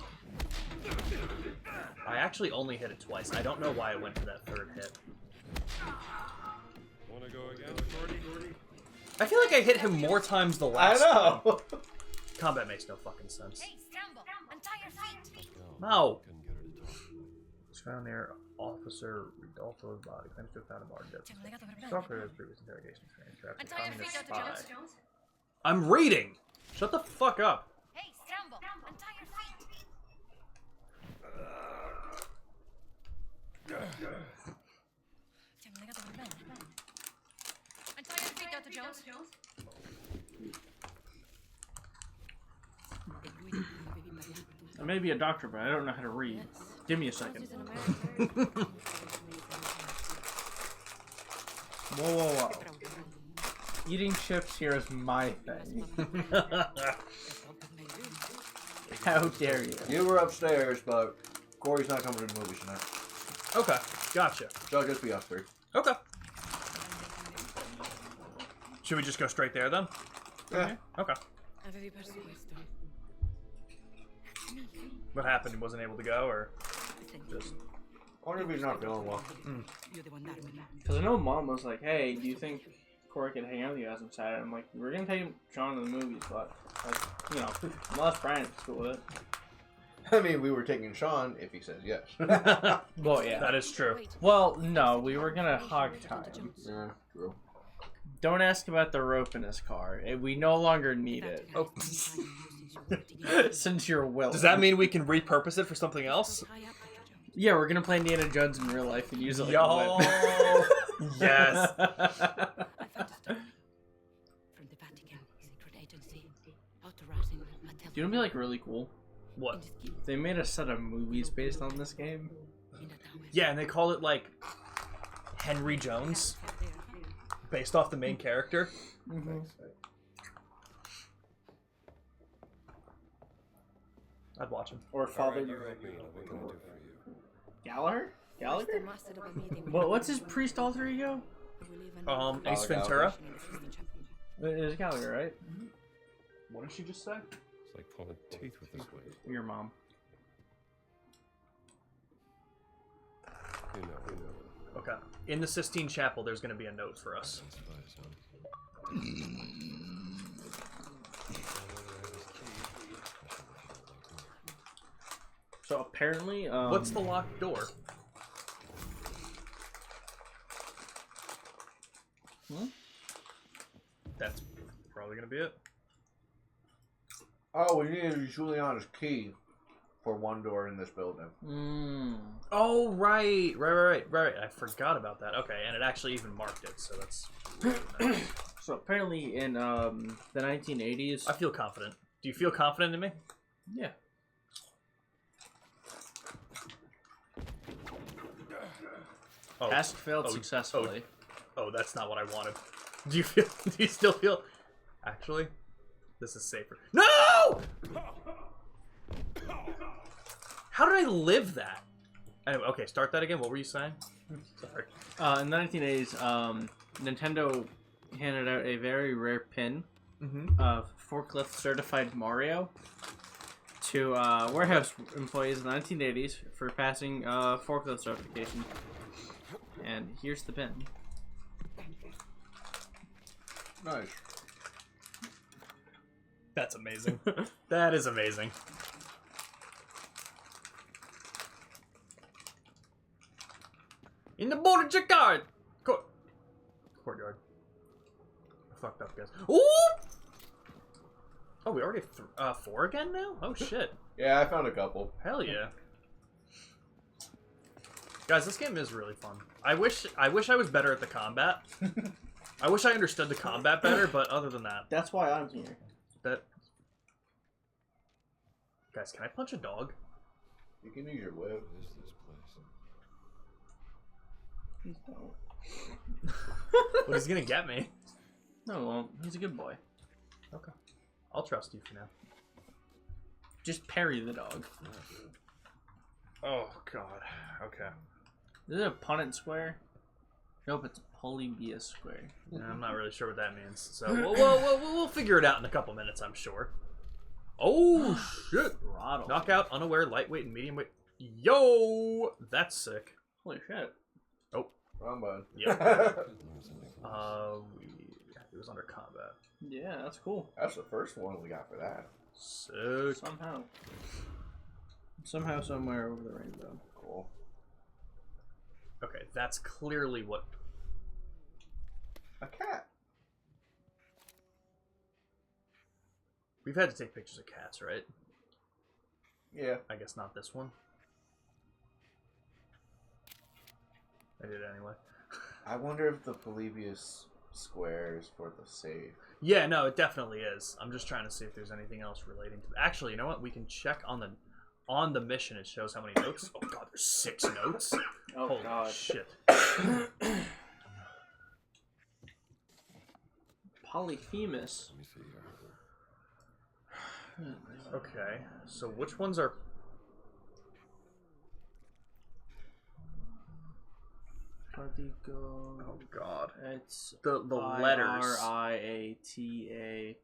I actually only hit it twice. I don't know why I went for that 3rd hit. Wanna go again, Gordy? I feel like I hit him more times the last time. I know! Combat makes no fucking sense. Hey, Scramble, untie your feet. No! Couldn't get her to talk. It's found near Officer Rodolfo's body. Claims to have found him hard dead. Ci hanno legato per bene. Stalker has previous interrogation experience. Trapped and Untie your found in feet, a Dr. spy. Jones. I'm reading! Shut the fuck up. Hey, Scramble, untie your feet. I may be a doctor, but I don't know how to read. Give me a second. Whoa. Eating chips here is my thing. How dare you? You were upstairs, but Corey's not coming to the movies tonight. Okay, gotcha. So I'll just be us three. Okay. Should we just go straight there then? Yeah. Okay. What happened? He wasn't able to go, or just? I wonder if he's not feeling well. Because I know Mom was like, "Hey, do you think Corey can hang out with you guys on Saturday?" I'm like, "We're gonna take Sean to the movies, but like, you know, unless Brian's cool with it." I mean, we were taking Sean if he says yes. Well, yeah, that is true. Well, no, we were gonna hog tie him. Yeah, true. Don't ask about the rope in his car. We no longer need it. Oh. Since you're willing. Does that mean we can repurpose it for something else? Yeah, we're gonna play Indiana Jones in real life and use it like Yo. a whip. Yes. Do you know what'd be like really cool? What? They made a set of movies based on this game. Yeah, and they called it like Henry Jones, based off the main character. Mm-hmm. I'd watch him. Or Father Gallagher? Gallagher? What's his priest alter ego? Ace Ventura. It is Gallagher, right? What did she just say? It's like pulling teeth with this way. Your mom. You know. Okay. In the Sistine Chapel, there's going to be a note for us. So apparently, what's the locked door? That's probably going to be it. Oh, we needed Juliana's key for one door in this building. Oh, right. I forgot about that. Okay, and it actually even marked it, so that's really nice. So apparently in the 1980s... I feel confident. Do you feel confident in me? Yeah. Oh. Task failed successfully. Oh, that's not what I wanted. Do you feel? Do you still feel? Actually, this is safer. No! How did I live that? Anyway, okay, start that again. What were you saying? Sorry. In the 1980s, Nintendo handed out a very rare pin of forklift certified Mario to warehouse employees in the 1980s for passing forklift certification. And here's the pin. Nice. That's amazing. That is amazing. In the border courtyard. Courtyard. I fucked up, guys. Ooh! Oh, we already 4 again now? Oh shit. Yeah, I found a couple. Hell yeah. Guys, this game is really fun. I wish I was better at the combat. I wish I understood the combat better, but other than that, that's why I'm here. Guys, can I punch a dog? You can use your whip. What is this place? Please don't. Well, he's gonna get me. No, he won't. He's a good boy. Okay. I'll trust you for now. Just parry the dog. Oh, God. Okay. Is it a Punnett square? Nope, it's Polybia square. Yeah, I'm not really sure what that means. So we'll figure it out in a couple minutes, I'm sure. Oh, shit. Throttle. Knockout, unaware, lightweight, and medium weight. Yo! That's sick. Holy shit. Oh. Wrong button. Yeah. It was under combat. Yeah, that's cool. That's the first one we got for that. Sick. Somehow, somewhere over the rainbow. Cool. Okay, that's clearly what... A cat. We've had to take pictures of cats, right? Yeah. I guess not this one. I did anyway. I wonder if the Polybius squares for the safe. Yeah, no, it definitely is. I'm just trying to see if there's anything else relating to. Actually, you know what? We can check on the mission. It shows how many notes. Oh god, there's 6 notes. Oh Holy god. shit. Polyphemus. Let me see here. Okay, so which ones are? Oh god. It's The letters. IRIATASA.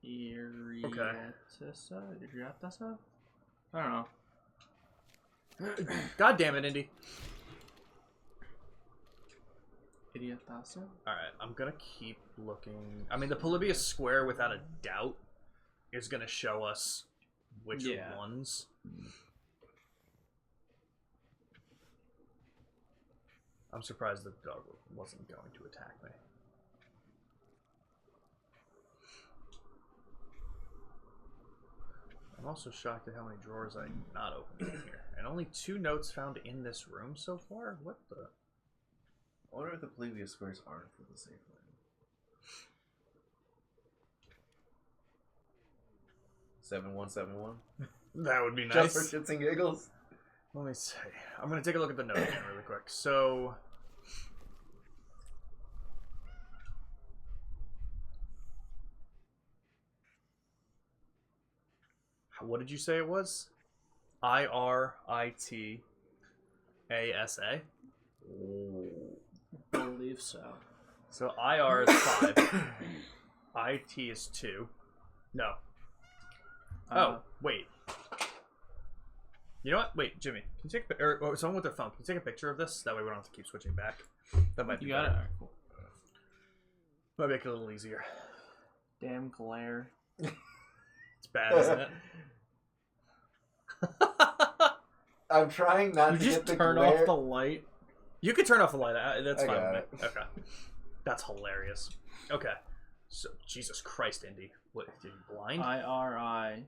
Iriatasa? Iriatasa? I don't know. God damn it, Indy. Iriatasa? Alright, I'm gonna keep looking. I mean, the Polybius square, without a doubt, is gonna show us which ones. I'm surprised the dog wasn't going to attack me. I'm also shocked at how many drawers I not opened in here. And only 2 notes found in this room so far? What the? I wonder if the Polybius squares aren't for the safe land. 7171? That would be nice. Just for shits and giggles. Let me see. I'm going to take a look at the note again really quick. So... what did you say it was? IRITASA? I believe so. So IR is 5. IT is 2. No. Oh, wait. You know what? Wait, Jimmy, can you take a or someone with their phone? Can you take a picture of this? That way we don't have to keep switching back. That might be You got better. it? Alright, cool. Might make it a little easier. Damn glare. It's bad, isn't it? I'm trying not to just get the turn glare. off the light. You can turn off the light. That's I fine got with me. Okay. That's hilarious. Okay. So, Jesus Christ, Indy. What, are you blind? IRIATASA.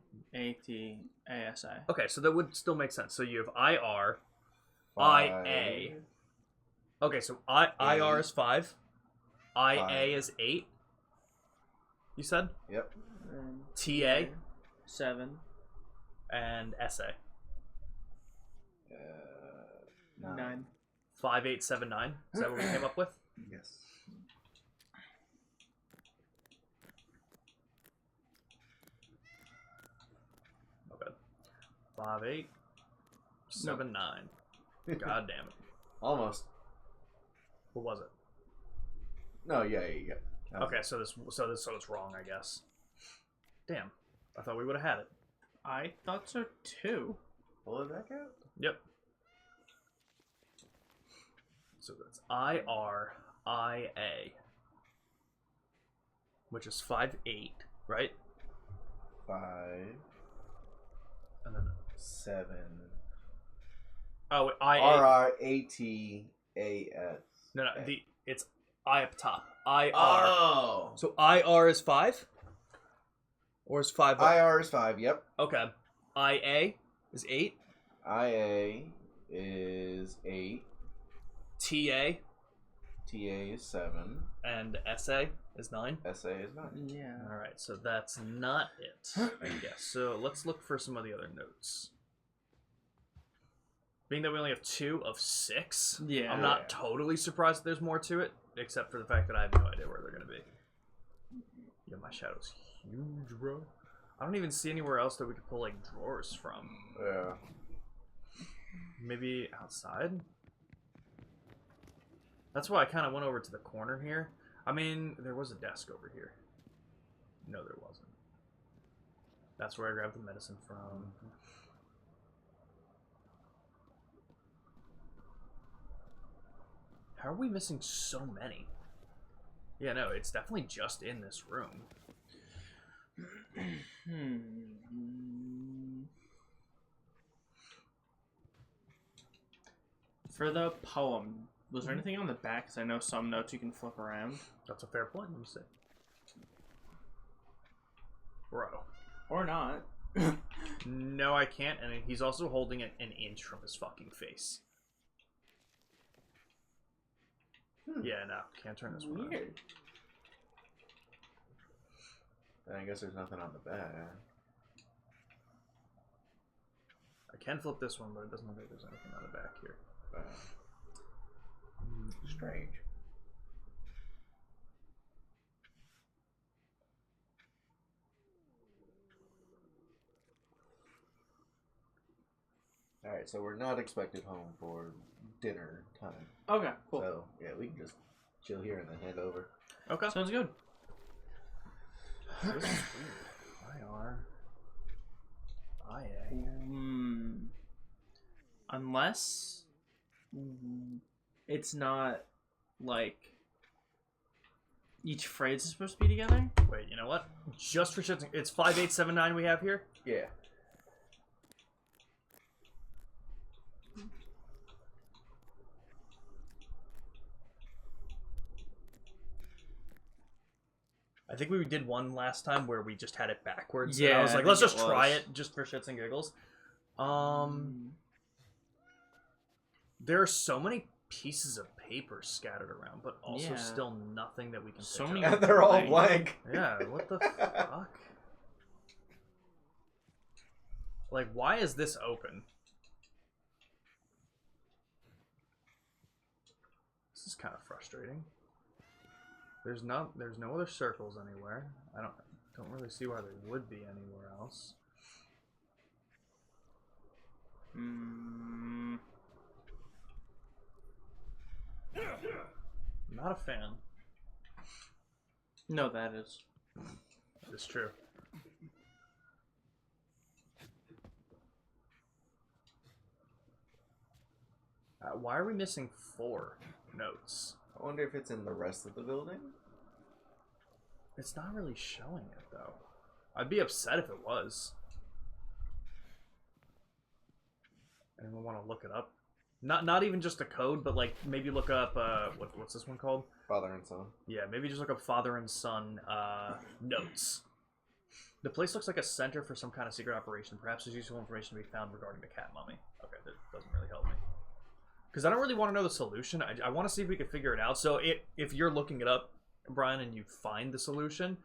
Okay, so that would still make sense. So you have IR, 5. IA. Okay, so IR is 5. IA is 8. You said? Yep. TA? 7. And SA. 9. 5879. Is that what we came up with? Yes. Not bad. 5879. God damn it. Almost. What was it? No, yeah. Okay, so it's wrong, I guess. Damn. I thought we would have had it. I thought so too. Pull it back out? Yep. So that's IRIA, which is 5-8, right? 5. And then 7. oh, IA. RRATAS. No, it's I up top. IR. Oh. So IR is 5, or is 5? IR is 5. Yep. Okay. IA is 8. IA is 8. TA. TA is 7. And SA is 9. SA is 9. Yeah. All right, so that's not it, I guess. So let's look for some of the other notes. Being that we only have 2 of 6, yeah, I'm not totally surprised that there's more to it, except for the fact that I have no idea where they're going to be. Yeah, my shadow's huge, bro. I don't even see anywhere else that we could pull, like, drawers from. Yeah. Maybe outside? That's why I kind of went over to the corner here. I mean, there was a desk over here. No, there wasn't. That's where I grabbed the medicine from. How are we missing so many? Yeah, no, it's definitely just in this room. For the poem, was there anything on the back? Because I know some notes you can flip around. That's a fair point. Let me see. Bro. Or not. No, I can't. And he's also holding it an inch from his fucking face. Yeah, no, can't turn this one on. Weird. I guess there's nothing on the back. I can flip this one, but it doesn't look like there's anything on the back here. Strange. Alright, so we're not expected home for dinner time. Okay, cool. So, yeah, we can just chill here and then head over. Okay. Sounds good. Unless it's not like each phrase is supposed to be together. Wait, you know what? Just for shits, it's 5879 we have here. Yeah. I think we did one last time where we just had it backwards. Yeah, and I was like, let's just it try was. it just for shits and giggles. There are so many pieces of paper scattered around, but also Yeah. still nothing that we can. So pick many up. And they're all blank. Yeah, what the fuck? Like, why is this open? This is kind of frustrating. There's no other circles anywhere. I don't really see why there would be anywhere else. Not a fan. No, that is. It's true. Why are we missing 4 notes? I wonder if it's in the rest of the building? It's not really showing it, though. I'd be upset if it was. Anyone want to look it up? Not even just the code, but like maybe look up what's this one called? Father and Son. Yeah, maybe just look up Father and Son notes. The place looks like a center for some kind of secret operation. Perhaps there's useful information to be found regarding the cat mummy. Okay, that doesn't really help me. Because I don't really want to know the solution. I want to see if we can figure it out. So if you're looking it up, Brian, and you find the solution,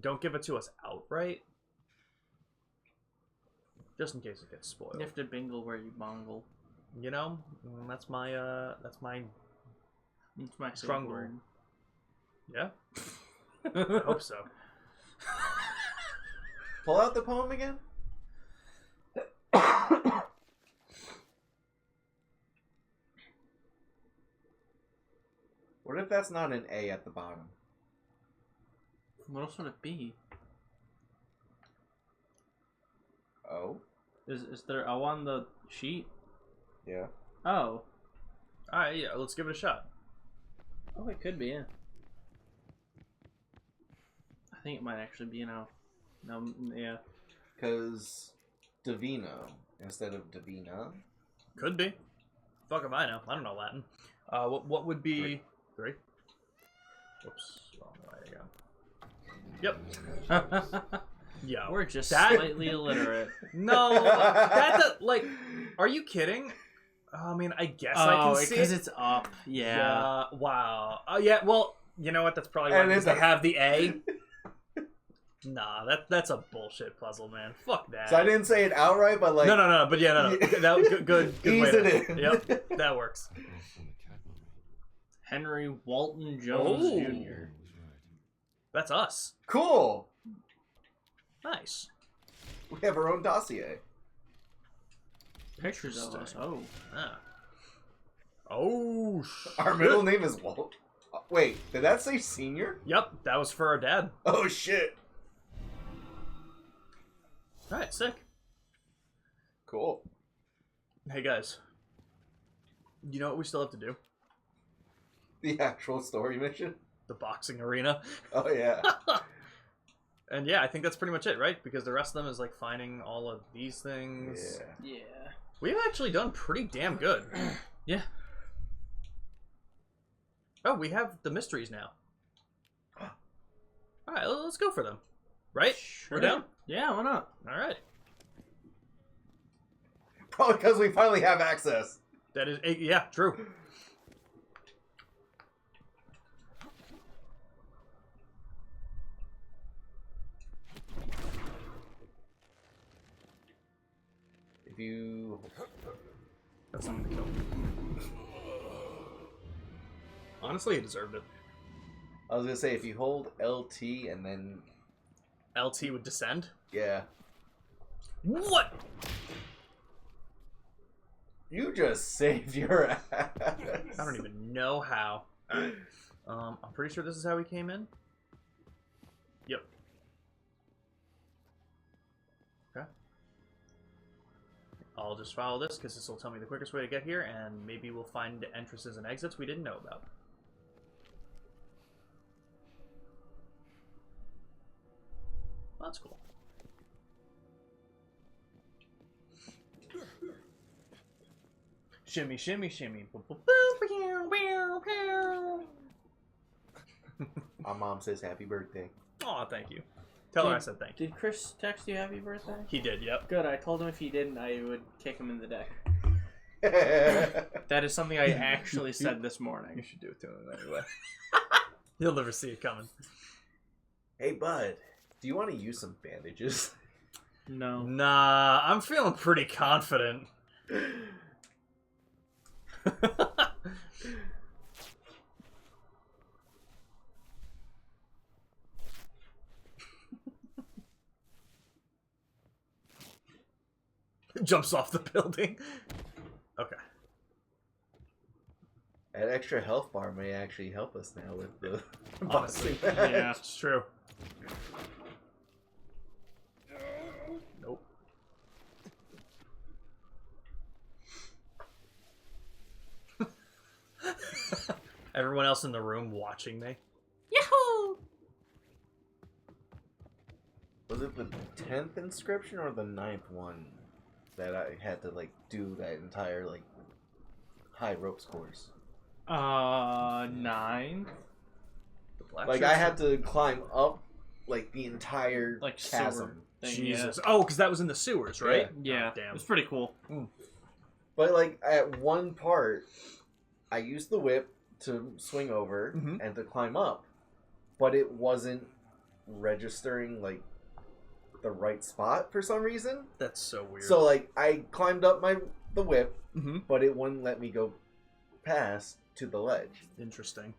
don't give it to us outright. Just in case it gets spoiled. You have to bingle where you bongle. You know, that's my It's my strong safe word. Yeah, I hope so. Pull out the poem again? What if that's not an A at the bottom? What else would it be? Oh? Is there O on the sheet? Yeah. Oh. Alright, yeah, let's give it a shot. Oh, it could be, yeah. I think it might actually be an O. No, yeah. Because Divino instead of Divina? Could be. Fuck if I know. I don't know Latin. What would be... 3? Whoops. Wrong way again. Yep. Yeah. We're just slightly illiterate. No, that like, are you kidding? I mean, I guess I can see because it. it's up. Yeah. Wow. Oh yeah. Well, you know what? That's probably why because they have the A. Nah, that's a bullshit puzzle, man. Fuck that. So I didn't say it outright, but like... No, but yeah, no. That good Ease way to... it in. Yep, that works. Henry Walton Jones Oh. Jr. That's us. Cool! Nice. We have our own dossier. Pictures of us. Oh. Ah. Oh, shit. Our middle name is Walt. Wait, did that say senior? Yep, that was for our dad. Oh, shit. Alright, sick. Cool. Hey, guys. You know what we still have to do? The actual story mission? The boxing arena. Oh, yeah. And yeah, I think that's pretty much it, right? Because the rest of them is like finding all of these things. Yeah. Yeah. We've actually done pretty damn good. Yeah. Oh, we have the mysteries now. Alright, let's go for them. Right? Sure. We're down? Yeah, why not? Alright. Probably because we finally have access. That is, yeah, true. If you... That's not gonna kill him. Honestly, he deserved it. I was gonna say, if you hold LT and then... LT would descend? Yeah. What? You just saved your ass. I don't even know how. I'm pretty sure this is how he came in. Yep. Okay. I'll just follow this because this will tell me the quickest way to get here, and maybe we'll find entrances and exits we didn't know about. Well, that's cool. Shimmy, shimmy, shimmy. My mom says happy birthday. Aw, thank you. Tell her I said thank you. Did Chris text you happy birthday? He did, yep. Good, I told him if he didn't, I would kick him in the deck. That is something I actually said this morning. You should do it to him anyway. He'll never see it coming. Hey, bud. Do you want to use some bandages? No. Nah, I'm feeling pretty confident. Jumps off the building. Okay. That extra health bar may actually help us now with the Honestly, boxing match. yeah, it's true. Nope. Everyone else in the room watching me. Yahoo! Was it the 10th inscription or the 9th one that I had to, like, do that entire, like, high ropes course? 9. Like, I had to climb up, like, the entire like chasm. Jesus. Yeah. Oh, because that was in the sewers, right? Yeah. Oh, damn. It's pretty cool. But, like, at one part, I used the whip to swing over and to climb up. But it wasn't registering, like, the right spot for some reason. That's so weird. So, like, I climbed up the whip, but it wouldn't let me go past to the ledge. Interesting.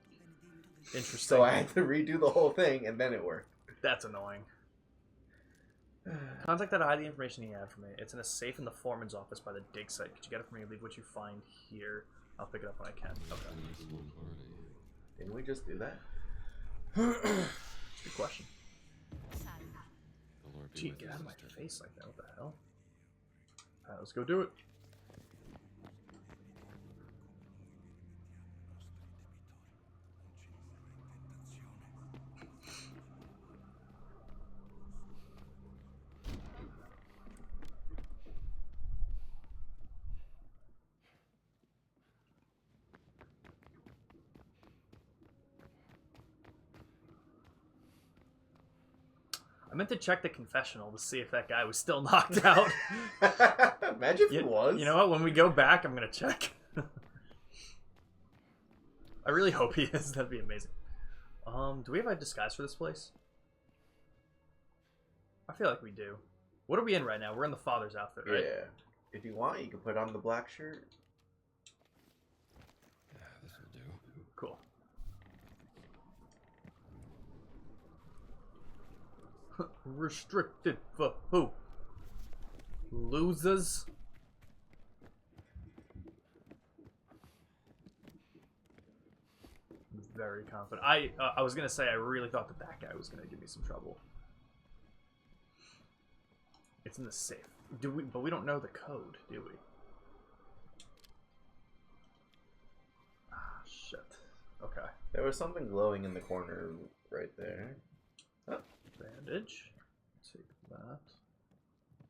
Interesting. So I had to redo the whole thing, and then it worked. That's annoying. Contact that hide the information he had for me. It's in a safe in the foreman's office by the dig site. Could you get it for me? Leave what you find here. I'll pick it up when I can. Okay. Didn't we just do that? Good question. Gee, get out of my face like that. What the hell? Alright, let's go do it. I meant to check the confessional to see if that guy was still knocked out. Imagine if he was. You know what? When we go back, I'm going to check. I really hope he is. That'd be amazing. Do we have a disguise for this place? I feel like we do. What are we in right now? We're in the father's outfit, right? Yeah. If you want, you can put on the black shirt. Yeah, this will do. Cool. Restricted for who? Losers? Very confident. I was gonna say I really thought that guy was gonna give me some trouble. It's in the safe. But we don't know the code, do we? Ah, shit. Okay. There was something glowing in the corner right there. Oh. Bandage. Take that.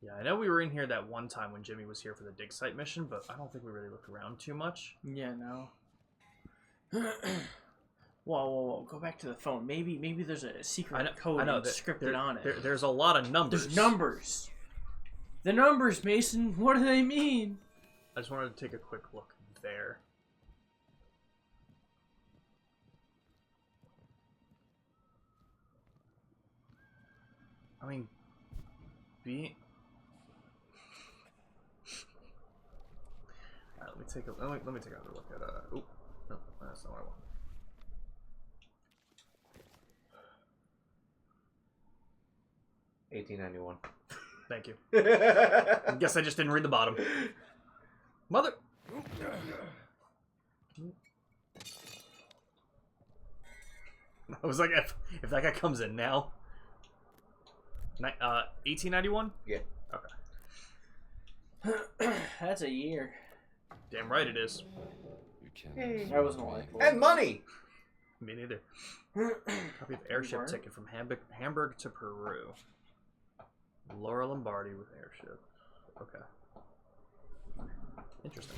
Yeah, I know we were in here that one time when Jimmy was here for the dig site mission, but I don't think we really looked around too much. Yeah, no. Whoa, go back to the phone. Maybe there's a secret code scripted on it. There's a lot of numbers. There's numbers. The numbers, Mason. What do they mean? I just wanted to take a quick look there. I mean, take a let me take another look at oop, no, that's not what I want. $18.91. Thank you. Guess I just didn't read the bottom. Mother. I was like, if that guy comes in now. 1891. Yeah. Okay. That's a year. Damn right it is. I wasn't like And money. Me neither. Copy of airship ticket from Hamburg to Peru. Laura Lombardi with airship. Okay. Interesting.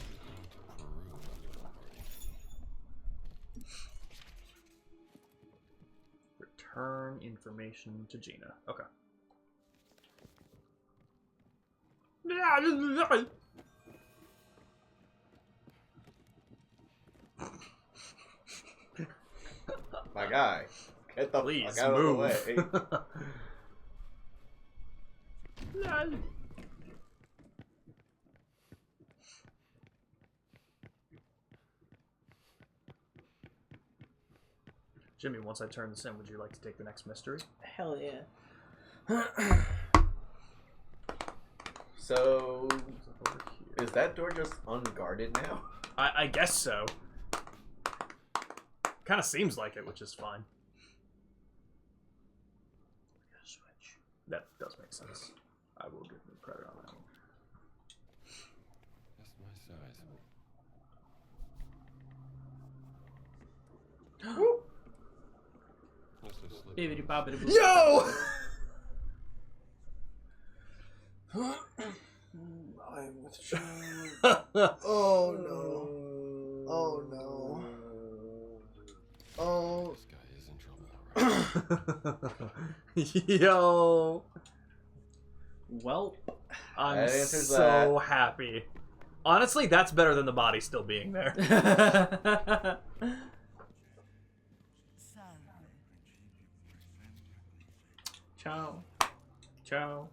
Return information to Gina. Okay. My guy, get the Please fuck out move. of the way. Jimmy, once I turn this in, would you like to take the next mystery? Hell yeah. So, is that door just unguarded now? I guess so. Kind of seems like it, which is fine. Switch. That does make sense. I will give them credit on that one. Just my size. Bibbidi bobbidi boo. Yo! I'm with child. Oh no. Oh no. Oh. This guy is in trouble. Yo! Well, I'm That answers so happy. Honestly, that's better than the body still being there. Ciao. Ciao.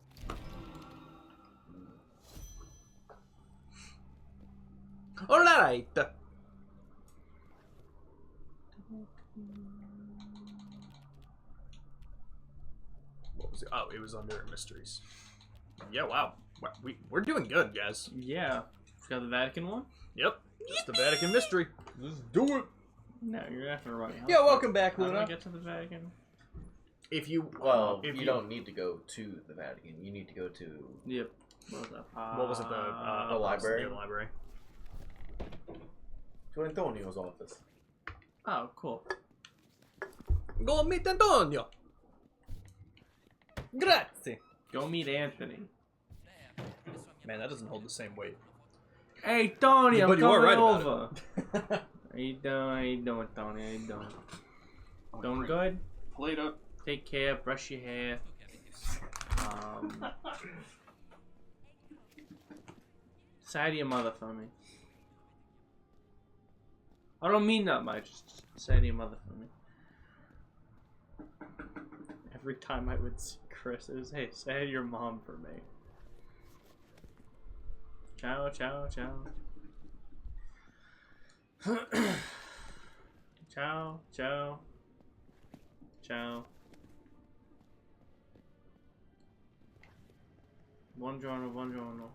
Alright. What was it? Oh, it was under mysteries. Yeah, wow. We're doing good, guys. Yeah. Got the Vatican one? Yep. Just the Vatican mystery. Let's do it. No, you're gonna have to run. Yeah, welcome back, How do I Luna. get to the Vatican? If you If you don't need to go to the Vatican, you need to go to. Yep. What was that? What was it? The library? near the library. To Antonio's office. Oh, cool. Go meet Antonio. Grazie. Go meet Anthony. Man, that doesn't hold the same weight. Hey, Tony, I'm But you are coming right about over. How you doing? How you doing, Tony? How you doing? Doing good? Plate up. Take care. Brush your hair. Say to your mother for me. I don't mean that much. Just say to your mother for me. Every time I would see Chris, it was, hey, say to your mom for me. Ciao, ciao, ciao. Ciao, ciao. Ciao. Buongiorno, buongiorno.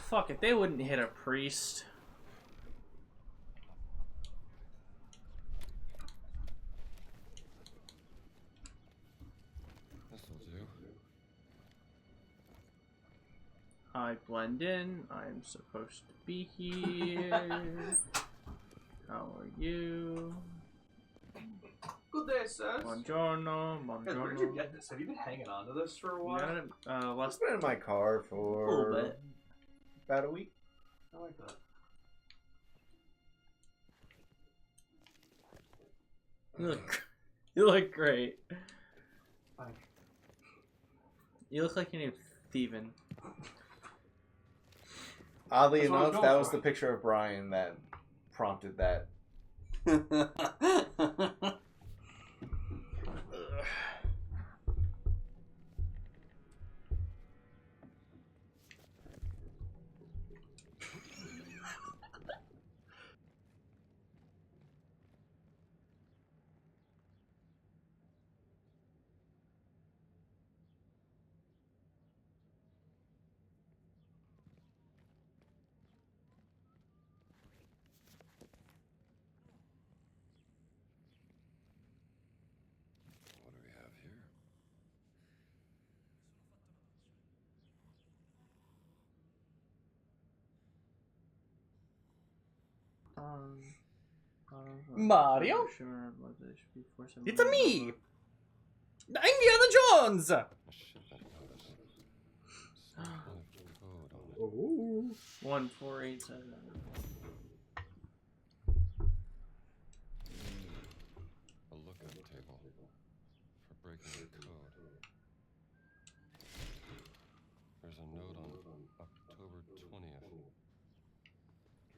Fuck it, they wouldn't hit a priest. This'll do. I blend in. I'm supposed to be here. How are you? Good day, sir. Buongiorno, buongiorno. Where did you get this? Have you been hanging on to this for a while? Got it, It's last been in my car for little bit. about a week. I like that. You look great. Fine. You look like your name's Steven. Oddly That's what I was enough, going that was for. the picture of Brian that prompted that. Mario? It's a me! Indiana Jones! Ooh. 1487. A lookout table for breaking the code. There's a note on October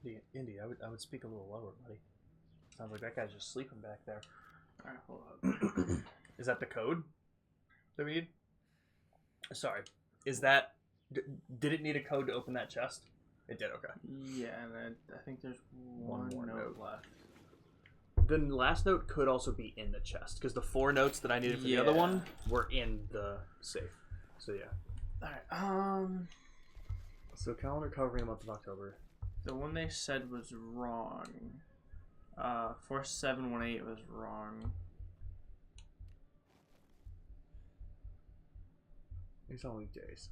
20th. Indy, I would speak a little lower, buddy. Sounds like that guy's just sleeping back there. Alright, hold up. Is that the code that we need? Sorry. Is that... Did it need a code to open that chest? It did, okay. Yeah, and I think there's one more note left. The last note could also be in the chest, because the 4 notes that I needed for the other one were in the safe. So, yeah. Alright, So, calendar covering the month of October. the one they said was wrong. 4718 was wrong. These are weekdays.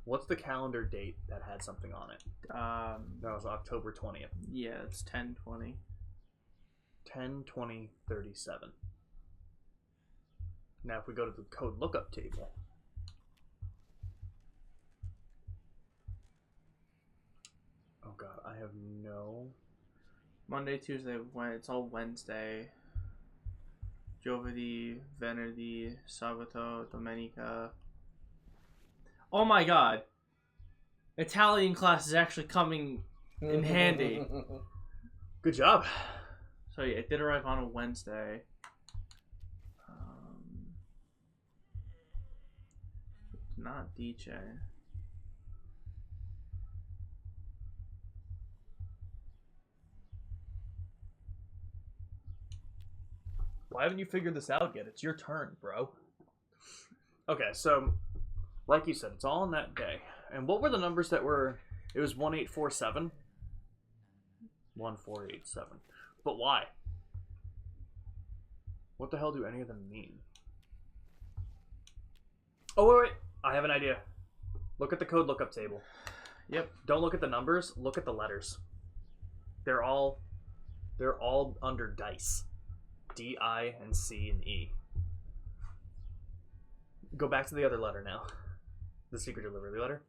What's the calendar date that had something on it? That was October 20th. Yeah, it's 10/20. 10/20/37. Now, if we go to the code lookup table, oh god, I have no. Monday, Tuesday, it's all Wednesday. Giovedì, Venerdì, Sabato, Domenica. Oh my god! Italian class is actually coming in handy. Good job. So yeah, it did arrive on a Wednesday. Not DJ. Why haven't you figured this out yet? It's your turn, bro. Okay, so, like you said, it's all on that day. And what were the numbers that were... It was 1847? 1487. But why? What the hell do any of them mean? Oh, wait. I have an idea. Look at the code lookup table. Yep. Don't look at the numbers. Look at the letters. They're all under dice. D, I, and C, and E. Go back to the other letter now. The secret delivery letter.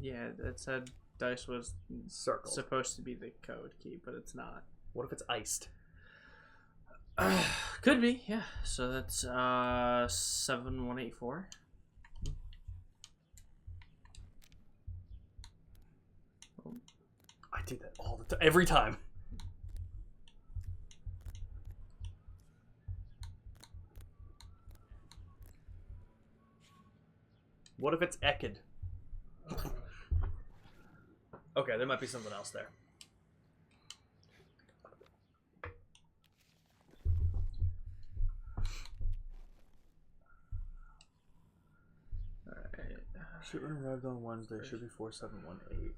Yeah, it said dice was circled. Supposed to be the code key, but it's not. What if it's iced? Could be, yeah. So that's 7184. I do that all the time. Every time. What if it's Ekid? Okay, there might be something else there. Alright. Shipment arrived on Wednesday. Should be 4718.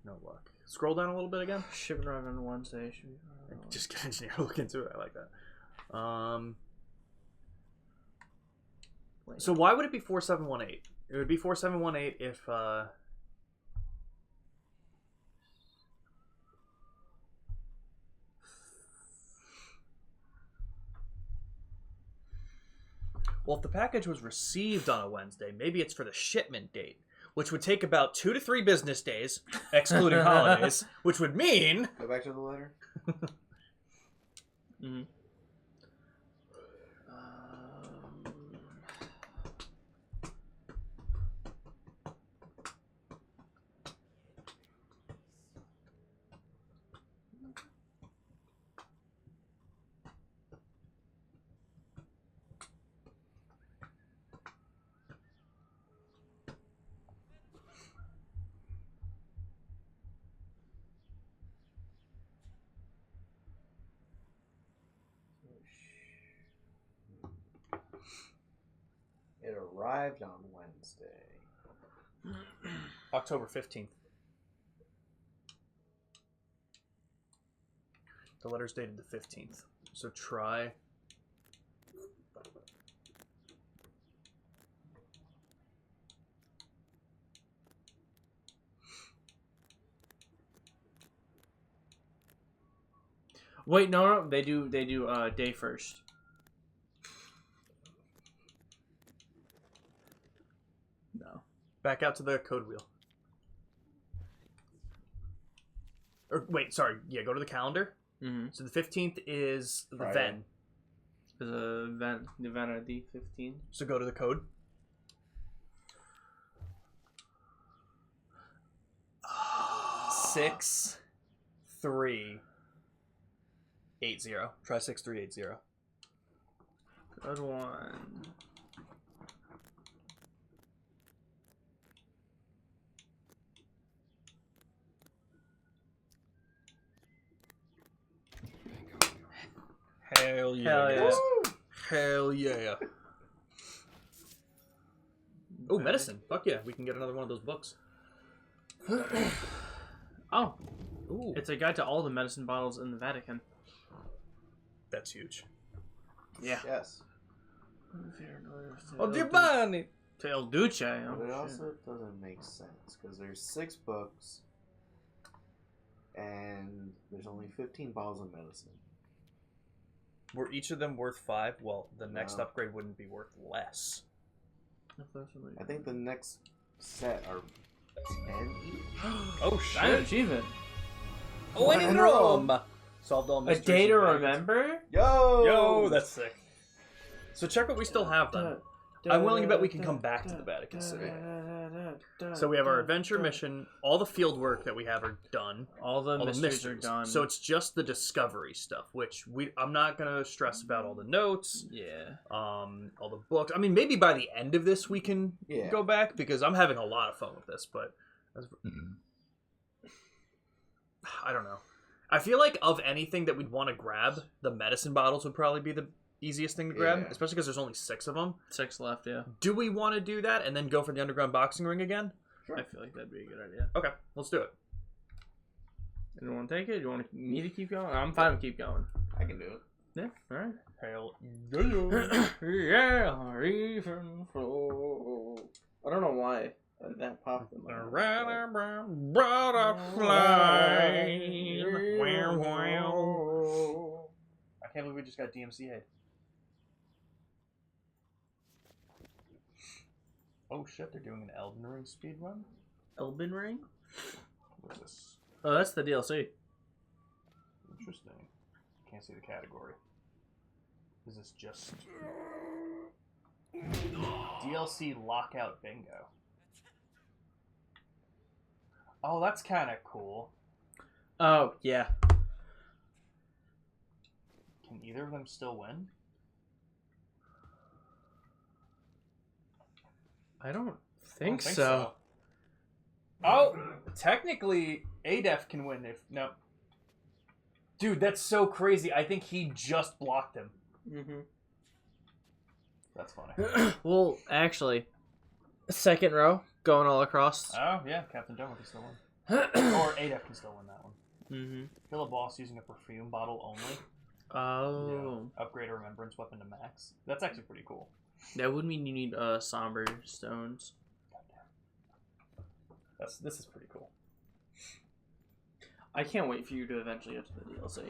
No luck. Scroll down a little bit again. Shipment arrived on Wednesday. Should be... Just get engineer to look into it. I like that. So why would it be 4718? It would be 4718 if well, if the package was received on a Wednesday, maybe it's for the shipment date, which would take about 2 to 3 business days, excluding holidays, which would mean... Go back to the letter. Mm-hmm. It arrived on Wednesday. October 15th. The letter's dated the 15th. So try... Wait, no, they do day first. No. Back out to the code wheel. Or wait, sorry. Yeah, go to the calendar. Mm-hmm. So the 15th is the Friday. Ven. There's a event at the 15. So go to the code. Oh. 6380. Try 6380. Good one. Hell yeah. Hell yeah. Hell yeah. Oh, medicine. Fuck yeah. We can get another one of those books. Oh. Ooh. It's a guide to all the medicine bottles in the Vatican. That's huge. Yeah. Yes. Oh, Giovanni! To El Duce. But Oh, it shit. also doesn't make sense because there's 6 books and there's only 15 bottles of medicine. Were each of them worth 5? Well, the next No. upgrade wouldn't be worth less. I think the next set are 10 each. Oh Giant shit! achievement. Oh, One in Rome. Solved all A mysteries. day to and dragons. remember? Yo, that's sick. So check what we still have then. I'm willing to bet we can come back to the Vatican City. So we have our adventure mission. All the field work that we have are done. All the All the mysteries are mysteries. done. So it's just the discovery stuff, which I'm not gonna stress about all the notes. Yeah. All the books. I mean, maybe by the end of this we can Yeah. go back because I'm having a lot of fun with this. But I don't know. I feel like of anything that we'd want to grab, the medicine bottles would probably be the easiest thing to grab, Yeah. especially because there's only 6 of them. 6 left, yeah. Do we want to do that and then go for the underground boxing ring again? I feel like that'd be a good idea. Okay, let's do it. You want to take it? You want me to keep going? I'm fine with keep going. I can do it. Yeah, alright. Hell Yeah, even flow. I don't know why that popped in my head. I can't believe we just got DMCA'd. Oh shit, they're doing an Elden Ring speedrun? Elden Ring? What's this? Oh, that's the DLC. Interesting. Can't see the category. Is this just... DLC Lockout Bingo. Oh, that's kind of cool. Oh, yeah. Can either of them still win? I don't I think, don't so. Oh, technically, ADEF can win if... No. Dude, that's so crazy. I think he just blocked him. Mm-hmm. That's funny. Well, actually, second row, going all across. Oh, yeah, Captain Domo can still win. Or ADEF can still win that one. Mm-hmm. Kill a boss using a perfume bottle only. Oh. Yeah. Upgrade a remembrance weapon to max. That's actually pretty cool. That would mean you need somber stones. This is pretty cool. I can't wait for you to eventually get to the DLC.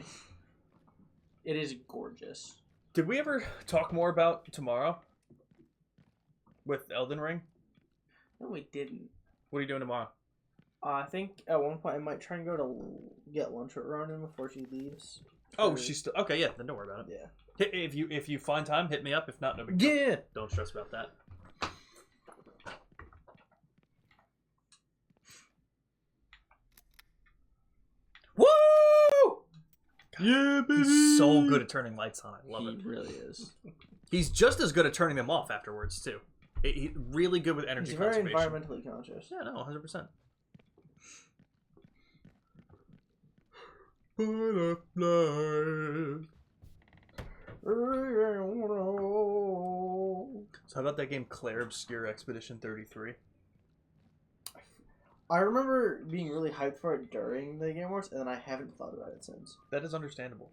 It is gorgeous. Did we ever talk more about tomorrow? With Elden Ring? No, we didn't. What are you doing tomorrow? I think at one point I might try and go to get lunch with Ronan before she leaves. Oh, she's still... Okay, yeah, then don't worry about it. Yeah. If you find time, hit me up. If not, no big deal. Yeah! Don't stress about that. Woo! Yeah, baby! He's so good at turning lights on. I love it. He really is. He's just as good at turning them off afterwards, too. He's really good with energy He's very conservation. environmentally conscious. Yeah, no, 100%. So how about that game Claire Obscure Expedition 33? I remember being really hyped for it during the Game Awards, and then I haven't thought about it since. That is understandable.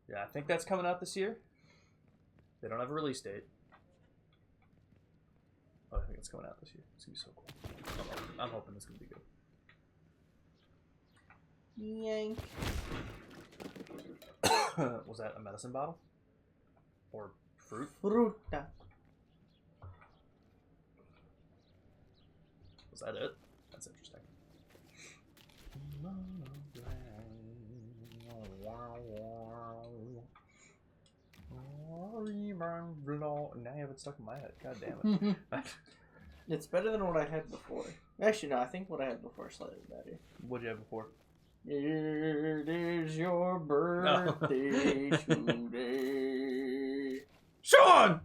Yeah, I think that's coming out this year. They don't have a release date. Oh, I think it's coming out this year. It's going to be so cool. I'm hoping it's going to be good. Yank. Was that a medicine bottle? Or fruit? Fruta. Was that it? That's interesting. Now I have it stuck in my head. God damn it. It's better than what I had before. Actually, no, I think what I had before is slightly better. What'd you have before? It is your birthday today. Sean!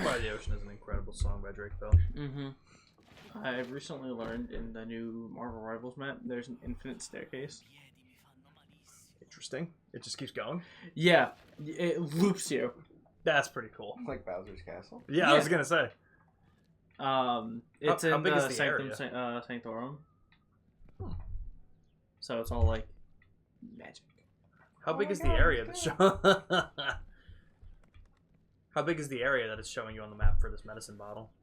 By the Ocean is an incredible song by Drake Bell. Mm-hmm. I've recently learned in the new Marvel Rivals map, there's an infinite staircase. Interesting. It just keeps going? Yeah, it loops you. That's pretty cool. Like Bowser's Castle? Yeah, I was gonna say. It's how in big is the the Sanctum area? Sanctorum. So it's all like magic. How big is the area that's How big is the area that is showing you on the map for this medicine bottle?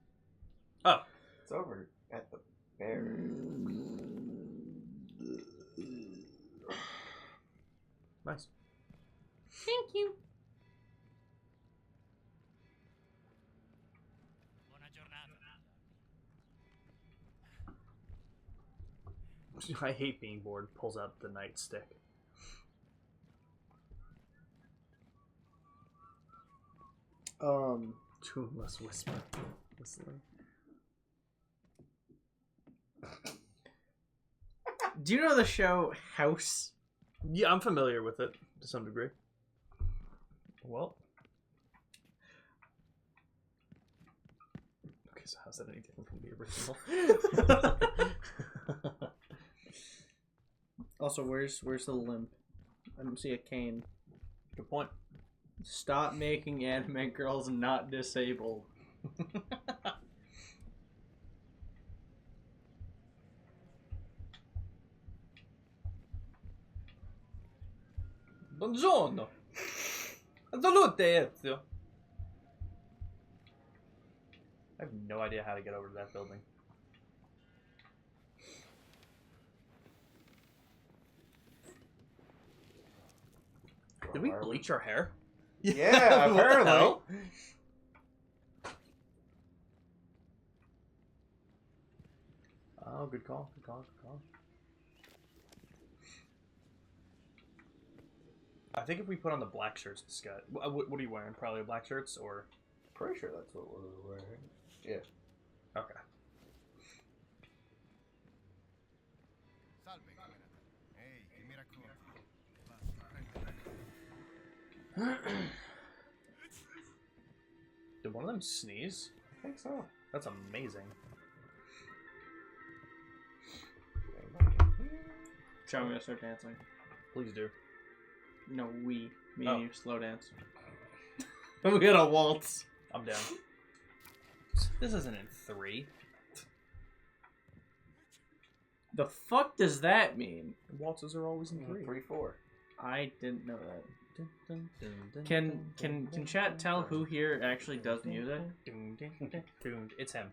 Oh. It's over at the bear. Nice. Thank you. I hate being bored. Pulls out the nightstick. Tuneless whisper. Whistling. Do you know the show House? Yeah, I'm familiar with it to some degree. Well. Okay, so how's that any different from the original? Also, where's the limp? I don't see a cane. Good point. Stop making anime girls not disabled. Buongiorno. Salute, Ezio. I have no idea how to get over to that building. Did we bleach our hair? Yeah, What the apparently. hell? Oh, good call. Good call. Good call. I think if we put on the black shirts, this guy. What are you wearing? Probably black shirts or? Pretty sure that's what we're wearing. Yeah. Okay. Did one of them sneeze? I think so. That's amazing. Shall we start dancing? Please do. No, me and you slow dance. We got a waltz. I'm down. This isn't in 3. The fuck does that mean? Waltzes are always in 3. 3-4. I didn't know that. Can chat tell who here actually does music? It's him.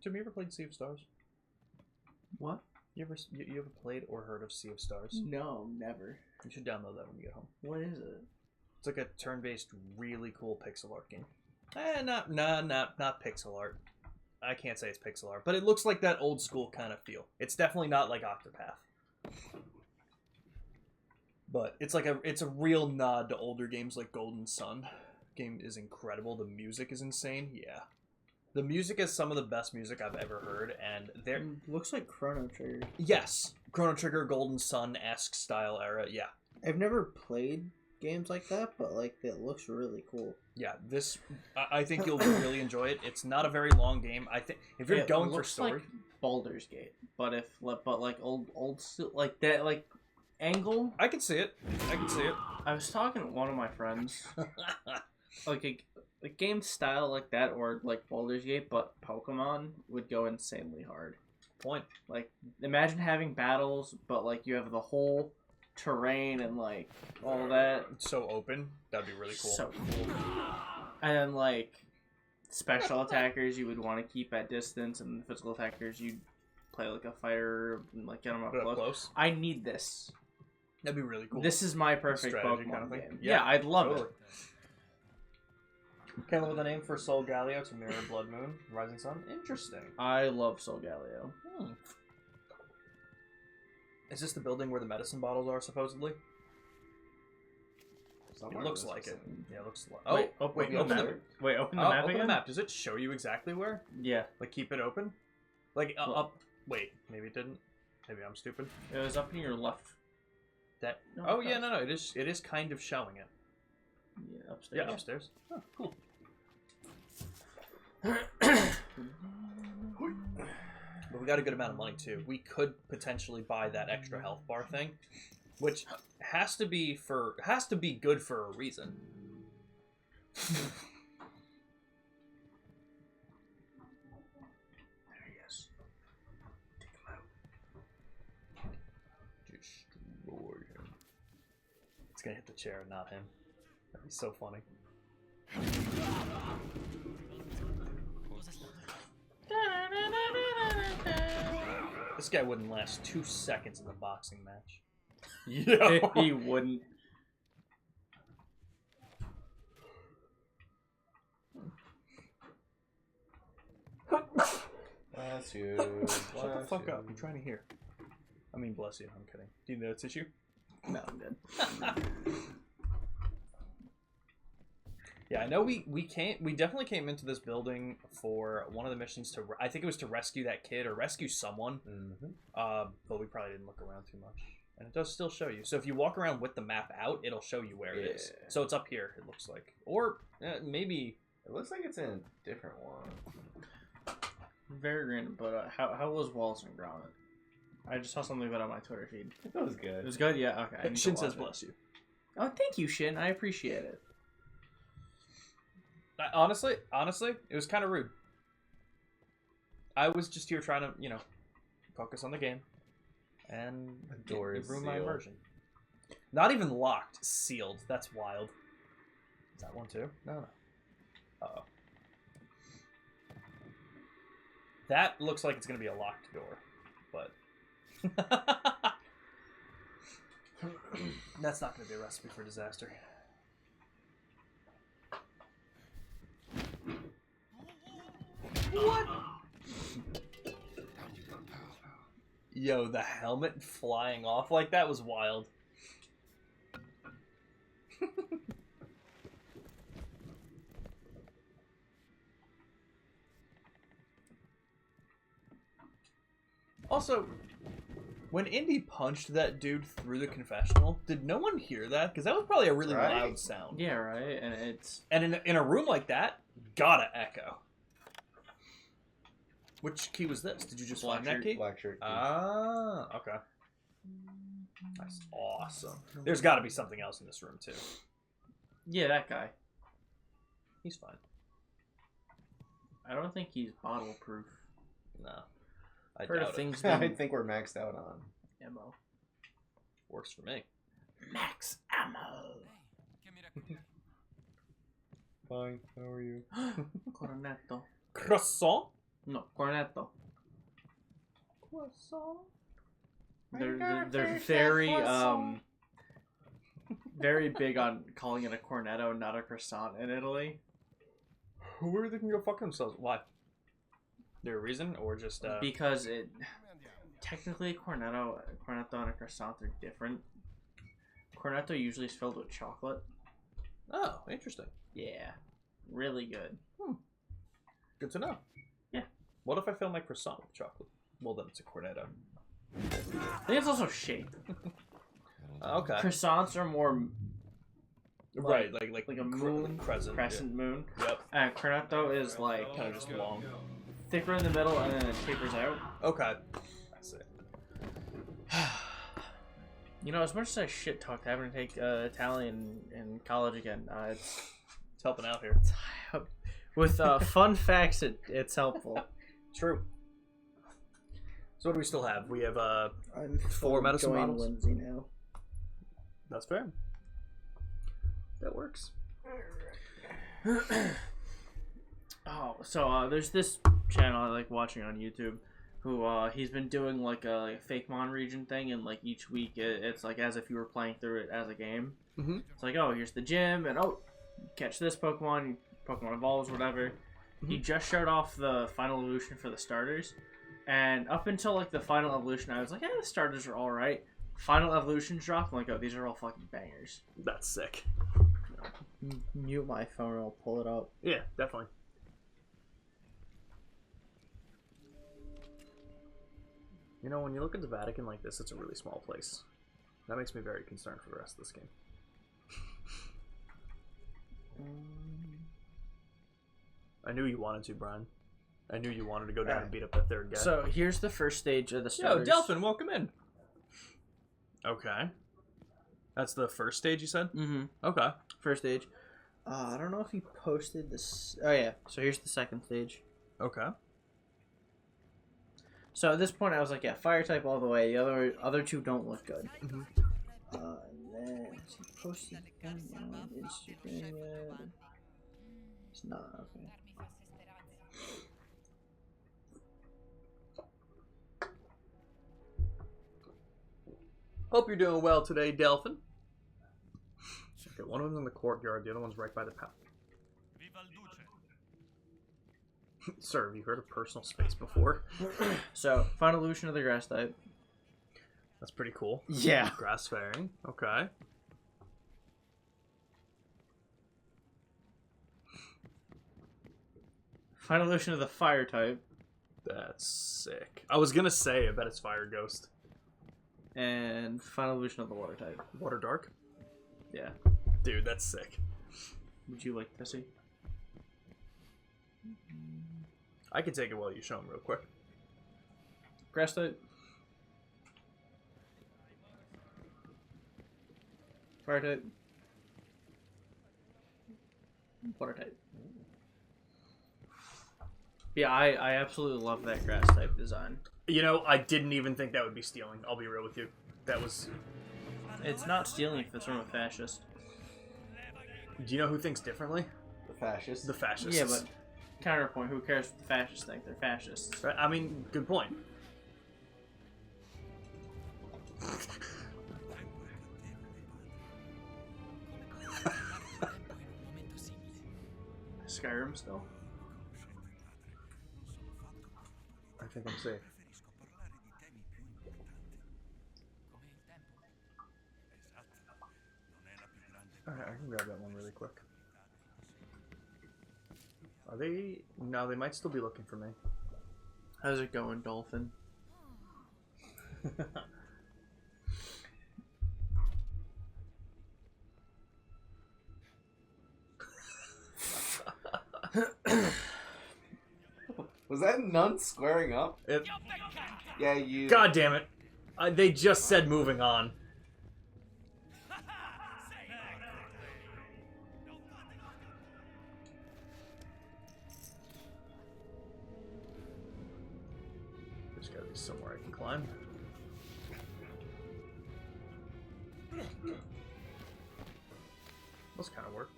Tim, you ever played Sea of Stars? What? You ever played or heard of Sea of Stars? No, never. You should download that when you get home. What is it? It's like a turn-based, really cool pixel art game. Not pixel art. I can't say it's pixel art, but it looks like that old school kind of feel. It's definitely not like Octopath. But it's a real nod to older games like Golden Sun. Game is incredible. The music is insane. Yeah. The music is some of the best music I've ever heard, and there looks like Chrono Trigger. Yes. Chrono Trigger, Golden Sun-esque style era, yeah. I've never played games like that, but like it looks really cool. Yeah, this I think you'll really enjoy it. It's not a very long game. I think if you're going for story, like Baldur's Gate, but like old like that like angle. I can see it. I was talking to one of my friends, like a game style like that, or like Baldur's Gate, but Pokemon would go insanely hard. Point. Like imagine having battles, but like you have the whole terrain and like all that. It's so open. That'd be really cool. So cool. And then like special attackers you would want to keep at distance, and physical attackers you'd play like a fighter and like get them up close. I need this. That'd be really cool. This is my perfect strategy Pokemon kind of thing. game. Yeah, I'd love it. Came up with a name for Sol Galeo to mirror Blood Moon, Rising Sun. Interesting. I love Sol Galeo. Is this the building where the medicine bottles are, supposedly? Somewhere It looks this like was it. in. Yeah, it looks like... Wait, open open the the map. Wait, open the map open again? the map. Does it show you exactly where? Yeah. Like, keep it open? Like, Well- up... Wait, maybe it didn't. Maybe I'm stupid. It was up near your left. That... No, oh, it yeah, does. no, it is kind of showing it. Yeah, upstairs. Yeah, upstairs. Oh, cool. But we got a good amount of money too. We could potentially buy that extra health bar thing, which has to be good for a reason. There he is. Take him out. Destroy him. It's gonna hit the chair, not him. That'd be so funny. This guy wouldn't last 2 seconds in the boxing match. Yeah, He wouldn't. Bless you. Shut the fuck up. I'm trying to hear. I mean, bless you. I'm kidding. Do you know it's issue? No, I'm good. Yeah, I know we definitely came into this building for one of the missions to, I think it was to rescue that kid or rescue someone. But we probably didn't look around too much. And it does still show you. So if you walk around with the map out, it'll show you where it is. So it's up here, it looks like. Or maybe... It looks like it's in a different one. Very random, but how was Wallace and Gromit? I just saw something about it on my Twitter feed. That was good. It was good? Yeah, okay. I need to Shin watch says it. bless you. Oh, thank you, Shin. I appreciate it. Honestly, it was kind of rude. I was just here trying to, focus on the game. And The door is ruined my sealed. immersion. Not even locked, sealed. That's wild. Is that one too? No. Uh-oh. That looks like it's going to be a locked door, but... That's not going to be a recipe for disaster. What? Yo, the helmet flying off like that was wild. Also, when Indy punched that dude through the confessional, did no one hear that? Because that was probably a really Right? loud sound. Yeah, right? And it's... And in a room like that, gotta echo. Which key was this? Did you just find that key? Black shirt. Ah, okay. That's awesome. There's got to be something else in this room too. Yeah, that guy. He's fine. I don't think he's bottle proof. No, I Heard doubt of it. things I being think we're maxed out on. ammo. Works for me. Max ammo. Fine. How are you? Cornetto. Croissant. No, cornetto. Croissant. They're very very big on calling it a cornetto, not a croissant in Italy. Who are they gonna go fuck themselves? Why? There a reason, or just Because it technically cornetto and a croissant are different. Cornetto usually is filled with chocolate. Oh, interesting. Yeah, really good. Good to know. Yeah. What if I fill my croissant with chocolate? Well, then it's a cornetto. I think it's also shaped. Okay. Croissants are more Right, like a moon, crescent moon. Yep. And cornetto is like Kind of just long. thicker in the middle and then it tapers out. Okay. That's it. You know, as much as I shit talked having to take Italian in college again, it's helping out here. With fun facts, it's helpful. True. So what do we still have? We have I'm 4 medicine joining bottles. Lindsay now. That's fair. That works. Oh, so there's this channel I like watching on YouTube, who he's been doing like a fake Mon region thing, and like each week it's like as if you were playing through it as a game. Mm-hmm. It's like, oh, here's the gym, and oh, catch this Pokemon, Pokemon evolves, whatever. Mm-hmm. He just showed off the final evolution for the starters, and up until like the final evolution, I was like, the starters are all right. Final evolution dropped. I'm like, oh, these are all fucking bangers. That's sick. Mute my phone and I'll pull it up. Yeah, definitely. You know, when you look at the Vatican like this, it's a really small place. That makes me very concerned for the rest of this game. I knew you wanted to, Brian. I knew you wanted to go down and beat up that third guy. So here's the first stage of the starters. Yo, Delphin, welcome in. Okay. That's the first stage you said? Mm-hmm. Okay. First stage. I don't know if he posted this. Oh, yeah. So here's the second stage. Okay. So at this point, I was like, yeah, fire type all the way. The other two don't look good. Mm-hmm. And then he posted one on Instagram. It's not okay. Hope you're doing well today, Delphin. Okay, one of them's in the courtyard, the other one's right by the path. Sir, have you heard of personal space before? So, final evolution of the grass type. That's pretty cool. Yeah. Grass fairy. Okay. Final evolution of the fire type. That's sick. I was gonna say, I bet it's Fire Ghost. And final evolution of the water type. Water Dark? Yeah. Dude, that's sick. Would you like to see? I can take it while you show him real quick. Grass type. Fire type. Water type. Yeah, I absolutely love that grass type design. You know, I didn't even think that would be stealing. I'll be real with you. That was... It's not stealing if it's from a fascist. Do you know who thinks differently? The fascists. The fascists. Yeah, but counterpoint, who cares what the fascists think? They're fascists. Right? I mean, good point. Skyrim still? I think I'm safe. Alright, I can grab that one really quick. Are they... No, they might still be looking for me. How's it going, Dolphin? Was that none squaring up? Yeah, you... God damn it. They just said moving on. There's gotta be somewhere I can climb. Those kind of work.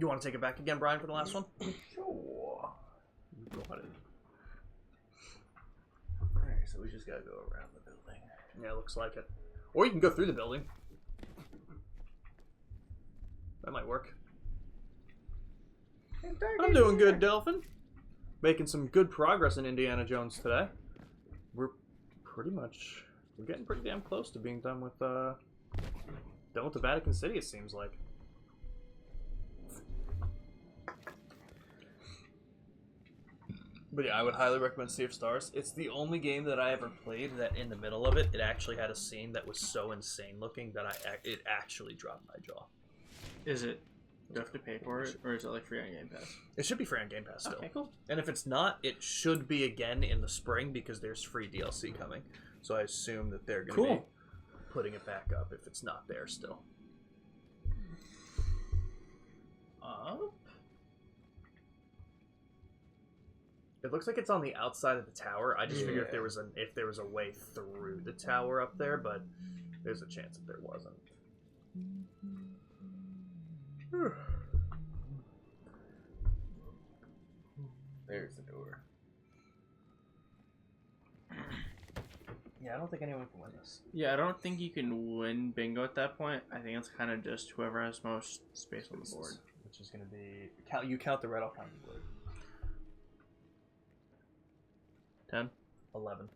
You want to take it back again, Brian, for the last one? Sure. Go ahead. Alright, so we just gotta go around the building. Yeah, looks like it. Or you can go through the building. That might work. I'm doing good, Delphin. Making some good progress in Indiana Jones today. We're getting pretty damn close to being done with the Vatican City, it seems like. But yeah, I would highly recommend Sea of Stars. It's the only game that I ever played that in the middle of it, it actually had a scene that was so insane looking that it actually dropped my jaw. Is it? Do you have to pay for it, or is it like free on Game Pass? It should be free on Game Pass still. Okay, cool. And if it's not, it should be again in the spring because there's free DLC coming. So I assume that they're going to be putting it back up if it's not there still. Up? It looks like it's on the outside of the tower. I just figured if there was a way through the tower up there, but there's a chance that there wasn't. There's the door. Yeah, I don't think anyone can win this. Yeah, I don't think you can win bingo at that point. I think it's kind of just whoever has most space on the board. Which is going to be... You count the red, I'll count the blue. 10? 11.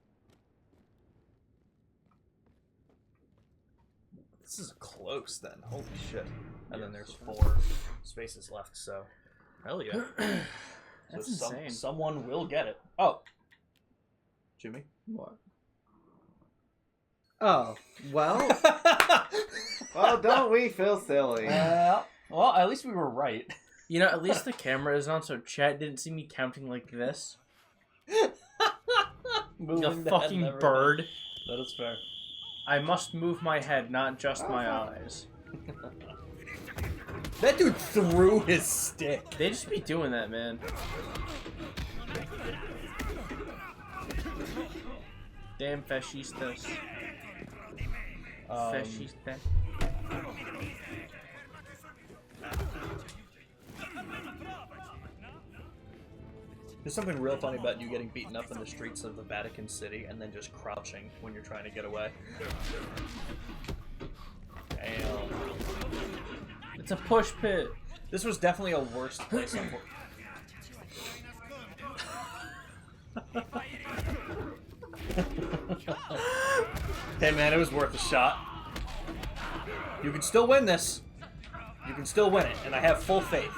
This is close then. Holy shit. And then there's 4 spaces left, so... Hell yeah. That's insane. Someone will get it. Oh. Jimmy? What? Oh, well. Well, don't we feel silly? Well, at least we were right. You know, at least the camera is on, so chat didn't see me counting like this. The fucking bird. That is fair. I must move my head, not just my eyes. That dude threw his stick. They just be doing that, man. Damn fascistas. Fascista. There's something real funny about you getting beaten up in the streets of the Vatican City and then just crouching when you're trying to get away. Damn. It's a push pit. This was definitely a worse place. Hey man, it was worth a shot. You can still win this. You can still win it, and I have full faith.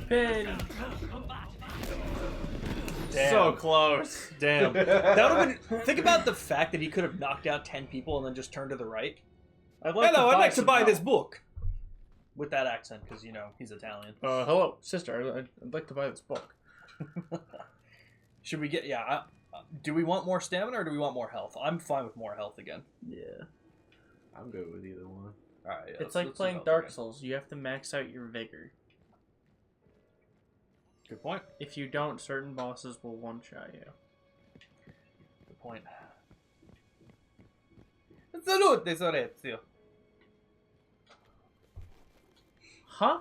Pin. Damn. So close. Damn. That would have been. Think about the fact that he could have knocked out 10 people and then just turned to the right. I'd like to buy this book. With that accent, because, you know, he's Italian. Hello, sister. I'd like to buy this book. Should we get... Yeah. Do we want more stamina or do we want more health? I'm fine with more health again. Yeah. I'm good with either one. Alright, yeah, it's like playing Dark Souls. You have to max out your vigor. Good point. If you don't, certain bosses will one-shot you. Good point. Salute, Tesorezio. Huh?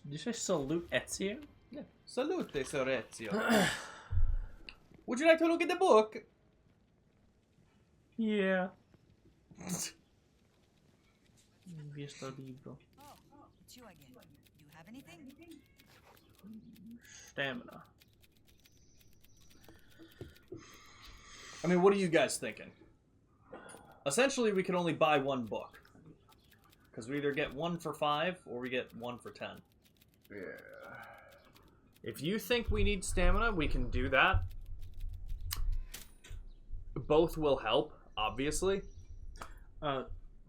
Did you say salute Ezio? Yeah. Salute, Tesorezio. Would you like to look at the book? Yeah. Visto libro. Oh, it's you again. Do you have anything? Stamina. I mean, what are you guys thinking? Essentially, we can only buy one book. Because we either get 1 for 5 or we get 1 for 10. Yeah. If you think we need stamina, we can do that. Both will help, obviously.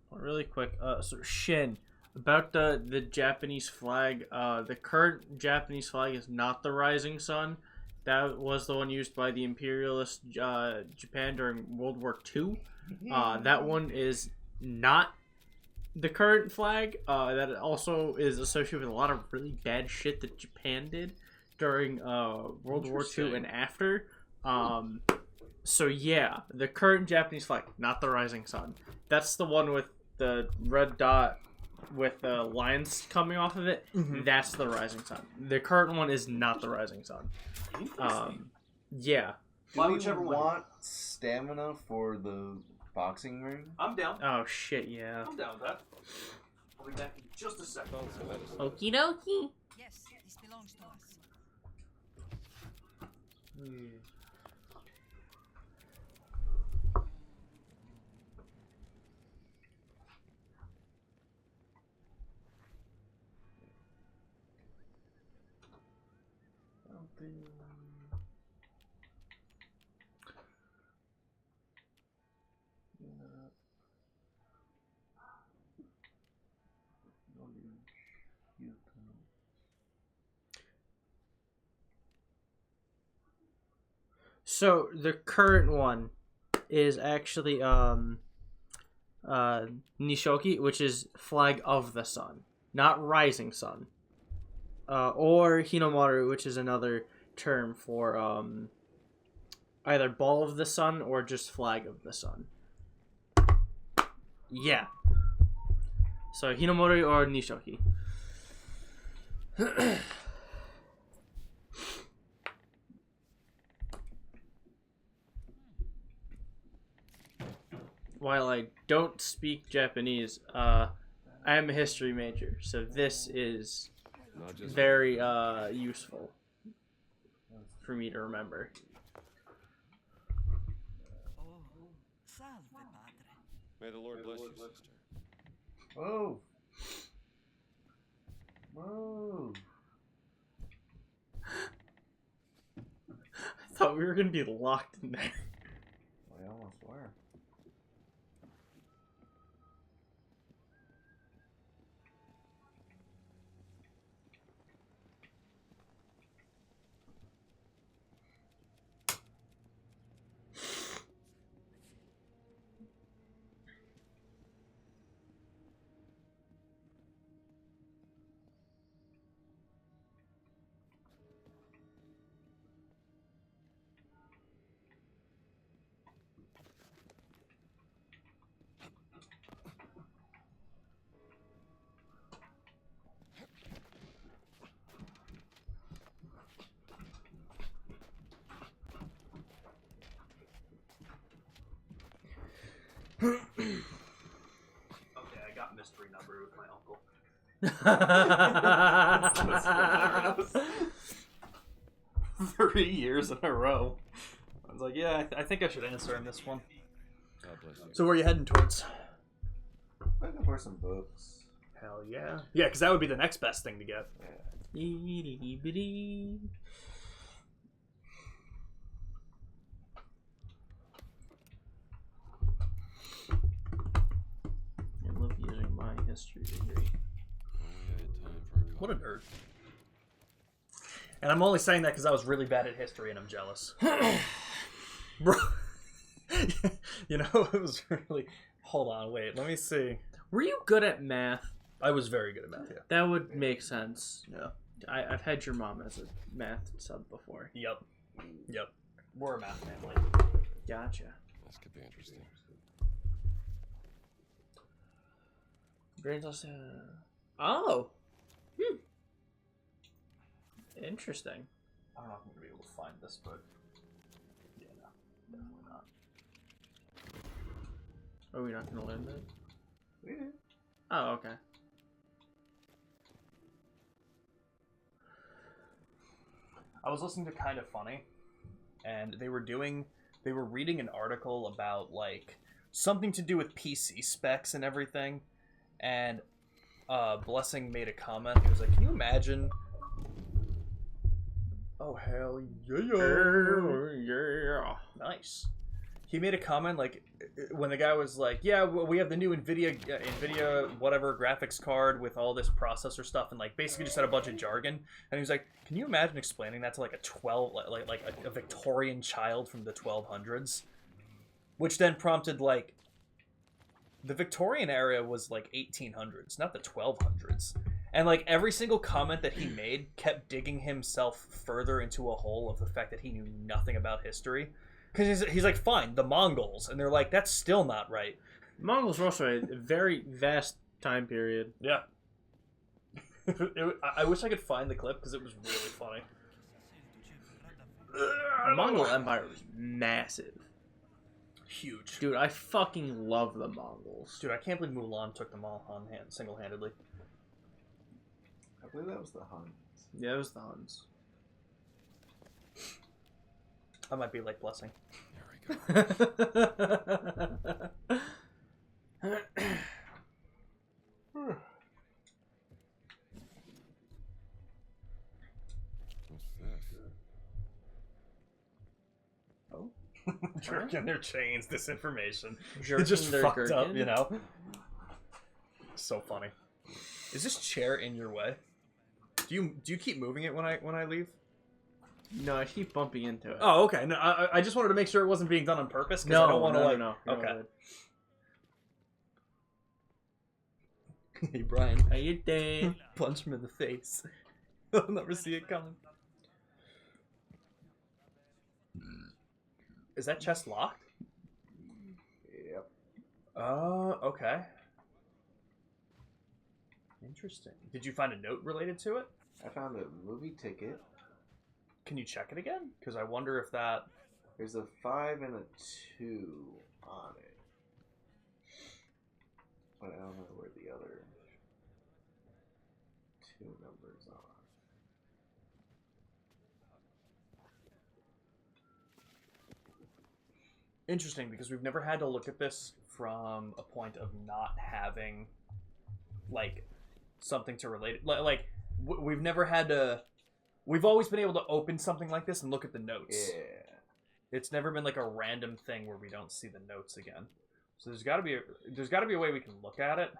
Really quick. So Shin, about the Japanese flag. The current Japanese flag is not the rising sun. That was the one used by the imperialist Japan during World War II. That one is not the current flag. That also is associated with a lot of really bad shit that Japan did during World War II and after. So yeah, the current Japanese flag, not the Rising Sun. That's the one with the red dot with the lines coming off of it. That's the Rising Sun. The current one is not the Rising Sun. Yeah. Do we want stamina for the boxing ring? I'm down. Oh shit, yeah. I'm down with that. I'll be back in just a second. Okie dokie. Yes, this belongs to us. So the current one is actually Nishoki, which is flag of the sun, not Rising Sun. Or Hinomaru, which is another term for either ball of the sun or just flag of the sun. Yeah. So Hinomaru or Nishoki. While I don't speak Japanese, I am a history major, so this is very useful for me to remember. Salve, padre. May the Lord bless you, sister. Whoa. Whoa. I thought we were gonna be locked in there. We almost were. Okay, I got mystery number with my uncle. That's hilarious. 3 years in a row. I was like, yeah, I think I should answer in this one. God bless you. So where are you heading towards? Looking for some books. Hell yeah. Yeah, because that would be the next best thing to get. I love using my history degree. What a nerd. And I'm only saying that because I was really bad at history and I'm jealous. Bro. You know, it was really... Hold on, wait, let me see. Were you good at math? I was very good at math, yeah. That would make sense. Yeah. I've had your mom as a math sub before. Yep. Yep. We're a math family. Gotcha. This could be interesting. Brings us to... Oh! Interesting. I don't know if I'm going to be able to find this, but... Yeah, no. Definitely not. Are we not going to learn that? We did. Oh, okay. I was listening to Kind of Funny, and they were reading an article about, like, something to do with PC specs and everything, and Blessing made a comment. He was like, can you imagine... Oh, hell yeah. Nice. He made a comment, like, when the guy was like, yeah, well, we have the new NVIDIA whatever graphics card with all this processor stuff, and, like, basically just had a bunch of jargon. And he was like, can you imagine explaining that to, like, a Victorian child from the 1200s? Which then prompted, like, the Victorian era was, like, 1800s, not the 1200s. And, like, every single comment that he made kept digging himself further into a hole of the fact that he knew nothing about history. Because he's like, fine, the Mongols. And they're like, that's still not right. Mongols were also a very vast time period. Yeah. I wish I could find the clip because it was really funny. The Mongol Empire was massive. Huge. Dude, I fucking love the Mongols. Dude, I can't believe Mulan took them all on hand, single-handedly. I believe that was the Huns. Yeah, it was the Huns. I might be like Blessing. There we go. What's this? Oh. Jerking their chains, disinformation. Jerking just their fucked up, gherkin? you know? So funny. Is this chair in your way? Do you keep moving it when I leave? No, I keep bumping into it. Oh, okay. No, I just wanted to make sure it wasn't being done on purpose. No, I don't want to no. Okay. Hey, Brian. How you doing? Punch him in the face. I'll never see it coming. Is that chest locked? Yep. Okay. Interesting. Did you find a note related to it? I found a movie ticket. Can you check it again? Because I wonder if that... There's a 5 and a 2 on it. But I don't know where the other 2 numbers are. Interesting, because we've never had to look at this from a point of not having, like, something to relate it. Like, we've never had to... We've always been able to open something like this and look at the notes. Yeah. It's never been like a random thing where we don't see the notes again. So there's got to be a way we can look at it.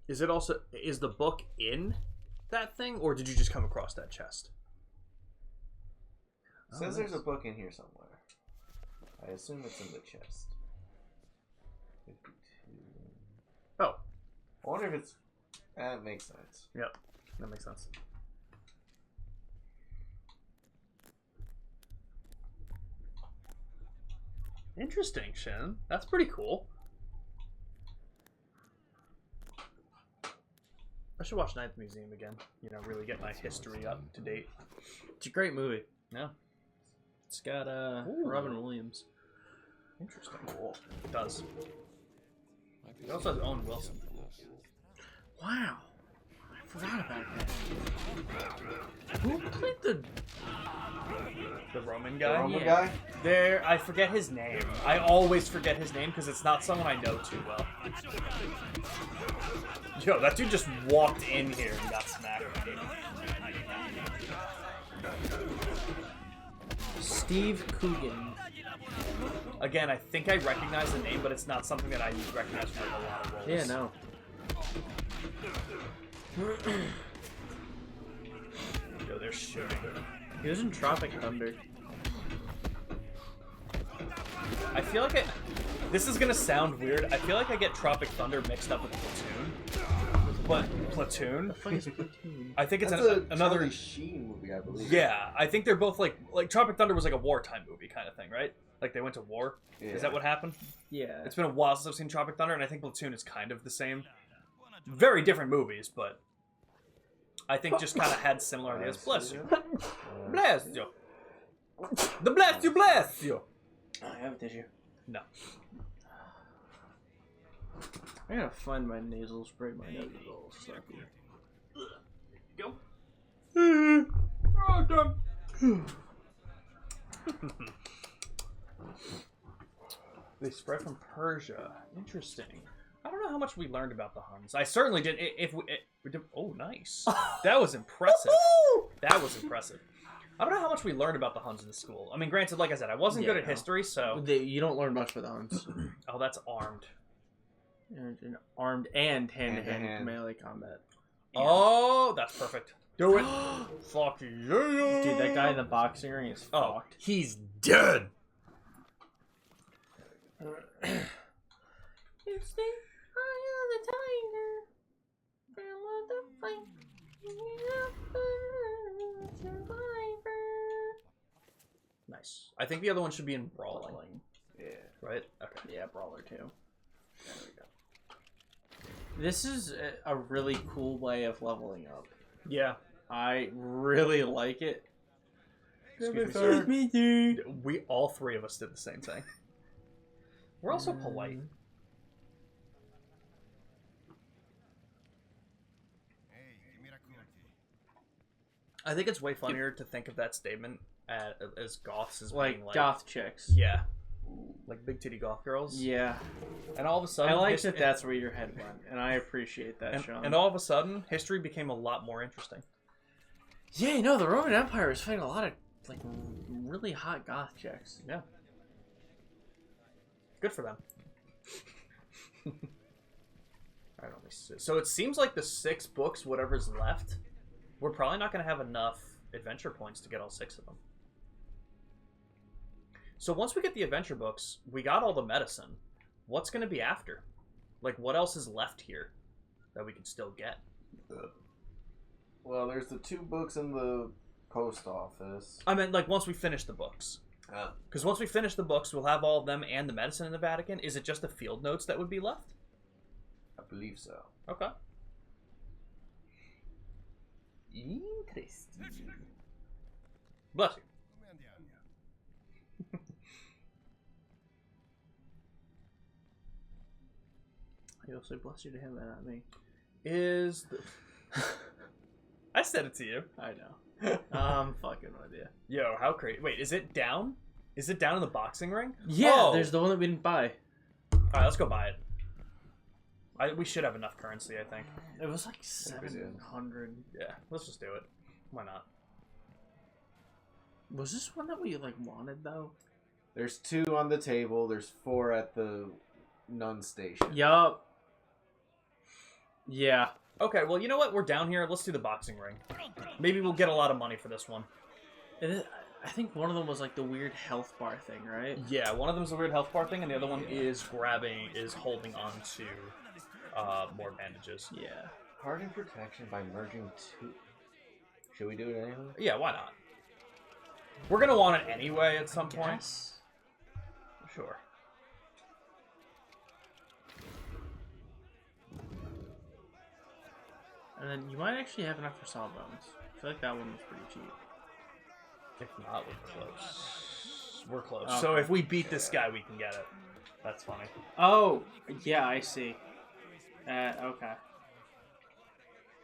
Is the book in that thing, or did you just come across that chest? It says there's a book in here somewhere. I assume it's in the chest. 52. Oh. I wonder if it's... That makes sense. Yep, that makes sense. Interesting, Shen. That's pretty cool. I should watch Night at the Museum again. You know, really get my history up to date. It's a great movie. Yeah. It's got Robin Williams. Interesting. Cool. It does. It also has Owen Wilson. Wow. I forgot about that. Who played the Roman guy? The Roman guy? There, I forget his name. I always forget his name because it's not someone I know too well. Yo, that dude just walked in here and got smacked. Steve Coogan. Again, I think I recognize the name, but it's not something that I recognize from like, a lot of roles. Yeah, no. Yo, they're shooting. He was in Tropic Thunder. I feel like this is gonna sound weird. I feel like I get Tropic Thunder mixed up with Platoon. But Platoon? I think it's another Charlie Sheen movie, I believe. Yeah, I think they're both like Tropic Thunder was like a wartime movie kind of thing, right? Like they went to war. Yeah. Is that what happened? Yeah. It's been a while since I've seen Tropic Thunder, and I think Platoon is kind of the same. Very different movies, but I think just kind of had similar ideas. Bless you. Bless you. The bless you, bless you. I have a tissue. No. I gotta find my nasal spray. My nose is all sucky. Go. They spread from Persia. Interesting. I don't know how much we learned about the Huns. I certainly did. We did. Oh, nice. That was impressive. That was impressive. I don't know how much we learned about the Huns in school. I mean, granted, like I said, I wasn't good at history, so... You don't learn much with the Huns. Oh, that's armed. And armed and hand-to-hand melee combat. And... Oh, that's perfect. Do it. Fuck yeah. Dude, that guy in the boxing ring is fucked. He's dead. It's the eye of the tiger. Grandma the fight. I think the other one should be in Brawling. Yeah. Right? Okay. Yeah, Brawler 2. There we go. This is a really cool way of leveling up. Yeah. I really like it. Excuse me, dude. We all three of us did the same thing. We're also polite. I think it's way funnier to think of that statement as goths as being like goth chicks. Yeah. Like big titty goth girls. Yeah. And all of a sudden, I like that that's where your head went, and I appreciate that, Sean. And all of a sudden, history became a lot more interesting. Yeah, you know, the Roman Empire was fighting a lot of like really hot goth chicks. Yeah. Good for them. Alright, let me see. So it seems like the 6 books, whatever's left, we're probably not going to have enough adventure points to get all 6 of them. So once we get the adventure books, we got all the medicine. What's going to be after? Like, what else is left here that we can still get? Well, there's the 2 books in the post office. I meant, like, once we finish the books. Because once we finish the books, we'll have all of them and the medicine in the Vatican. Is it just the field notes that would be left? I believe so. Okay. Interesting. Bless you. You'll say bless you to him and not me. Is the... I said it to you. I know. I'm fucking with you. Yo, how crazy. Wait, is it down? Is it down in the boxing ring? Yeah, oh. There's the one that we didn't buy. Alright, let's go buy it. We should have enough currency, I think. It was like 700. Yeah, let's just do it. Why not? Was this one that we like wanted though? There's 2 on the table. There's 4 at the nun station. Yup. Yeah. Okay, well, you know what? We're down here. Let's do the boxing ring. Maybe we'll get a lot of money for this one. I think one of them was like the weird health bar thing, right? Yeah, one of them is a weird health bar thing, and the other one is holding on to more bandages. Yeah. Harden protection by merging 2. Should we do it anyway? Yeah, why not? We're gonna want it anyway at some point. Sure. And then you might actually have enough for Sawbones. I feel like that one was pretty cheap. If not, we're close. We're close. Okay. So if we beat this guy, we can get it. That's funny. Oh, yeah, I see. Okay.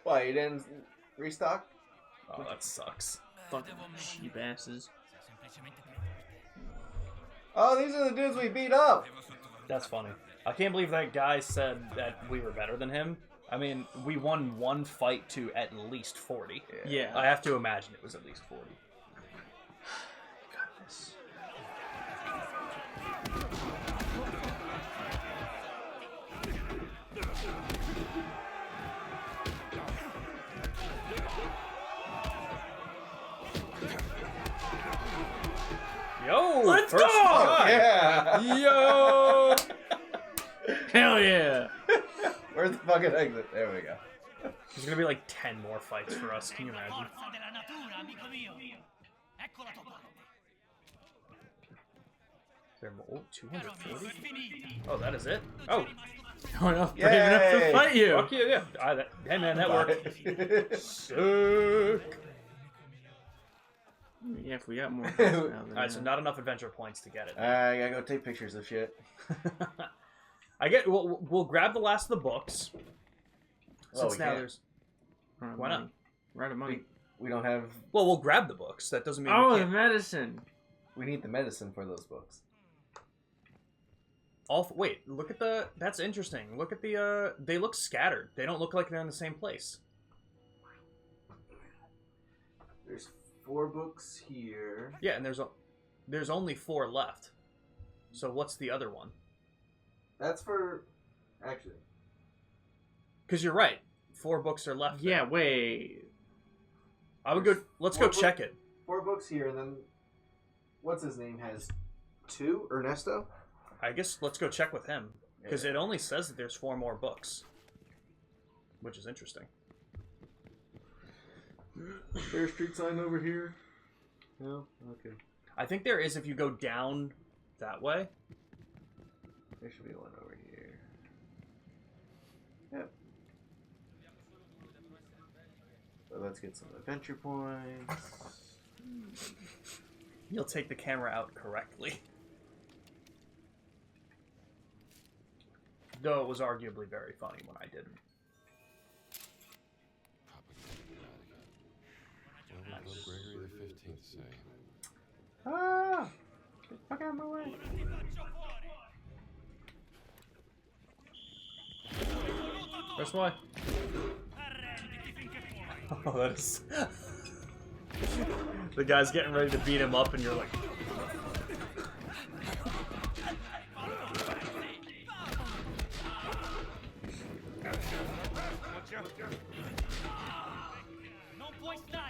Why, you didn't restock? Oh, that sucks. Fucking cheap asses. Oh, these are the dudes we beat up! That's funny. I can't believe that guy said that we were better than him. I mean, we won 1 fight to at least 40. Yeah. I have to imagine it was at least 40. Goodness. Yo! Let's first go! try. Yeah! Yo! Hell yeah! Where's the fucking exit? There we go. There's gonna be like 10 more fights for us. Can you imagine? Forza della natura, amico mio. Ecco la tua parte. There more? 240? Oh, that is it? Oh. Oh no, brave enough to fight you! Fuck you, yeah. Hey man, that worked. Sick. Yeah, if we got more. Alright, so not enough adventure points to get it. I gotta go take pictures of shit. We'll grab the last of the books. Since now can't. there's... Why not? We're out of money. We don't have... Well, we'll grab the books. That doesn't mean Oh, we the can't. medicine! We need the medicine for those books. Wait, look at the... That's interesting. Look at the... They look scattered. They don't look like they're in the same place. There's 4 books here. Yeah, and there's only 4 left. So what's the other one? That's for... Actually. Because you're right. 4 books are left. Yeah, there. wait. I would go... Let's go check it. 4 books here, and then... What's his name has 2? Ernesto? I guess let's go check with him. Because it only says that there's 4 more books. Which is interesting. Fair Street sign over here? No? Okay. I think there is if you go down that way. There should be one over here. Yep. So let's get some adventure points. You'll take the camera out correctly. Though it was arguably very funny when I didn't. What would Gregory the 15th say? Ah! Get the fuck out of my way. Press Y. Oh, that is... The guy's getting ready to beat him up and you're like... Non puoi stare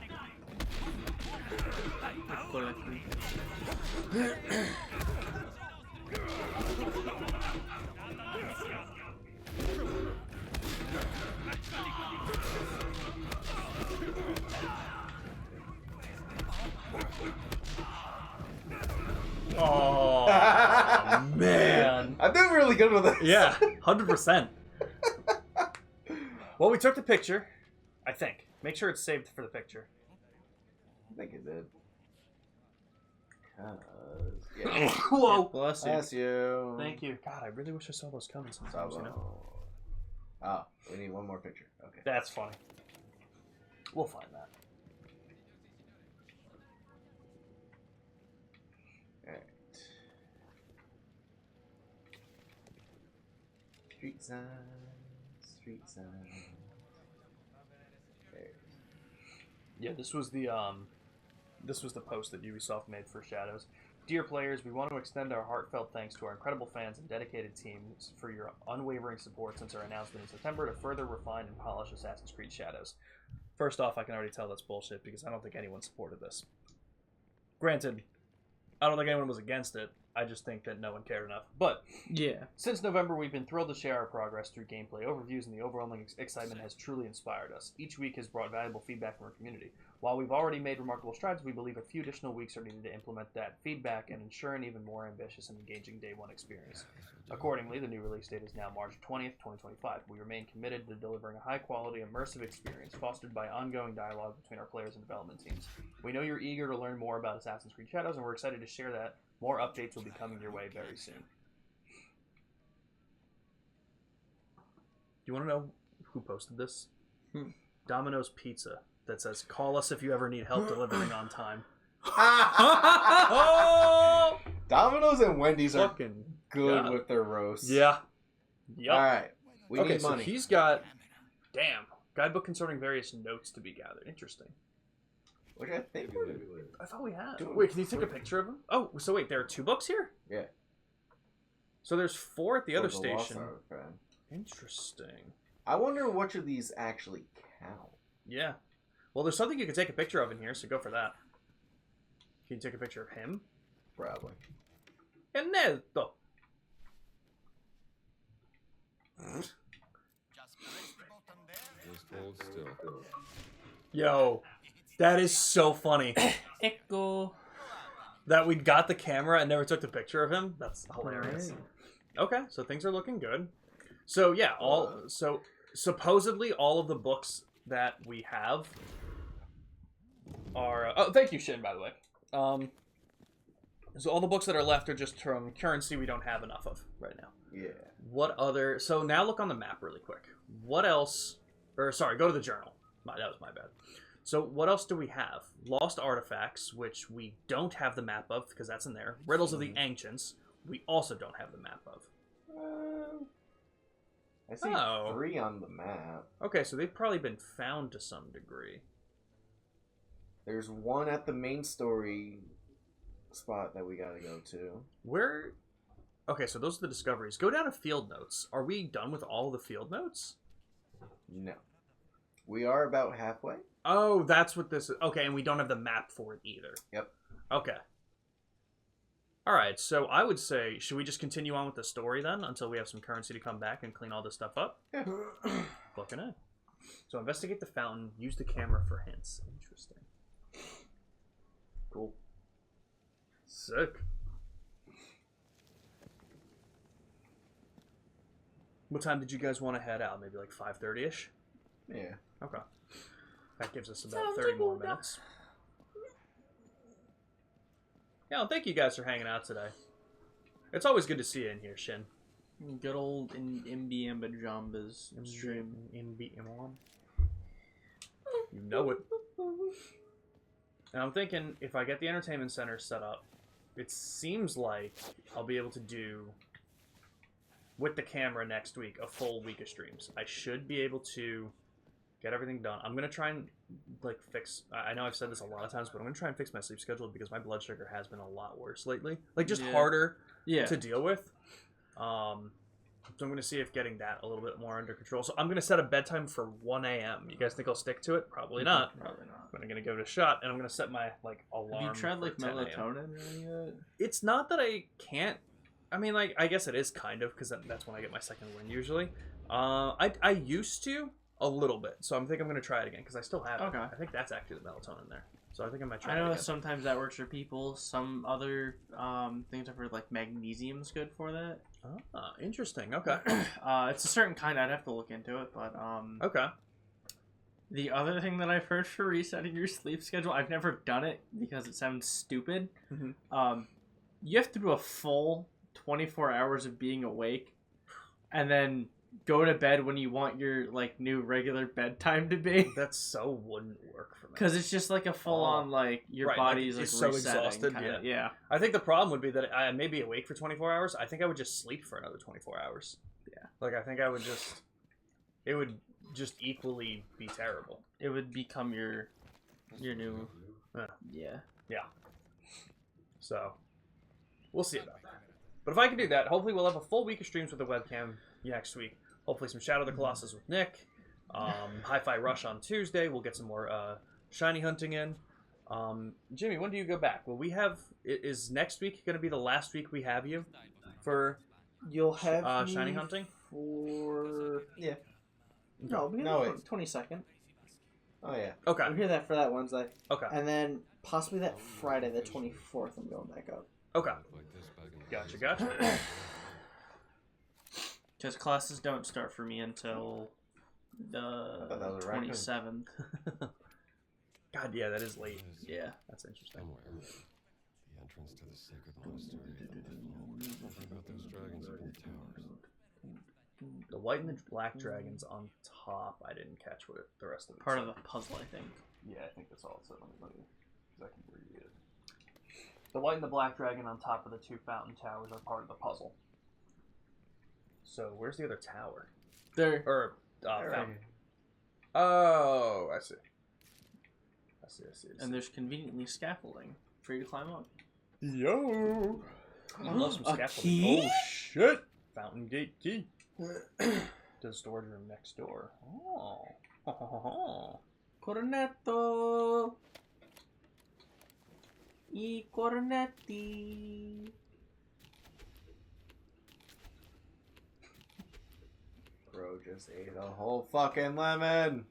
Oh, man. I'm doing really good with this. Yeah, 100%. Well, we took the picture, I think. Make sure it's saved for the picture. I think it did. Yeah. Whoa. Bless you. Bless you. Thank you. God, I really wish I saw those coming sometimes, you know? Oh, we need one more picture. Okay. That's funny. We'll find that. Alright. Street signs. Street signs. There. Yeah, this was the post that Ubisoft made for Shadows. Dear players, we want to extend our heartfelt thanks to our incredible fans and dedicated teams for your unwavering support since our announcement in September to further refine and polish Assassin's Creed Shadows. First off, I can already tell that's bullshit because I don't think anyone supported this. Granted, I don't think anyone was against it. I just think that no one cared enough. But yeah, since November, we've been thrilled to share our progress through gameplay overviews, and the overwhelming excitement has truly inspired us. Each week has brought valuable feedback from our community. While we've already made remarkable strides, we believe a few additional weeks are needed to implement that feedback and ensure an even more ambitious and engaging Day 1 experience. Accordingly, the new release date is now March 20th, 2025. We remain committed to delivering a high-quality, immersive experience fostered by ongoing dialogue between our players and development teams. We know you're eager to learn more about Assassin's Creed Shadows, and we're excited to share that. More updates will be coming your way very soon. You want to know who posted this? Domino's Pizza. That says, call us if you ever need help delivering on time. Domino's and Wendy's are Fucking good God. with their roasts. Yeah. Yep. Alright. We okay, need money. so he's got... Damn. Guidebook concerning various notes to be gathered. Interesting. Which I think I thought we had. Wait, can you take a picture of him? Oh, so wait, there are 2 books here? Yeah. So there's 4 at the other For the Lost station. Artifact. Interesting. I wonder which of these actually count. Yeah. Well, there's something you can take a picture of in here, so go for that. Can you take a picture of him? Probably. Ernesto. Just hold still. Yo, that is so funny. Echo. That we got the camera and never took the picture of him. That's hilarious. Okay, so things are looking good. So yeah, so supposedly all of the books that we have are. Oh, thank you, Shin. By the way. So all the books that are left are just from currency we don't have enough of right now. Yeah. What other... So now look on the map really quick. What else... Or, sorry, go to the journal. That was my bad. So what else do we have? Lost Artifacts, which we don't have the map of, because that's in there. Riddles of the Ancients, we also don't have the map of. I see 3 on the map. Okay, so they've probably been found to some degree. There's 1 at the main story spot that we gotta go to. Where... Okay, so those are the discoveries. Go down to field notes. Are we done with all of the field notes? No. We are about halfway. Oh, that's what this is. Okay, and we don't have the map for it either. Yep. Okay. Alright, so I would say, should we just continue on with the story then, until we have some currency to come back and clean all this stuff up? Yeah. Fucking A. So investigate the fountain, use the camera for hints. Interesting. Cool. Sick. What time did you guys want to head out? Maybe like 5:30ish? Yeah. Okay. That gives us about 30 more minutes. Yeah, well, thank you guys for hanging out today. It's always good to see you in here, Shin. Good old Imbiamba Jambas stream. MBM. You know it. And I'm thinking, if I get the entertainment center set up, it seems like I'll be able to do, with the camera next week, a full week of streams. I should be able to get everything done. I'm going to try and, like, fix... I know I've said this a lot of times, but I'm going to try and fix my sleep schedule because my blood sugar has been a lot worse lately. Like, just harder to deal with. So I'm going to see if getting that a little bit more under control. So I'm going to set a bedtime for 1 a.m. You guys think I'll stick to it? Probably not. Probably not. But I'm going to give it a shot, and I'm going to set my, like, alarm. Have you tried, like, for 10 a.m. melatonin or anything yet? It's not that I can't. I mean, like, I guess it is kind of, because that's when I get my second win, usually. I used to a little bit, so I think I'm going to try it again, because I still have it. Okay. I think that's actually the melatonin there. So I think I might try I it know again. sometimes that works for people. Some other things I've heard, like magnesium's good for that. Ah, interesting. Okay. It's a certain kind. I'd have to look into it, but okay. The other thing that I've heard for resetting your sleep schedule, I've never done it because it sounds stupid. Mm-hmm. You have to do a full 24 hours of being awake, and then go to bed when you want your like new regular bedtime to be. That so wouldn't work for me. Because it's just like a full-on like your body's like so resetting, exhausted. kinda. Yeah. I think the problem would be that I may be awake for 24 hours. I think I would just sleep for another 24 hours. Yeah. Like I think I would just. It would just equally be terrible. It would become your new. Yeah. So, we'll see about that. But if I can do that, hopefully we'll have a full week of streams with the webcam next week. Hopefully some Shadow of the Colossus with Nick. Hi-Fi Rush on Tuesday. We'll get some more shiny hunting in. Jimmy, when do you go back? Will we have... Is next week going to be the last week we have you for You'll have shiny me hunting? for... Yeah. No, No, 22nd. Oh, yeah. Okay. I'm here that for that Wednesday. Okay. And then possibly that Friday, the 24th, I'm going back up. Okay. Gotcha. Because classes don't start for me until the 27th. God, yeah, that is late. Yeah. That's interesting. The entrance to the sacred monastery. What about those dragons up in the towers? The white and the black dragons on top. I didn't catch what the rest of it Part said. of the puzzle, I think. Yeah, I think that's all it said. Let me because I can read it. The white and the black dragon on top of the two fountain towers are part of the puzzle. So where's the other tower? There. Or fountain. Oh, I see. I see. And there's conveniently scaffolding for you to climb up. Yo! I love some A scaffolding. key? Oh shit! Fountain gate key. To the storage room next door. Oh. Cornetto. I cornetti. Bro just ate a whole fucking lemon.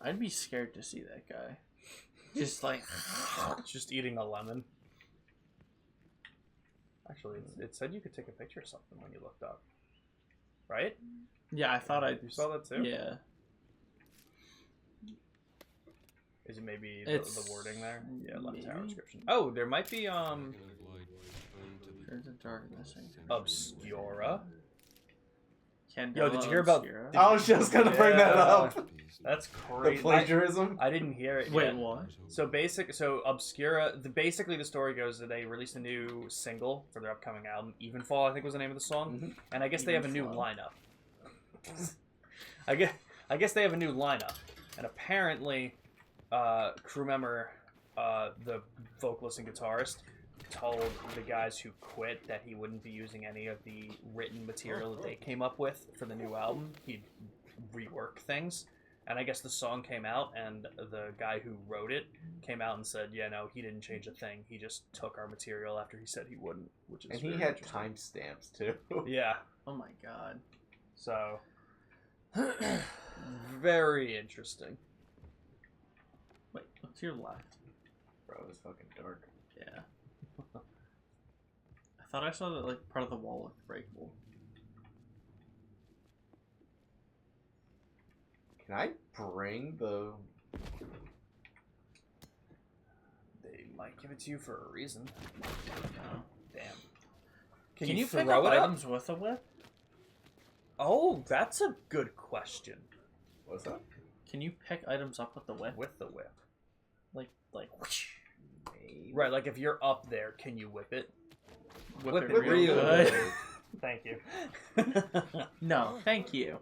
I'd be scared to see that guy. Just like... Just eating a lemon. Actually, it said you could take a picture of something when you looked up. Right? Yeah, I thought You saw that too? Yeah. Is it maybe It's- the wording there? Yeah, left tower maybe? description. Oh, there might be, Turns to darkness. Obscura. Candela Yo, did you hear about... Obscura. I was just gonna bring that up. That's crazy. The plagiarism? I didn't hear it. Wait, yet. what? So Obscura, basically the story goes that they released a new single for their upcoming album, Evenfall, I think was the name of the song. And I guess they have a new lineup. I guess they have a new lineup. And apparently, crew member, the vocalist and guitarist, told the guys who quit that he wouldn't be using any of the written material that they came up with for the new album. He'd rework things. And I guess the song came out, and the guy who wrote it came out and said, yeah, no, he didn't change a thing. He just took our material after he said he wouldn't, which is And he very had interesting. timestamps too. Yeah. Oh my god. So, very interesting. Wait, what's your left? Bro, it's fucking dark. Yeah. I thought I saw that like part of the wall looked breakable. Can I bring the... They might give it to you for a reason. No. Damn. Can you throw pick up it items with a whip? Oh, that's a good question. What's that? Can you pick items up with the whip? With the whip. Like whoosh. Right, like if you're up there, can you whip it? Whip it real real good. good. Thank you. No, thank you.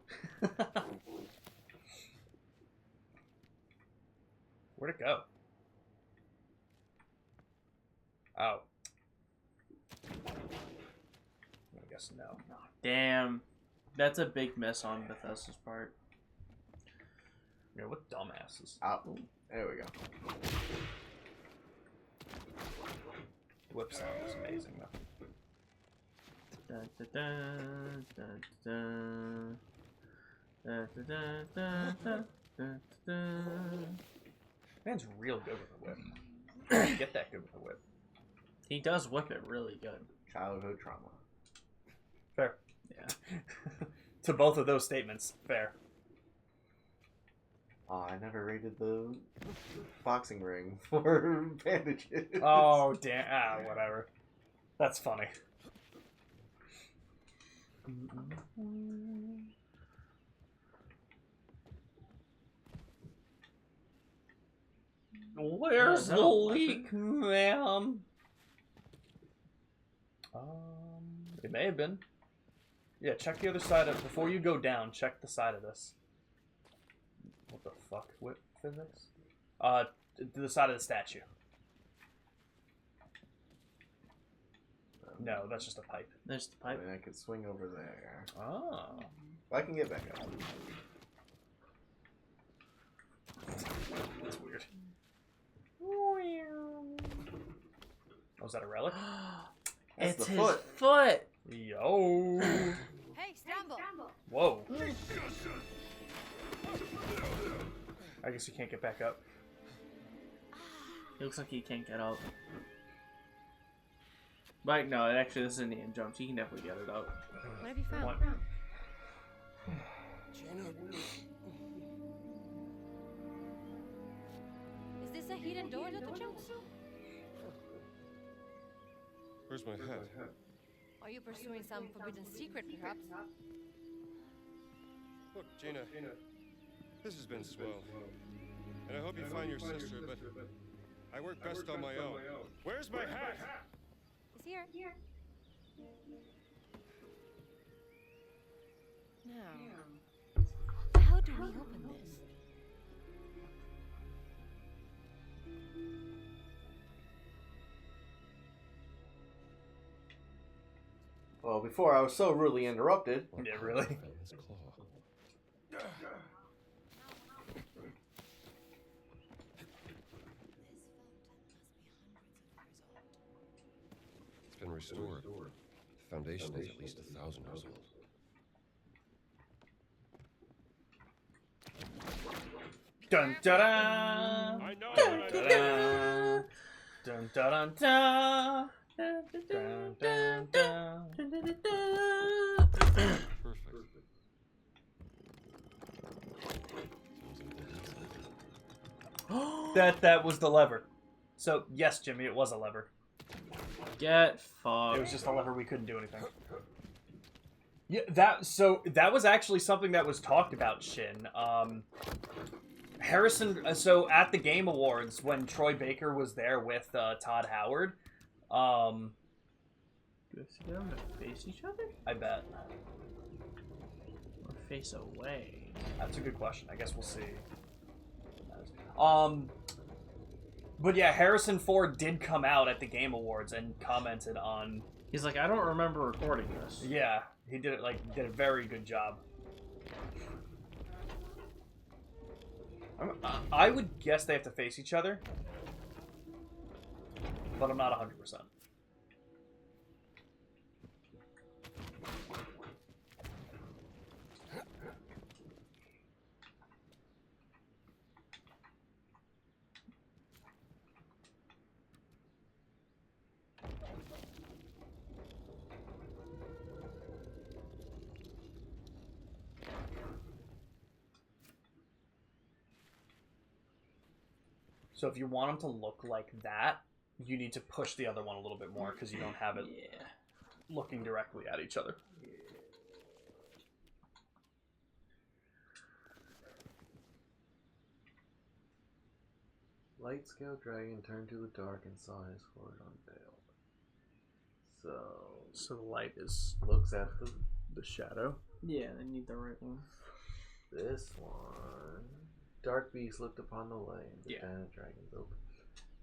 Where'd it go? Oh. I guess no. Damn. That's a big miss on Bethesda's part. Yeah, what dumbasses. Oh, there we go. The whip sound is amazing, though. Dun, dun, dun, dun, dun. Dun, dun, dun, dun, dun, dun, dun. Man's real good with a whip. Get that good with a whip. He does whip it really good. Childhood trauma. Fair. Yeah. To both of those statements, fair. I never raided the boxing ring for bandages. Oh, damn. Ah, whatever. That's funny. Where's the leak, ma'am? It may have been. Yeah, check the other side of... Before you go down, check the side of this. What the fuck? What physics? To the side of the statue. No, that's just a pipe. There's the I pipe. mean, I could swing over there. Oh. I can get back up. That's weird. Oh, is that a relic? That's It's the his foot. foot. Yo. Hey, Stumble! Whoa. I guess you can't get back up. He looks like he can't get up. But no, actually this is Indiana Jones. He can definitely get it up. What have you found? What? Is this a hidden door, Dr. Jones? Where's my hat? Are you pursuing some forbidden secret, perhaps? Look, Gina, this has been swell. And I hope you find your sister, but I work best on my own. Where's my hat? It's here. Now, how do we open this? Well, before I was so rudely interrupted. Yeah, really? His claw. It's been restored. The foundation is at least 1,000 years old. Dun dun dun! I know Dun what dun I dun! Dun dun dun! Dun dun dun! Perfect. That was the lever. So yes, Jimmy, it was a lever. Get fucked. It was just a lever. We couldn't do anything. Yeah, that was actually something that was talked about, Shin. Harrison. So at the Game Awards, when Troy Baker was there with Todd Howard, Do we have to get them to face each other? I bet. Or face away? That's a good question. I guess we'll see. But yeah, Harrison Ford did come out at the Game Awards and commented on. He's like, I don't remember recording this. Yeah, he did it. Did a very good job. I would guess they have to face each other, but I'm not 100%. So if you want them to look like that, you need to push the other one a little bit more because you don't have it looking directly at each other. Light scale dragon turned to the dark and saw his hoard unveiled. So the light is looks at the shadow. Yeah, they need the right one. This one. Dark beast looked upon the light and the den of dragons opened.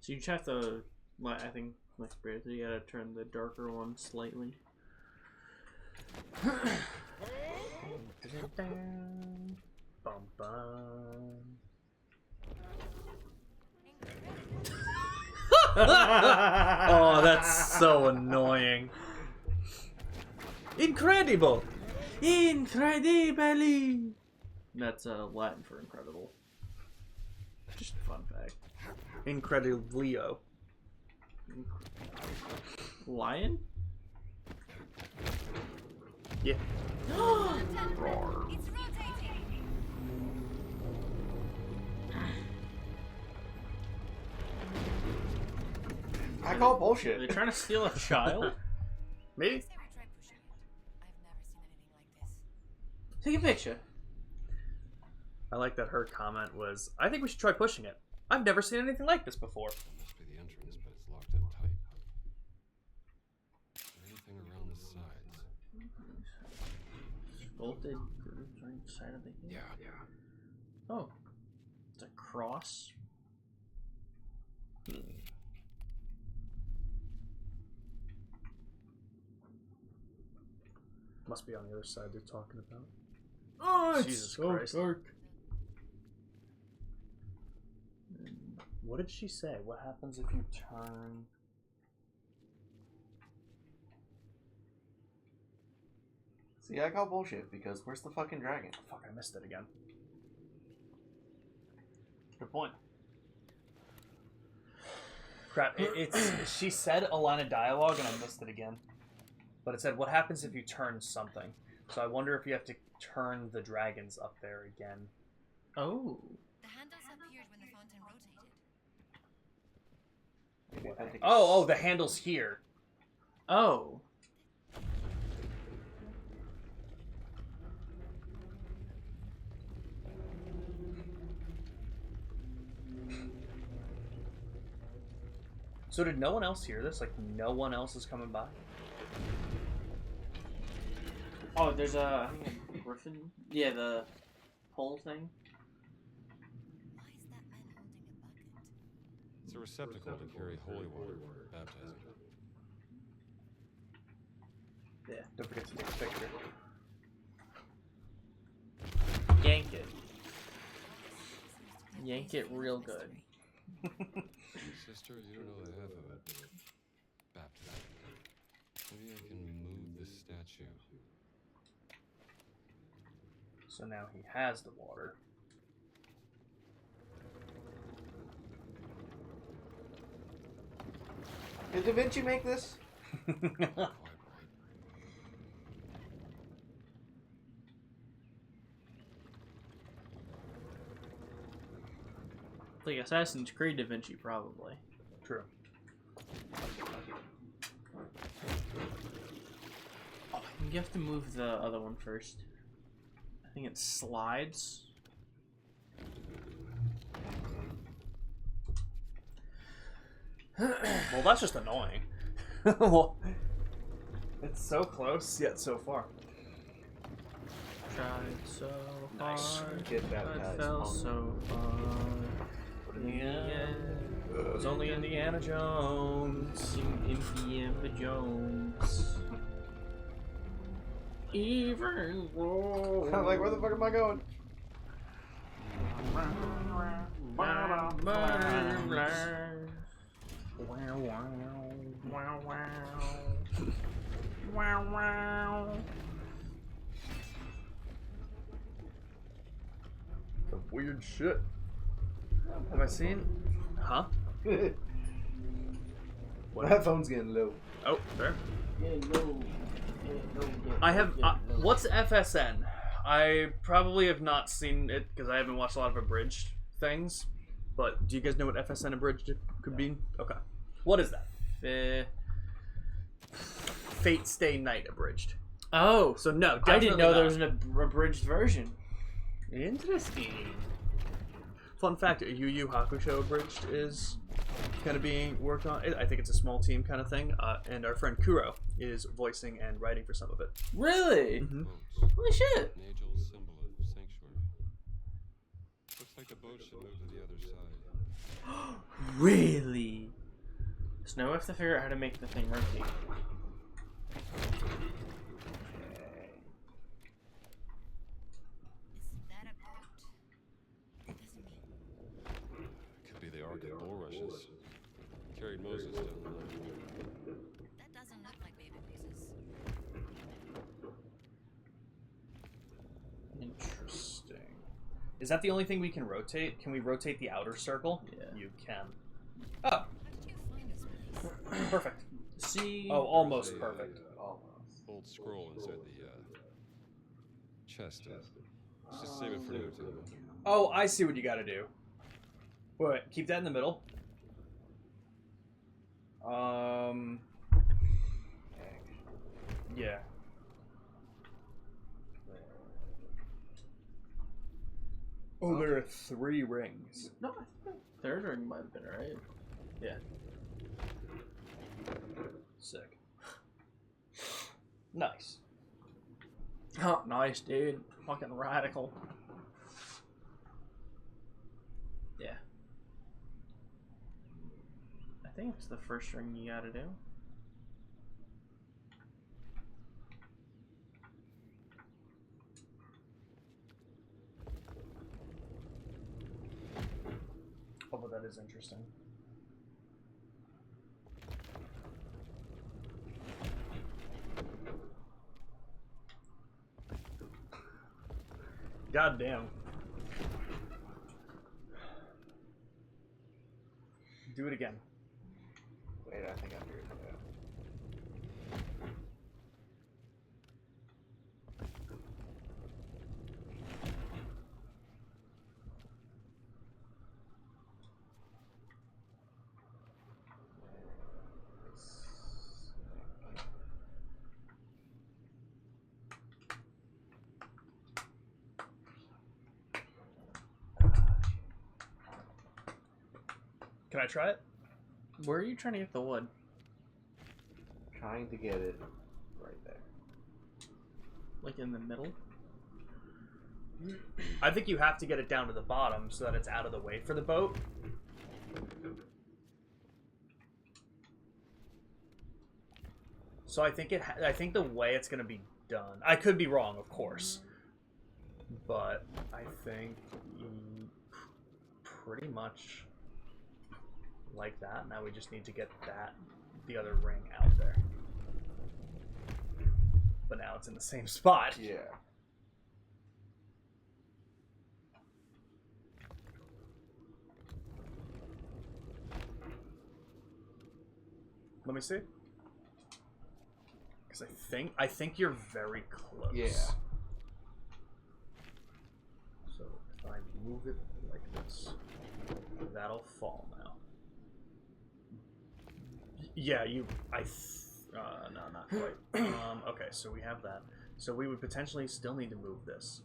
So you just have to, I think, like Spirit, you gotta turn the darker one slightly. Bum, bum. Oh, that's so annoying. Incredible! Incredibly! That's Latin for incredible. Just a fun fact. Incrediblio. Lion? Yeah. Roar. It's rotating. I call bullshit. Are they trying to steal a child? Maybe. Take a picture. I like that her comment was, I think we should try pushing it. I've never seen anything like this before. Must be the entrance, but it's locked up tight. Is there anything around the sides? Bolted right side of the gate. Yeah. Oh. It's a cross. Must be on the other side they're talking about. Oh, it's Jesus so Christ. dark. What did she say? What happens if you turn... See, I call bullshit because where's the fucking dragon? Fuck, I missed it again. Good point. Crap, it's she said a line of dialogue and I missed it again. But it said, what happens if you turn something? So I wonder if you have to turn the dragons up there again. Oh. The handles appeared when the fountain rotated. Oh, the handle's here. Oh. So did no one else hear this? Like, no one else is coming by? Oh, there's I think a griffin. Yeah, the pole thing. It's a receptacle to carry holy water for baptizing. Yeah, don't forget to take a picture. Yank it. Yank it real good. Sister, you don't know the half of it. Baptism. Maybe I can move the statue. So now he has the water. Did Da Vinci make this? Like Assassin's Creed Da Vinci, probably. True. Oh, I think you have to move the other one first. I think it slides. Well, that's just annoying. Well, it's so close, yet so far. Tried so Nice. hard, Get but baptized, fell punk. so far. But in the end, it was only Indiana Jones. Indiana Jones. Even though I'm like, where the fuck am I going? Some weird shit. Have I seen? Huh? My phone's getting low. Oh, there. Yeah, no. I have. What's FSN? I probably have not seen it because I haven't watched a lot of abridged things. but do you guys know what FSN abridged could be? Okay. What is that? Fate Stay Night abridged. Oh, So no, I didn't know there was not. an abridged version. Interesting. Fun fact: Yu Yu Hakusho abridged is kind of being worked on. I think it's a small team kind of thing, and our friend Kuro is voicing and writing for some of it. Really? Mm-hmm. Holy shit! An age-old symbol of sanctuary. Looks like the boat should move to the other side. Really? So now we have to figure out how to make the thing rotate. Is that a boat? It doesn't mean. Could be the Ark of Bulrushes. Carried Moses down the line. That doesn't look like baby faces. Interesting. Is that the only thing we can rotate? Can we rotate the outer circle? Yeah. You can. Oh, How did you find this place? perfect. See? Oh, almost There's a, perfect. Old scroll inside the chest. Let's just save it for another time. Oh, I see what you got to do. Wait, keep that in the middle. Yeah. Oh, there are 3 rings. No, I think the third ring might have been right. Yeah. Sick. Nice. Oh, nice, dude. Fucking radical. Yeah. I think it's the first ring you gotta do. Oh, but that is interesting. God damn. Do it again. Wait, I think I figured it out. Can I try it? Where are you trying to get the wood? Trying to get it right there. Like in the middle? I think you have to get it down to the bottom so that it's out of the way for the boat. So I think I think the way it's gonna be done. I could be wrong, of course, but I think pretty much like that. Now we just need to get the other ring out there. But now it's in the same spot. Yeah. Let me see. Because I think you're very close. Yeah. So if I move it like this, that'll fall now. Yeah, no, not quite. Okay, so we have that. So we would potentially still need to move this.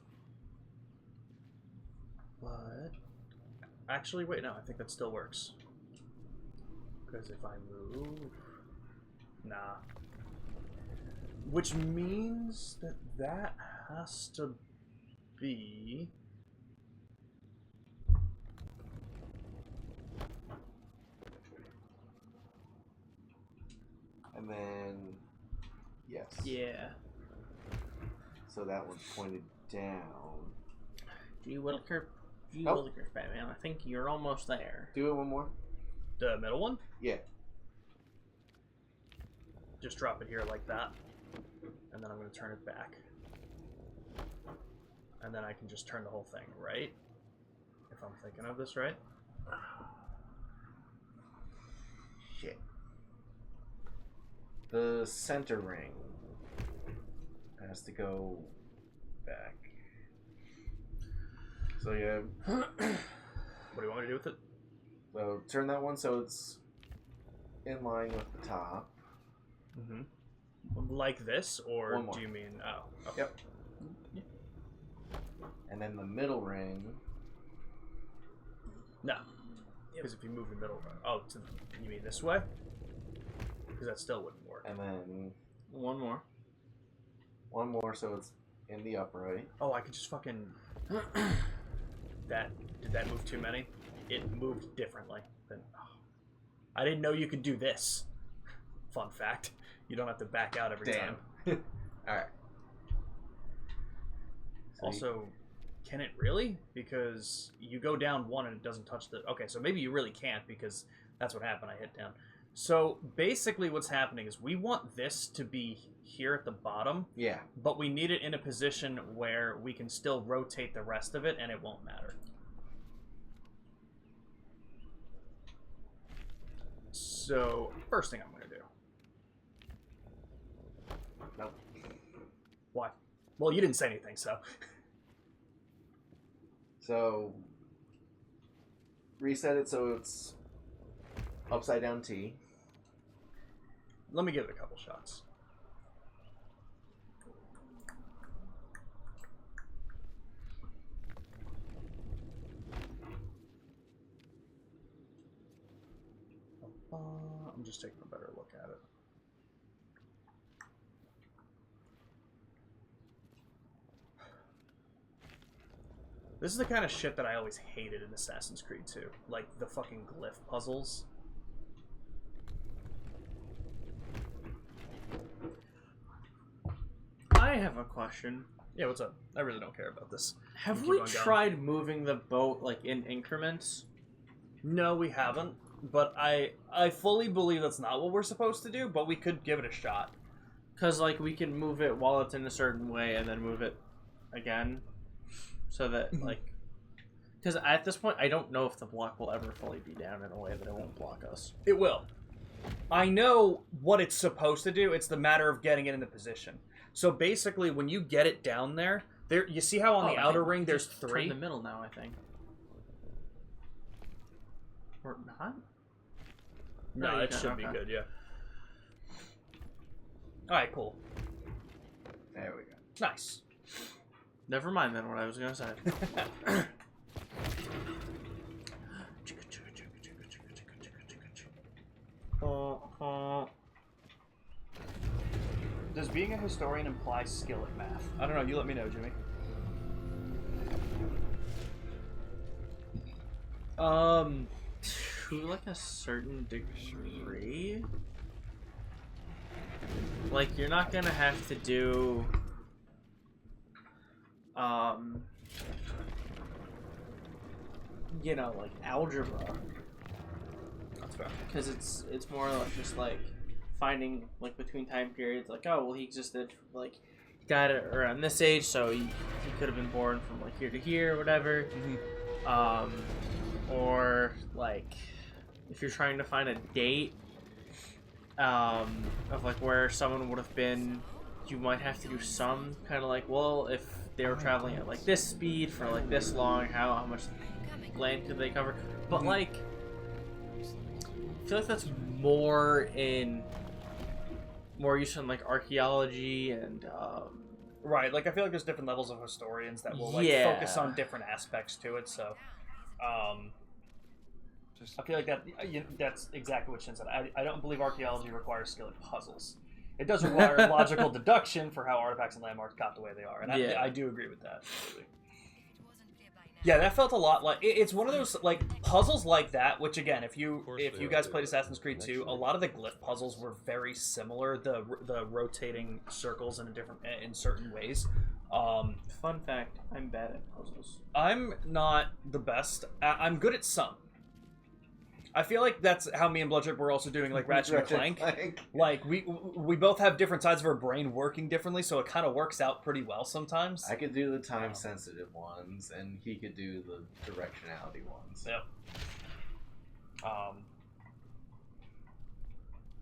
But actually, wait, no, I think that still works. Because if I move, nah. Which means that has to be. And then, yes. Yeah. So that one's pointed down. Gee Willikers, Oh. Willikers, Batman. I think you're almost there. Do it one more. The middle one? Yeah. Just drop it here like that. And then I'm going to turn it back. And then I can just turn the whole thing, right? If I'm thinking of this right. Shit. The center ring has to go back. So yeah. What do you want me to do with it? So turn that one so it's in line with the top. Mm-hmm. Like this, or One more. do you mean... Oh. Okay. Yep. And then the middle ring. No. Because if you move the middle ring... Oh, you mean this way? Because that still wouldn't work. And then One more. one more so it's in the upright. Oh, I could just fucking... Did that move too many? It moved differently. Than... Oh. I didn't know you could do this. Fun fact. You don't have to back out every time. Alright. So Also, can it really? Because you go down one and it doesn't touch the... Okay, so maybe you really can't because that's what happened. I hit down. So basically what's happening is we want this to be here at the bottom. Yeah. But we need it in a position where we can still rotate the rest of it and it won't matter. So, first thing I'm going to do. Nope. Why? Well, you didn't say anything, so... So reset it so it's upside down T. Let me give it a couple shots. I'm just taking a better look at it. This is the kind of shit that I always hated in Assassin's Creed 2. Like, the fucking glyph puzzles. I have a question. Yeah, what's up? I really don't care about this. Have Keep we on going. tried moving the boat, like, in increments? No, we haven't. But I fully believe that's not what we're supposed to do, but we could give it a shot. Because, like, we can move it while it's in a certain way and then move it again. So that, like... Because at this point, I don't know if the block will ever fully be down in a way that it won't block us. It will. I know what it's supposed to do. It's the matter of getting it in the position. So basically, when you get it down there, you see how on the outer ring there's Just 3? turn the middle now, I think. Or not? No, you it can, should be okay. good, yeah. Alright, cool. There we go. Nice. Never mind then what I was going to say. Does being a historian imply skill at math? I don't know, you let me know, Jimmy. To like a certain degree. Like, you're not gonna have to do you know, like algebra. That's fair. Because it's more like just like finding like between time periods, like, oh well, he existed like he died around this age, so he could have been born from like here to here or whatever. Or like if you're trying to find a date of like where someone would have been, you might have to do some kind of like, well, if they were traveling at like this speed for like this long, how much land could they cover? But like, I feel like that's more used in like archaeology and right, like I feel like there's different levels of historians that will like focus on different aspects to it. So I feel like that's exactly what Shin said. I don't believe archaeology requires skill at puzzles. It does require logical deduction for how artifacts and landmarks got the way they are, and I do agree with that. Absolutely. Yeah, that felt a lot like it's one of those like puzzles like that. Which again, if you guys played Assassin's Creed 2, a lot of the glyph puzzles were very similar. The rotating circles in certain ways. Fun fact: I'm bad at puzzles. I'm not the best. I'm good at some. I feel like that's how me and Bloodship were also doing like Ratchet and Clank. Like we both have different sides of our brain working differently, so it kind of works out pretty well sometimes. I could do the time sensitive ones, and he could do the directionality ones. Yep.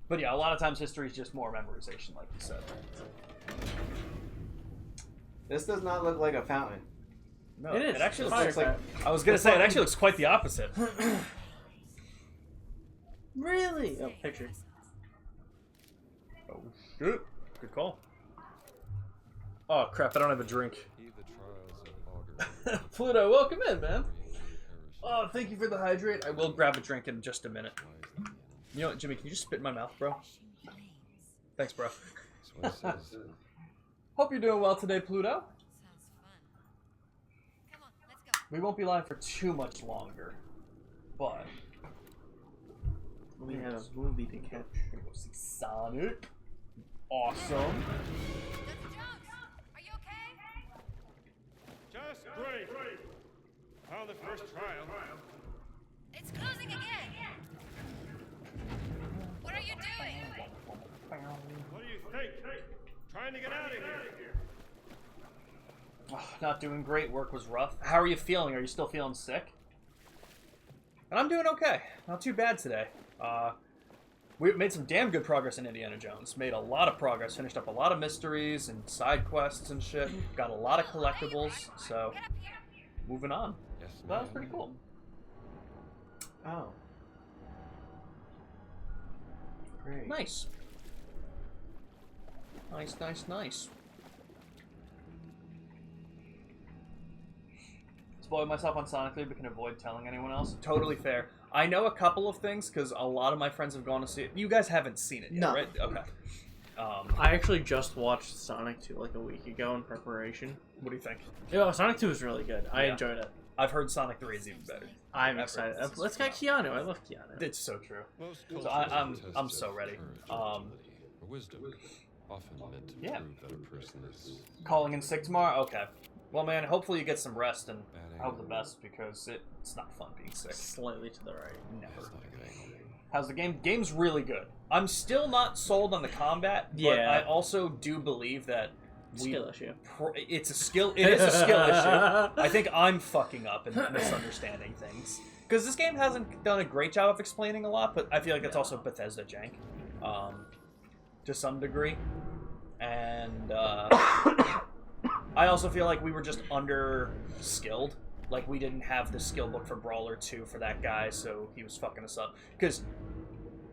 But yeah, a lot of times history is just more memorization, like you said. This does not look like a fountain. No, it is. It actually It's looks like. fire. I was gonna say it actually looks quite the opposite. Really? Oh, picture. Oh shit! Good call. Oh crap! I don't have a drink. Pluto, welcome in, man. Oh, thank you for the hydrate. I will grab a drink in just a minute. You know what, Jimmy? Can you just spit in my mouth, bro? Thanks, bro. Hope you're doing well today, Pluto. We won't be live for too much longer, but we have a movie to catch. We're gonna go see Sonic. Awesome. Just great. How the first trial. It's closing again. What are you doing? What do you think? Trying to get out of here. Oh, not doing great. Work was rough. How are you feeling? Are you still feeling sick? And I'm doing okay. Not too bad today. We made some damn good progress in Indiana Jones. Made a lot of progress. Finished up a lot of mysteries and side quests and shit. Got a lot of collectibles. So, moving on. Yes, that was pretty cool. Oh. Great. Nice. Nice, nice, nice. Spoiled myself on Sonic 3, but can avoid telling anyone else. Totally fair. I know a couple of things because a lot of my friends have gone to see it. You guys haven't seen it yet, No. right? Okay. I actually just watched Sonic 2 like a week ago in preparation. What do you think? Yeah, Sonic 2 was really good. I enjoyed it. I've heard Sonic 3 is even better. I'm excited. Let's get Keanu. I love Keanu. It's so true. Most So I'm so ready. Or wisdom, often meant to prove that a person is Calling in sick tomorrow? Okay. Well, man, hopefully you get some rest, and I hope the best, because it's not fun being sick. Slightly to the right. Never. How's the game? Game's really good. I'm still not sold on the combat, but Yeah. I also do believe that Skill issue. It is a skill issue. I think I'm fucking up and misunderstanding things. Because this game hasn't done a great job of explaining a lot, but I feel like it's also Bethesda jank. To some degree. And I also feel like we were just under-skilled. Like, we didn't have the skill book for Brawler 2 for that guy, so he was fucking us up. Because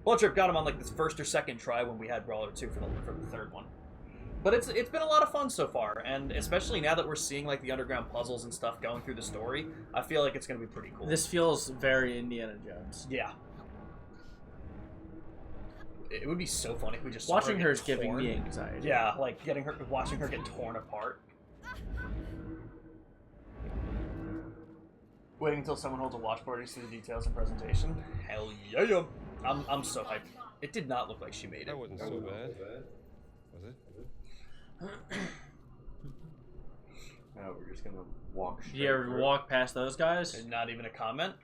Blood Trip got him on, like, this first or second try when we had Brawler 2 for the third one. But it's been a lot of fun so far, and especially now that we're seeing, like, the underground puzzles and stuff going through the story, I feel like it's going to be pretty cool. This feels very Indiana Jones. Yeah. It would be so funny if we just Watching saw her her is giving torn. me anxiety. Yeah, like watching her get torn apart. Waiting until someone holds a watch party to see the details and presentation. Hell yeah! I'm so hyped. It did not look like she made it. That wasn't so bad. Was it? Oh, we're just gonna walk straight. You ever through. walk past those guys? And not even a comment.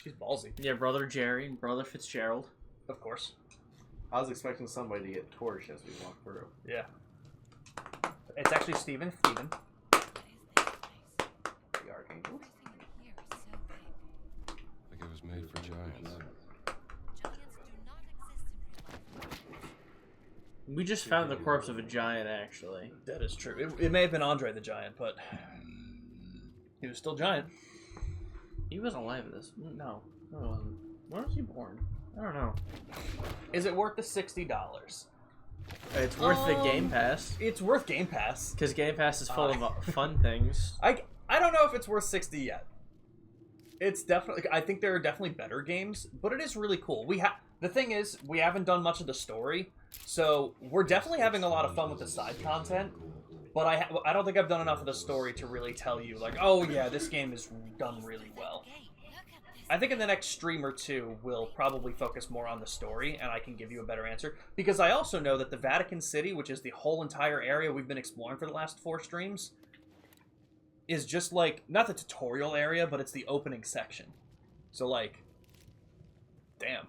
She's ballsy. Yeah, Brother Jerry and Brother Fitzgerald. Of course. I was expecting somebody to get torched as we walk through. Yeah. It's actually Steven. The Archangel? Like it was made for giants. We just found the corpse of a giant, actually. That is true. It may have been Andre the Giant, but he was still giant. He was alive at this. No, he wasn't. When was he born? I don't know. Is it worth the $60? It's worth the Game Pass. It's worth Game Pass. Because Game Pass is full of fun things. I don't know if it's worth $60 yet. It's definitely. I think there are definitely better games, but it is really cool. The thing is, we haven't done much of the story, so we're definitely having a lot of fun with the side content. But I don't think I've done enough of the story to really tell you, like, oh yeah, this game is done really well. I think in the next stream or two, we'll probably focus more on the story, and I can give you a better answer. Because I also know that the Vatican City, which is the whole entire area we've been exploring for the last 4 streams, is just like, not the tutorial area, but it's the opening section. So like, damn.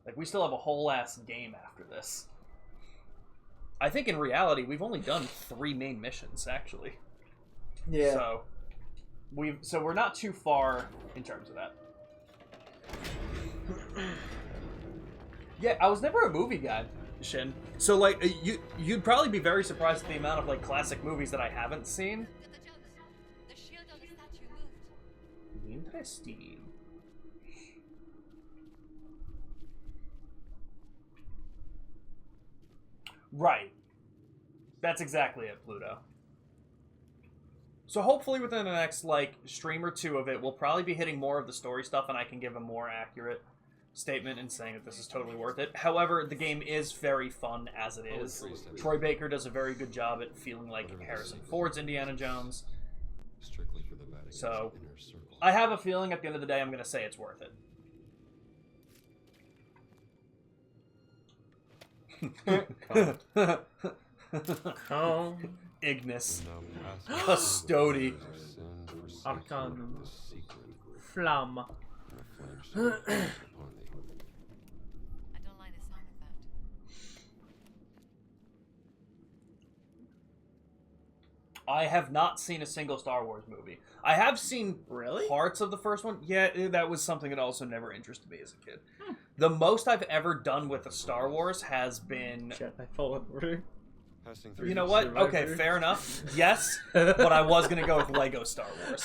Like, we still have a whole ass game after this. I think in reality, we've only done 3 main missions, actually. Yeah. So we're not too far in terms of that. Yeah, I was never a movie guy, Shin. So like, you'd probably be very surprised at the amount of like classic movies that I haven't seen. Interesting. Right. That's exactly it, Pluto. So hopefully within the next, like, stream or two of it, we'll probably be hitting more of the story stuff, and I can give a more accurate statement in saying that this is totally worth it. However, the game is very fun as it is. Troy Baker does a very good job at feeling like Harrison Ford's Indiana Jones. Strictly for the Vatican's So, inner circle. I have a feeling at the end of the day I'm going to say it's worth it. Ignis. Custody. Arcanum. Flamme. I don't like the sound of that. I have not seen a single Star Wars movie. I have seen parts of the first one. Yeah, that was something that also never interested me as a kid. The most I've ever done with a Star Wars has been... Jedi Fallen Order. You know what? Okay, fair enough. Yes, but I was going to go with Lego Star Wars.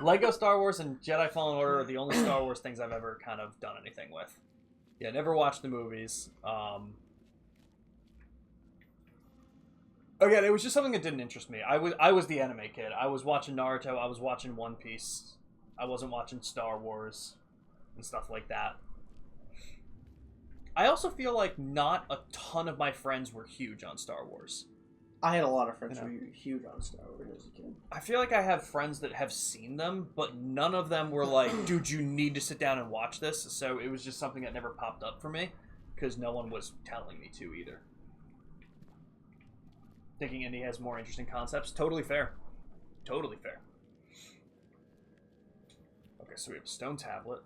Lego Star Wars and Jedi Fallen Order are the only Star Wars things I've ever kind of done anything with. Yeah, never watched the movies. Again, it was just something that didn't interest me. I was the anime kid. I was watching Naruto. I was watching One Piece. I wasn't watching Star Wars and stuff like that. I also feel like not a ton of my friends were huge on Star Wars. I had a lot of friends who were huge on Star Wars as a kid. I feel like I have friends that have seen them, but none of them were like, dude, you need to sit down and watch this. So it was just something that never popped up for me because no one was telling me to either. Thinking Indy has more interesting concepts. Totally fair. Totally fair. Okay, so we have a stone tablet.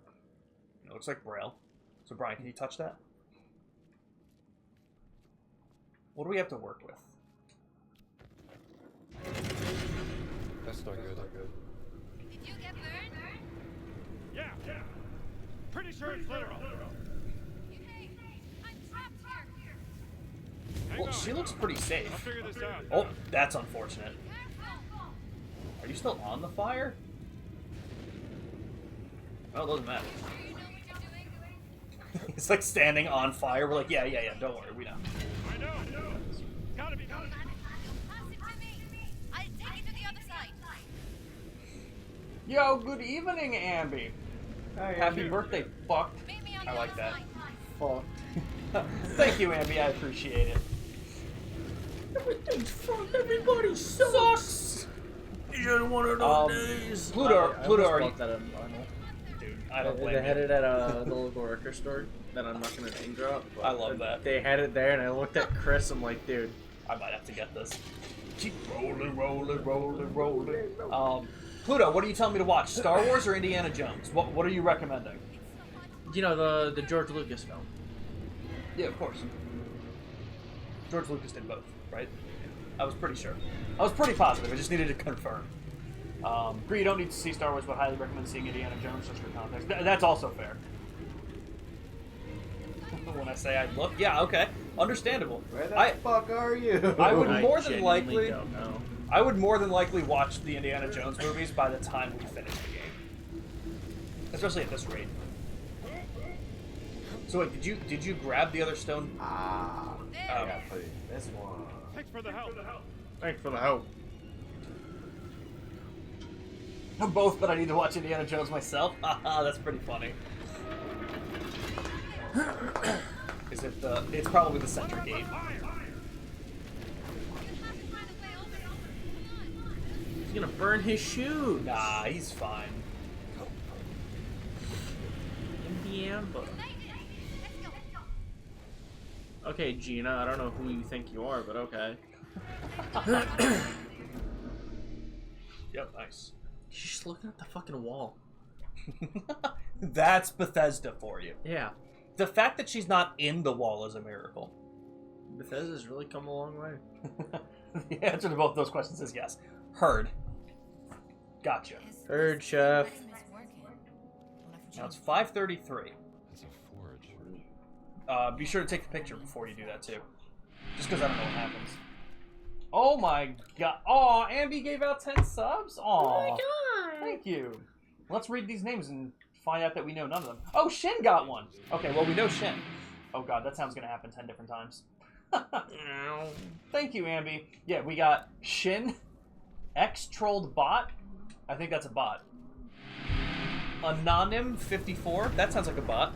It looks like Braille. So Brian, can you touch that? What do we have to work with? That's not good. Did you get burned? Yeah. Pretty sure it's literal. Hey, I'm trapped here. Well, she looks pretty safe. I'll figure this out. Oh, that's unfortunate. Are you still on the fire? Well, it doesn't matter. It's like standing on fire. We're like, yeah, don't worry, we know. I know. Gotta be. Pass it to me. I'll take it to the other side. Yo, good evening, Ambi. Happy birthday, fuck. I like that. Fuck. Thank you, Ambi. I appreciate it. Everything's fucked. Everybody sucks. It's just one of those days. Pluto, are you... That at Vinyl. Dude, I don't blame They had you. it at the local record store that I'm not going to name drop. But I love that. They had it there, and I looked at Chris. I'm like, dude, I might have to get this. Keep rolling. Pluto, what are you telling me to watch? Star Wars or Indiana Jones? What are you recommending? you know the George Lucas film. Yeah, of course. George Lucas did both, right? I was pretty sure. I was pretty positive. I just needed to confirm. Bree, you don't need to see Star Wars, but highly recommend seeing Indiana Jones just for context. That's also fair. When I say I'd look, yeah, okay, understandable. Where the fuck are you? I would I more than likely. don't know. I would more than likely watch the Indiana Jones movies by the time we finish the game, especially at this rate. So wait, did you grab the other stone? I gotta put it in this one. Thanks for the help. Thanks for the help. Both, but I need to watch Indiana Jones myself. Haha, that's pretty funny. Is it the? It's probably the center gate. He's gonna burn his shoes. Nah, he's fine. In the amber. Okay, Gina, I don't know who you think you are, but okay. Yep, nice. She's just looking at the fucking wall. That's Bethesda for you. Yeah. The fact that she's not in the wall is a miracle. Bethesda's really come a long way. The answer to both those questions is yes. Heard. Gotcha. Heard, chef. Now it's 5:33. It's a forge. Be sure to take the picture before you do that too. Just because I don't know what happens. Oh my god. Aw, Ambi gave out 10 subs? Aw. Oh my god. Thank you. Let's read these names and find out that we know none of them. Oh, Shin got one. Okay, well, we know Shin. Oh god, that sound's gonna happen 10 different times. Thank you, Ambi. Yeah, we got Shin, X-Trolled Bot. I think that's a bot. Anonym54. That sounds like a bot.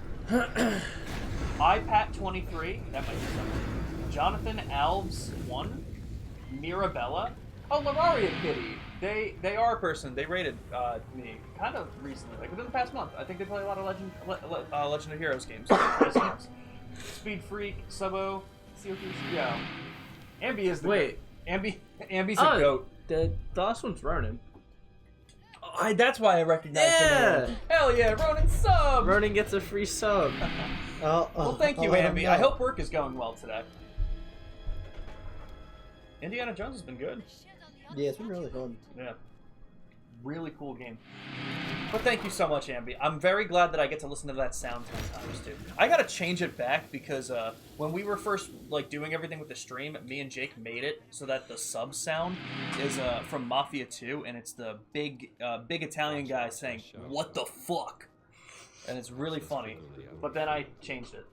iPat23. That might be something. Jonathan Alves 1. Mirabella. Oh, Lararia Kitty. They are a person. They rated me kind of recently, like within the past month. I think they play a lot of Legend of Heroes games. Speed Freak, Subo, CO2. Yeah. Ambi is the Ambi's a goat. The last one's Ronin. That's why I recognize the name. Hell yeah, Ronin sub! Ronin gets a free sub. Well, thank you, Ambi. I hope work is going well today. Indiana Jones has been good. Yeah, it's been really fun. Yeah. Really cool game. But thank you so much, Ambi. I'm very glad that I get to listen to that sound 10 times, too. I gotta change it back because when we were first doing everything with the stream, me and Jake made it so that the sub sound is from Mafia 2, and it's the big Italian guy saying, "What the fuck?" And it's really funny. But then I changed it.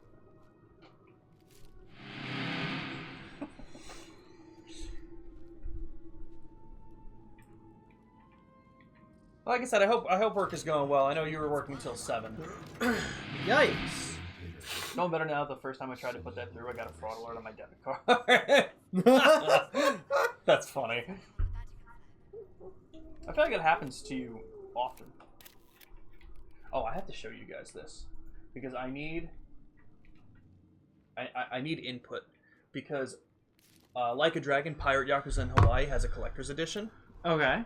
Like I said, I hope work is going well. I know you were working until 7. Yikes! No better now. The first time I tried to put that through, I got a fraud alert on my debit card. That's funny. I feel like it happens to you often. Oh, I have to show you guys this because I need input because Like a Dragon Pirate Yakuza in Hawaii has a collector's edition. Okay.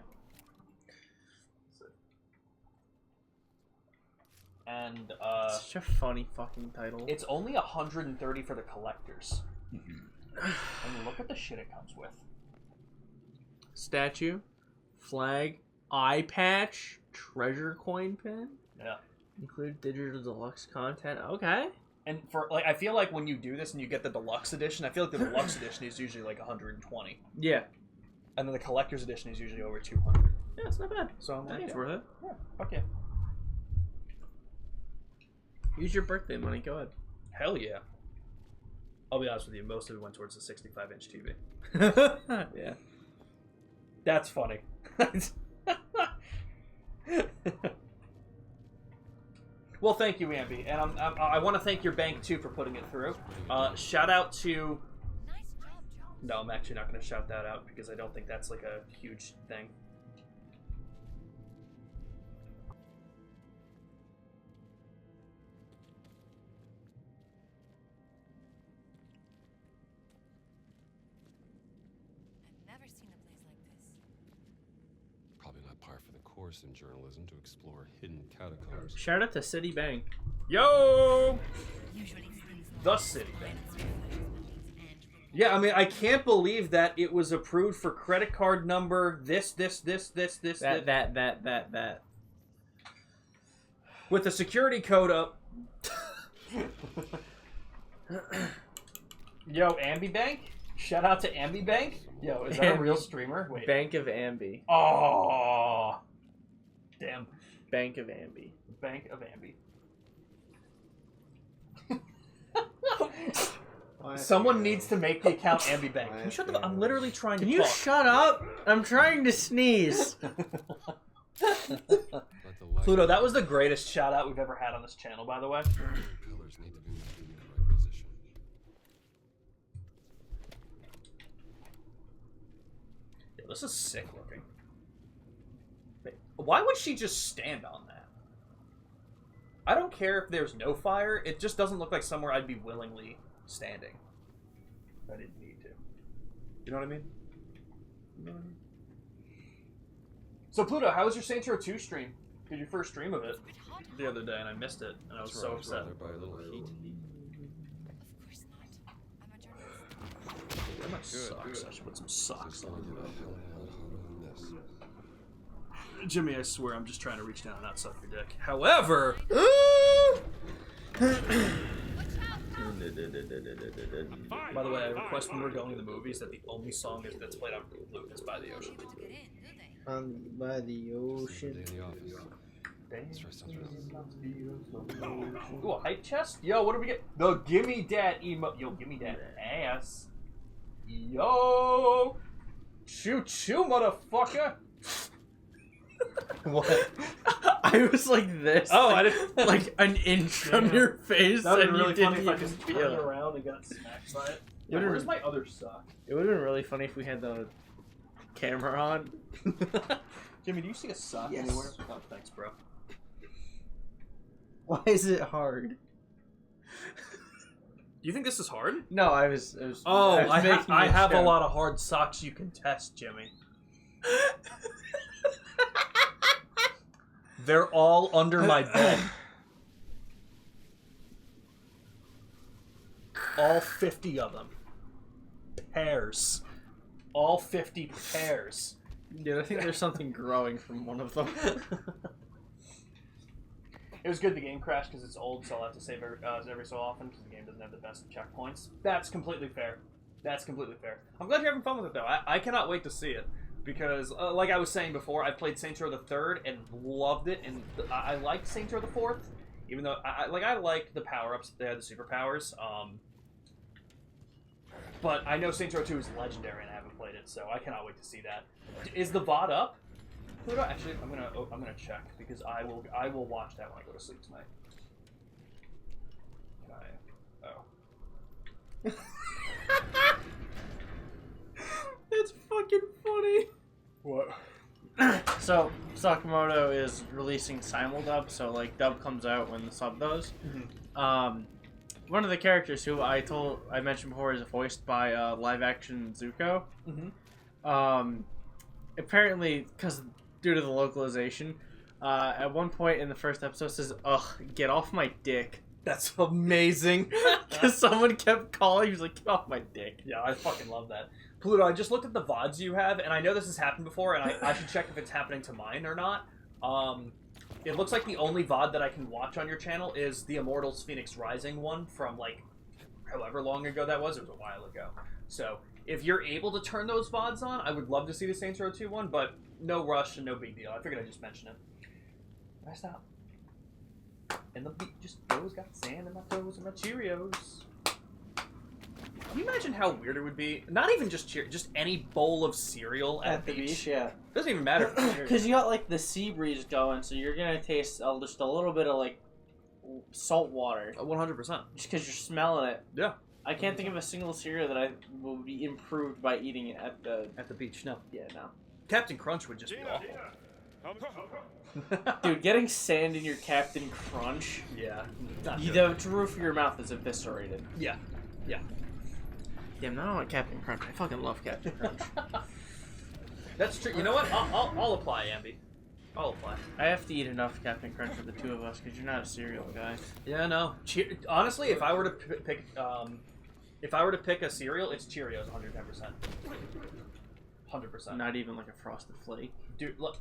And such a funny fucking title. It's only 130 for the collectors. And look at the shit it comes with. Statue, flag, eye patch, treasure coin pin. Yeah. Include digital deluxe content. Okay. And for I feel like when you do this and you get the deluxe edition, I feel like the deluxe edition is usually like 120. Yeah. And then the collector's edition is usually over 200. Yeah, it's not bad. So I think it's worth it. Yeah. Fuck yeah. Use your birthday money. Go ahead. Hell yeah. I'll be honest with you. Most of it went towards the 65-inch TV. Yeah. That's funny. Well, thank you, Ambi, and I want to thank your bank too for putting it through. Shout out to. No, I'm actually not going to shout that out because I don't think that's like a huge thing. Course in journalism to explore hidden catacombs. Shout out to Citibank. Yo! The Citibank. Yeah, I mean, I can't believe that it was approved for credit card number this. That. With the security code up. Yo, AmbiBank? Shout out to AmbiBank? Yo, is that a real streamer? Wait. Bank of Ambi. Oh. Damn. Bank of Ambi. Bank of Ambi. Someone needs to make the account AmbiBank. Can you shut the I'm literally trying to Can you talk. shut up? I'm trying to sneeze. Pluto, that was the greatest shout out we've ever had on this channel, by the way. Pillars need to be moved in the right position. Yeah, this is sick looking. Why would she just stand on that? I don't care if there's no fire. It just doesn't look like somewhere I'd be willingly standing. I didn't need to. You know what I mean? So Pluto, how was your Saints Row 2 stream? Did your first stream of it the other day, and I missed it, and I was so upset. By a little heat. That might socks. I should put some socks on. Jimmy, I swear I'm just trying to reach down and not suck your dick. However... By the way, I request when we're going to the movies that the only song that's played on Blue is By the Ocean. By the Ocean. Ooh, a hype chest? Yo, what do we get? The gimme dat emo. Yo, gimme that ass. Yo! Choo choo, motherfucker! What? I was like this. Oh, I didn't. Like an inch from your face. That would and be really you funny didn't if I even just feel turned it. around and got smacked by it. It would've- Where's my other sock? It would have been really funny if we had the camera on. Jimmy, do you see a sock Yes. anywhere? Oh, thanks, bro. Why is it hard? Do you think this is hard? No, I was Oh, I making have a joke. lot of hard socks you can test, Jimmy. They're all under my bed. All 50 of them. Pairs. All 50 pairs. Dude, I think there's something growing from one of them. It was good the game crashed because it's old, so I'll have to save every so often because the game doesn't have the best checkpoints. That's completely fair. That's completely fair. I'm glad you're having fun with it, though. I cannot wait to see it. Because, like I was saying before, I played Saints Row the 3rd and loved it, and I liked Saints Row the 4th, even though I liked the power-ups. They had the superpowers. But I know Saints Row 2 is legendary, and I haven't played it, so I cannot wait to see that. Is the VOD up? Actually, I'm gonna check because I will watch that when I go to sleep tonight. Can I? Oh. It's fucking funny. What? So Sakamoto is releasing simuldub, so like dub comes out when the sub does. Mm-hmm. One of the characters who I mentioned before is voiced by live action Zuko. Mm-hmm. Apparently, due to the localization, at one point in the first episode says, "Ugh, get off my dick." That's amazing. Because someone kept calling. He was like, "Get off my dick." Yeah, I fucking love that. Pluto, I just looked at the VODs you have, and I know this has happened before, and I should check if it's happening to mine or not. It looks like the only VOD that I can watch on your channel is the Immortals Phoenix Rising one from, like, however long ago that was. It was a while ago. So, if you're able to turn those VODs on, I would love to see the Saints Row 2 one, but no rush and no big deal. I figured I'd just mention it. Did I stop? And the beat just goes, got sand in my toes and my Cheerios. Can you imagine how weird it would be? Not even just just any bowl of cereal at the beach. Yeah. Doesn't even matter. Because you got like the sea breeze going, so you're gonna taste just a little bit of like salt water. 100%. Just because you're smelling it. Yeah. I can't think of a single cereal that I will be improved by eating it at the beach. No. Yeah, no. Captain Crunch would just be awful. Dude, getting sand in your Captain Crunch. Yeah. The roof of your mouth is eviscerated. Yeah. Yeah. Yeah, I'm not on Captain Crunch. I fucking love Captain Crunch. That's true. You know what? I'll apply, Ambi. I'll apply. I have to eat enough Captain Crunch for the two of us because you're not a cereal guy. Yeah, no. Honestly, if I were to pick a cereal, it's Cheerios, 110%. 100%. Not even like a Frosted Flake. Dude, look.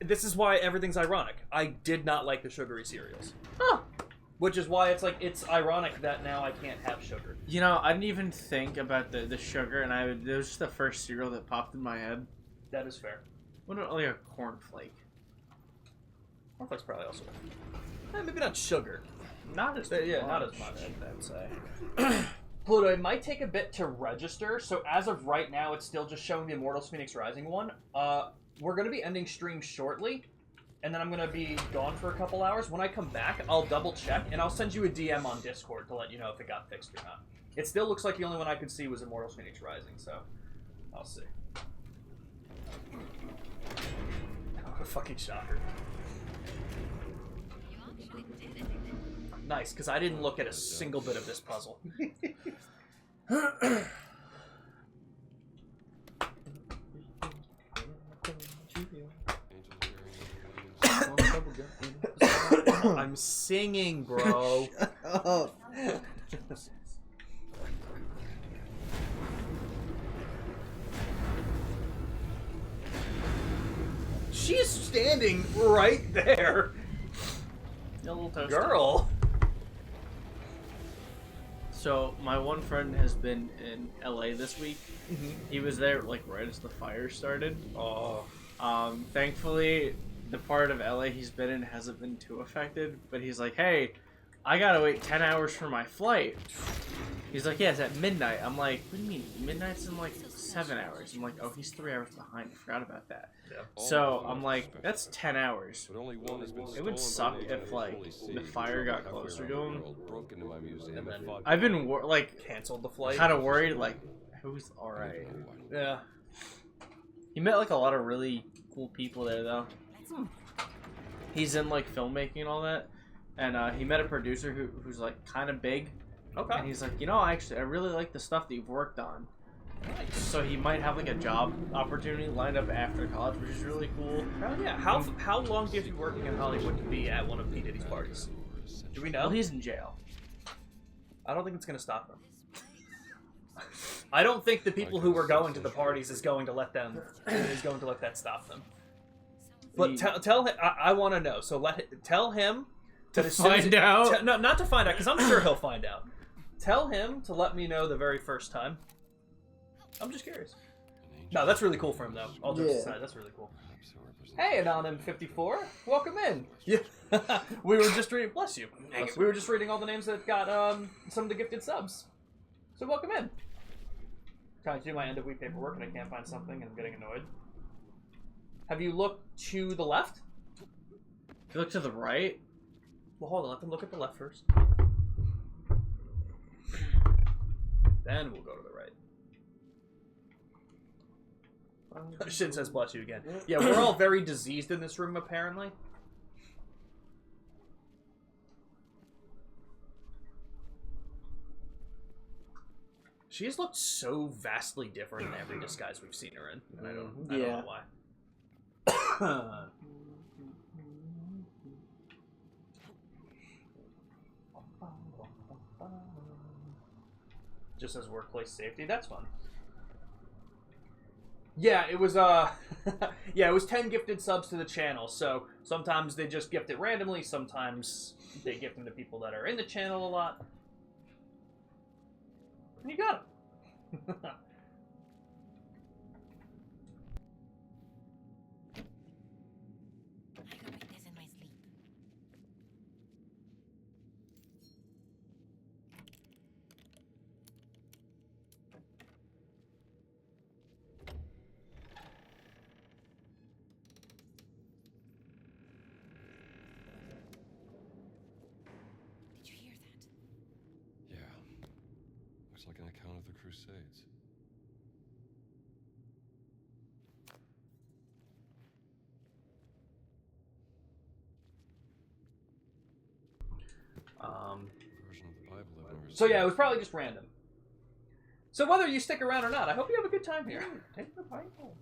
This is why everything's ironic. I did not like the sugary cereals. Huh. Which is why it's ironic that now I can't have sugar. You know, I didn't even think about the sugar, and it was just the first cereal that popped in my head. That is fair. What about like a cornflake? Cornflake's probably also. Maybe not sugar. Not as not as much. I'd say. Pluto, it might take a bit to register. So as of right now, it's still just showing the Immortals Phoenix Rising one. We're gonna be ending stream shortly, and then I'm gonna be gone for a couple hours. When I come back, I'll double check and I'll send you a DM on Discord to let you know if it got fixed or not. It still looks like the only one I could see was Immortals Phoenix Rising, so I'll see. Oh, fucking shocker. Nice, because I didn't look at a single bit of this puzzle. I'm singing, bro. Oh. She's standing right there. A little toasty. Girl. So my one friend has been in LA this week. Mm-hmm. He was there like right as the fire started. Oh. Thankfully, the part of LA he's been in hasn't been too affected, but he's like, hey, I gotta wait 10 hours for my flight. He's like, yeah, it's at midnight. I'm like, what do you mean? Midnight's in like 7 hours. I'm like, oh, he's 3 hours behind. I forgot about that. Yeah. So I'm like, that's 10 hours. But only one has been It would stolen suck by if like Holy See. the fire got Halfway closer around to the him. world, broke into my museum And and then- fought I've me. been like Canceled the flight. kind of worried, like who's all I don't right. know what. Yeah. He met like a lot of really cool people there though. He's in like filmmaking and all that, and he met a producer who's like kind of big. Okay. And he's like, you know, I really like the stuff that you've worked on. Nice. So he might have like a job opportunity lined up after college, which is really cool. Hell yeah. How long do you have to be working in Hollywood to be at one of P. Diddy's parties? Do we know? Well, he's in jail. I don't think it's going to stop him. I don't think the people who were going to the parties is going to let that stop them. But tell him, I want to know. So tell him To find out? No, not to find out, because I'm sure he'll find out. Tell him to let me know the very first time. I'm just curious. No, that's really cool for him, though. All jokes aside, that's really cool. Hey, Anonym54, welcome in. Yeah, we were just reading. Bless you. We were just reading all the names that got some of the gifted subs. So welcome in. Trying to do my end of week paperwork and I can't find something and I'm getting annoyed. Have you looked to the left? If you look to the right. Well, hold on. Let them look at the left first. Then we'll go to the right. Shin says bless you again. Yeah, we're all very diseased in this room, apparently. She has looked so vastly different in every disguise we've seen her in, and I don't know why. Just as workplace safety, that's fun. Yeah, it was yeah, it was 10 gifted subs to the channel. So sometimes they just gift it randomly, sometimes they gift them to people that are in the channel a lot. And you got them. Looks like an account of the Crusades. Version of the Bible I've never So yeah, it was probably just random. So whether you stick around or not, I hope you have a good time here. Take the Bible.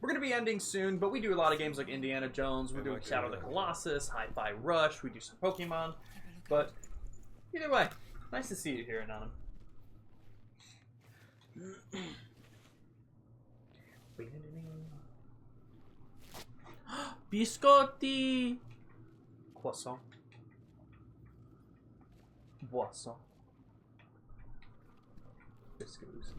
We're going to be ending soon, but we do a lot of games like Indiana Jones, we do Shadow of the Colossus, Hi-Fi Rush, we do some Pokemon. But either way, nice to see you here, Anonym. Biscotti! Croissant. Boisson. Biscuits.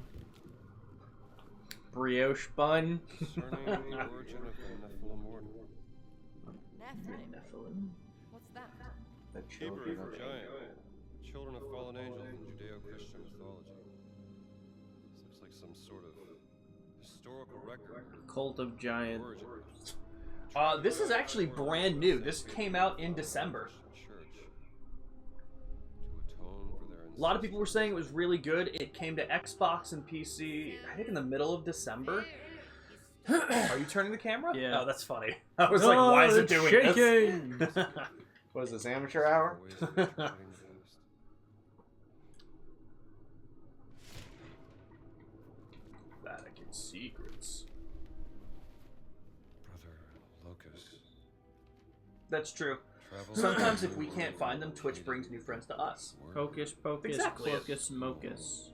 Brioche bun. Concerning the origin of the Nephilim order. Nephilim? What's that? The Hebrew for giant. Children of fallen angels in Judeo-Christian mythology. This looks like some sort of historical record. Cult of Giant. This is actually brand new. This came out in December. A lot of people were saying it was really good. It came to Xbox and PC, I think in the middle of December. Are you turning the camera? Yeah. Oh, that's funny. I was like, why is it doing shaking. this? What is this, amateur hour? Vatican secrets. Brother Locus. That's true. Sometimes if we can't find them, Twitch brings new friends to us. Hocus pocus, Exactly. clocus mocus.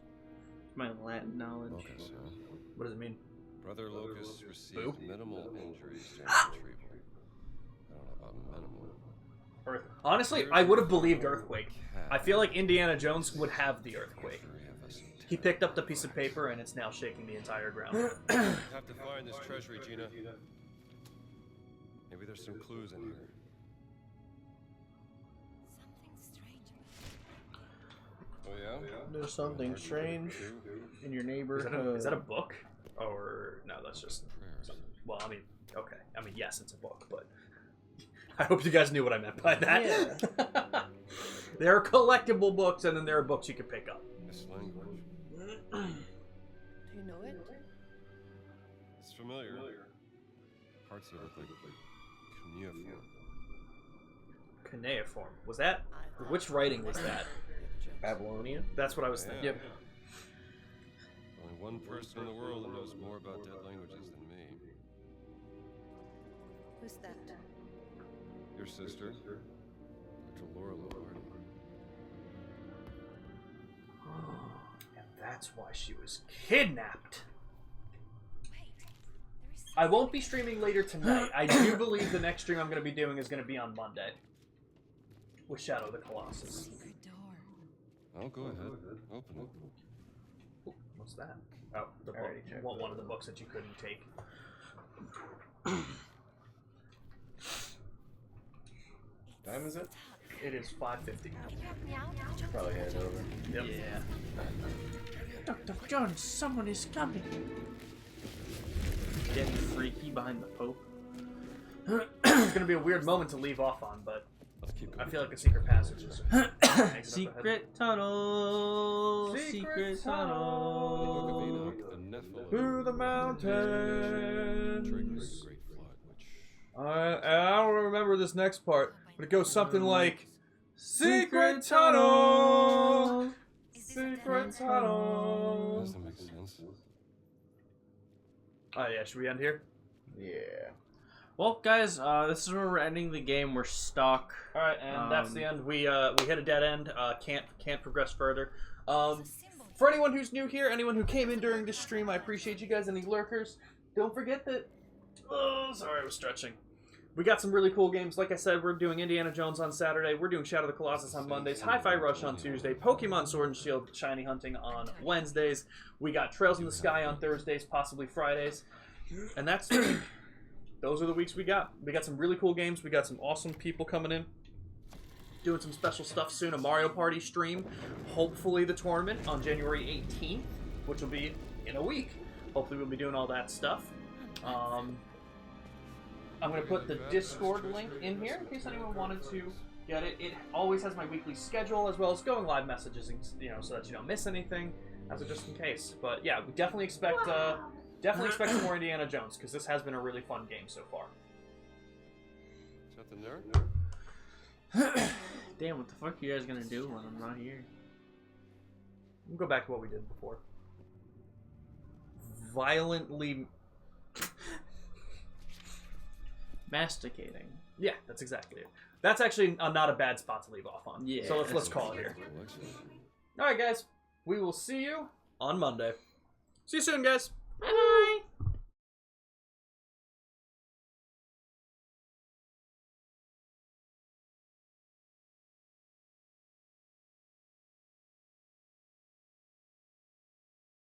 My Latin knowledge. Locus, huh? What does it mean? Brother Locus received Boo? minimal injuries during retrieval. I don't know about minimal. Honestly, I would have believed Earthquake. I feel like Indiana Jones would have the Earthquake. He picked up the piece of paper and it's now shaking the entire ground. You have to find this treasury, Gina. Maybe there's some clues in here. Oh yeah? There's something strange in your neighborhood. Is that a book? Or no, that's just something. Well, I mean, okay. I mean, yes, it's a book, but I hope you guys knew what I meant by that. Yeah. There are collectible books, and then there are books you can pick up. This language. Do you know it? It's familiar. Parts of it like cuneiform. Cuneiform. Was that? Which writing was that? Babylonian? That's what I was thinking. Yep. Only one person in the world that knows more about dead languages than me. Who's that? Your sister, Dr. Laura Lombardi. And that's why she was kidnapped. I won't be streaming later tonight. I do believe the next stream I'm going to be doing is going to be on Monday. With Shadow of the Colossus. Oh, go ahead. Open it. Ooh, what's that? Oh, the book. Alrighty, check One of the books that you couldn't take. What time is it? It is 5:50. Probably head over. Yep. Yeah. Dr. Jones, someone is coming. Getting freaky behind the Pope. It's gonna be a weird moment to leave off on, but I feel like a secret passage is Secret tunnel. Secret tunnel. Through the mountains. I don't remember this next part, but it goes something like Secret tunnel. Secret tunnel. Doesn't make sense. Oh yeah, should we end here? Yeah. Well, guys, this is where we're ending the game. We're stuck. All right, and that's the end. We hit a dead end. Can't progress further. For anyone who's new here, anyone who came in during this stream, I appreciate you guys. Any lurkers, don't forget that. Oh, sorry, I was stretching. We got some really cool games. Like I said, we're doing Indiana Jones on Saturday. We're doing Shadow of the Colossus on Mondays. Hi-Fi Rush on Tuesday. Pokemon Sword and Shield Shiny Hunting on Wednesdays. We got Trails in the Sky on Thursdays, possibly Fridays. And that's the week. Those are the weeks we got. We got some really cool games. We got some awesome people coming in. Doing some special stuff soon. A Mario Party stream. Hopefully the tournament on January 18th, which will be in a week. Hopefully we'll be doing all that stuff. I'm going to put the Discord link in here in case anyone wanted to get it. It always has my weekly schedule as well as going live messages, and, so that you don't miss anything, as a just in case. But yeah, we definitely expect some more Indiana Jones because this has been a really fun game so far. Something there? Damn, what the fuck are you guys gonna do when I'm not here? We'll go back to what we did before. Violently masticating. Yeah, that's exactly it. That's actually not a bad spot to leave off on. Yeah. So let's call it here. All right, guys. We will see you on Monday. See you soon, guys. Bye-bye.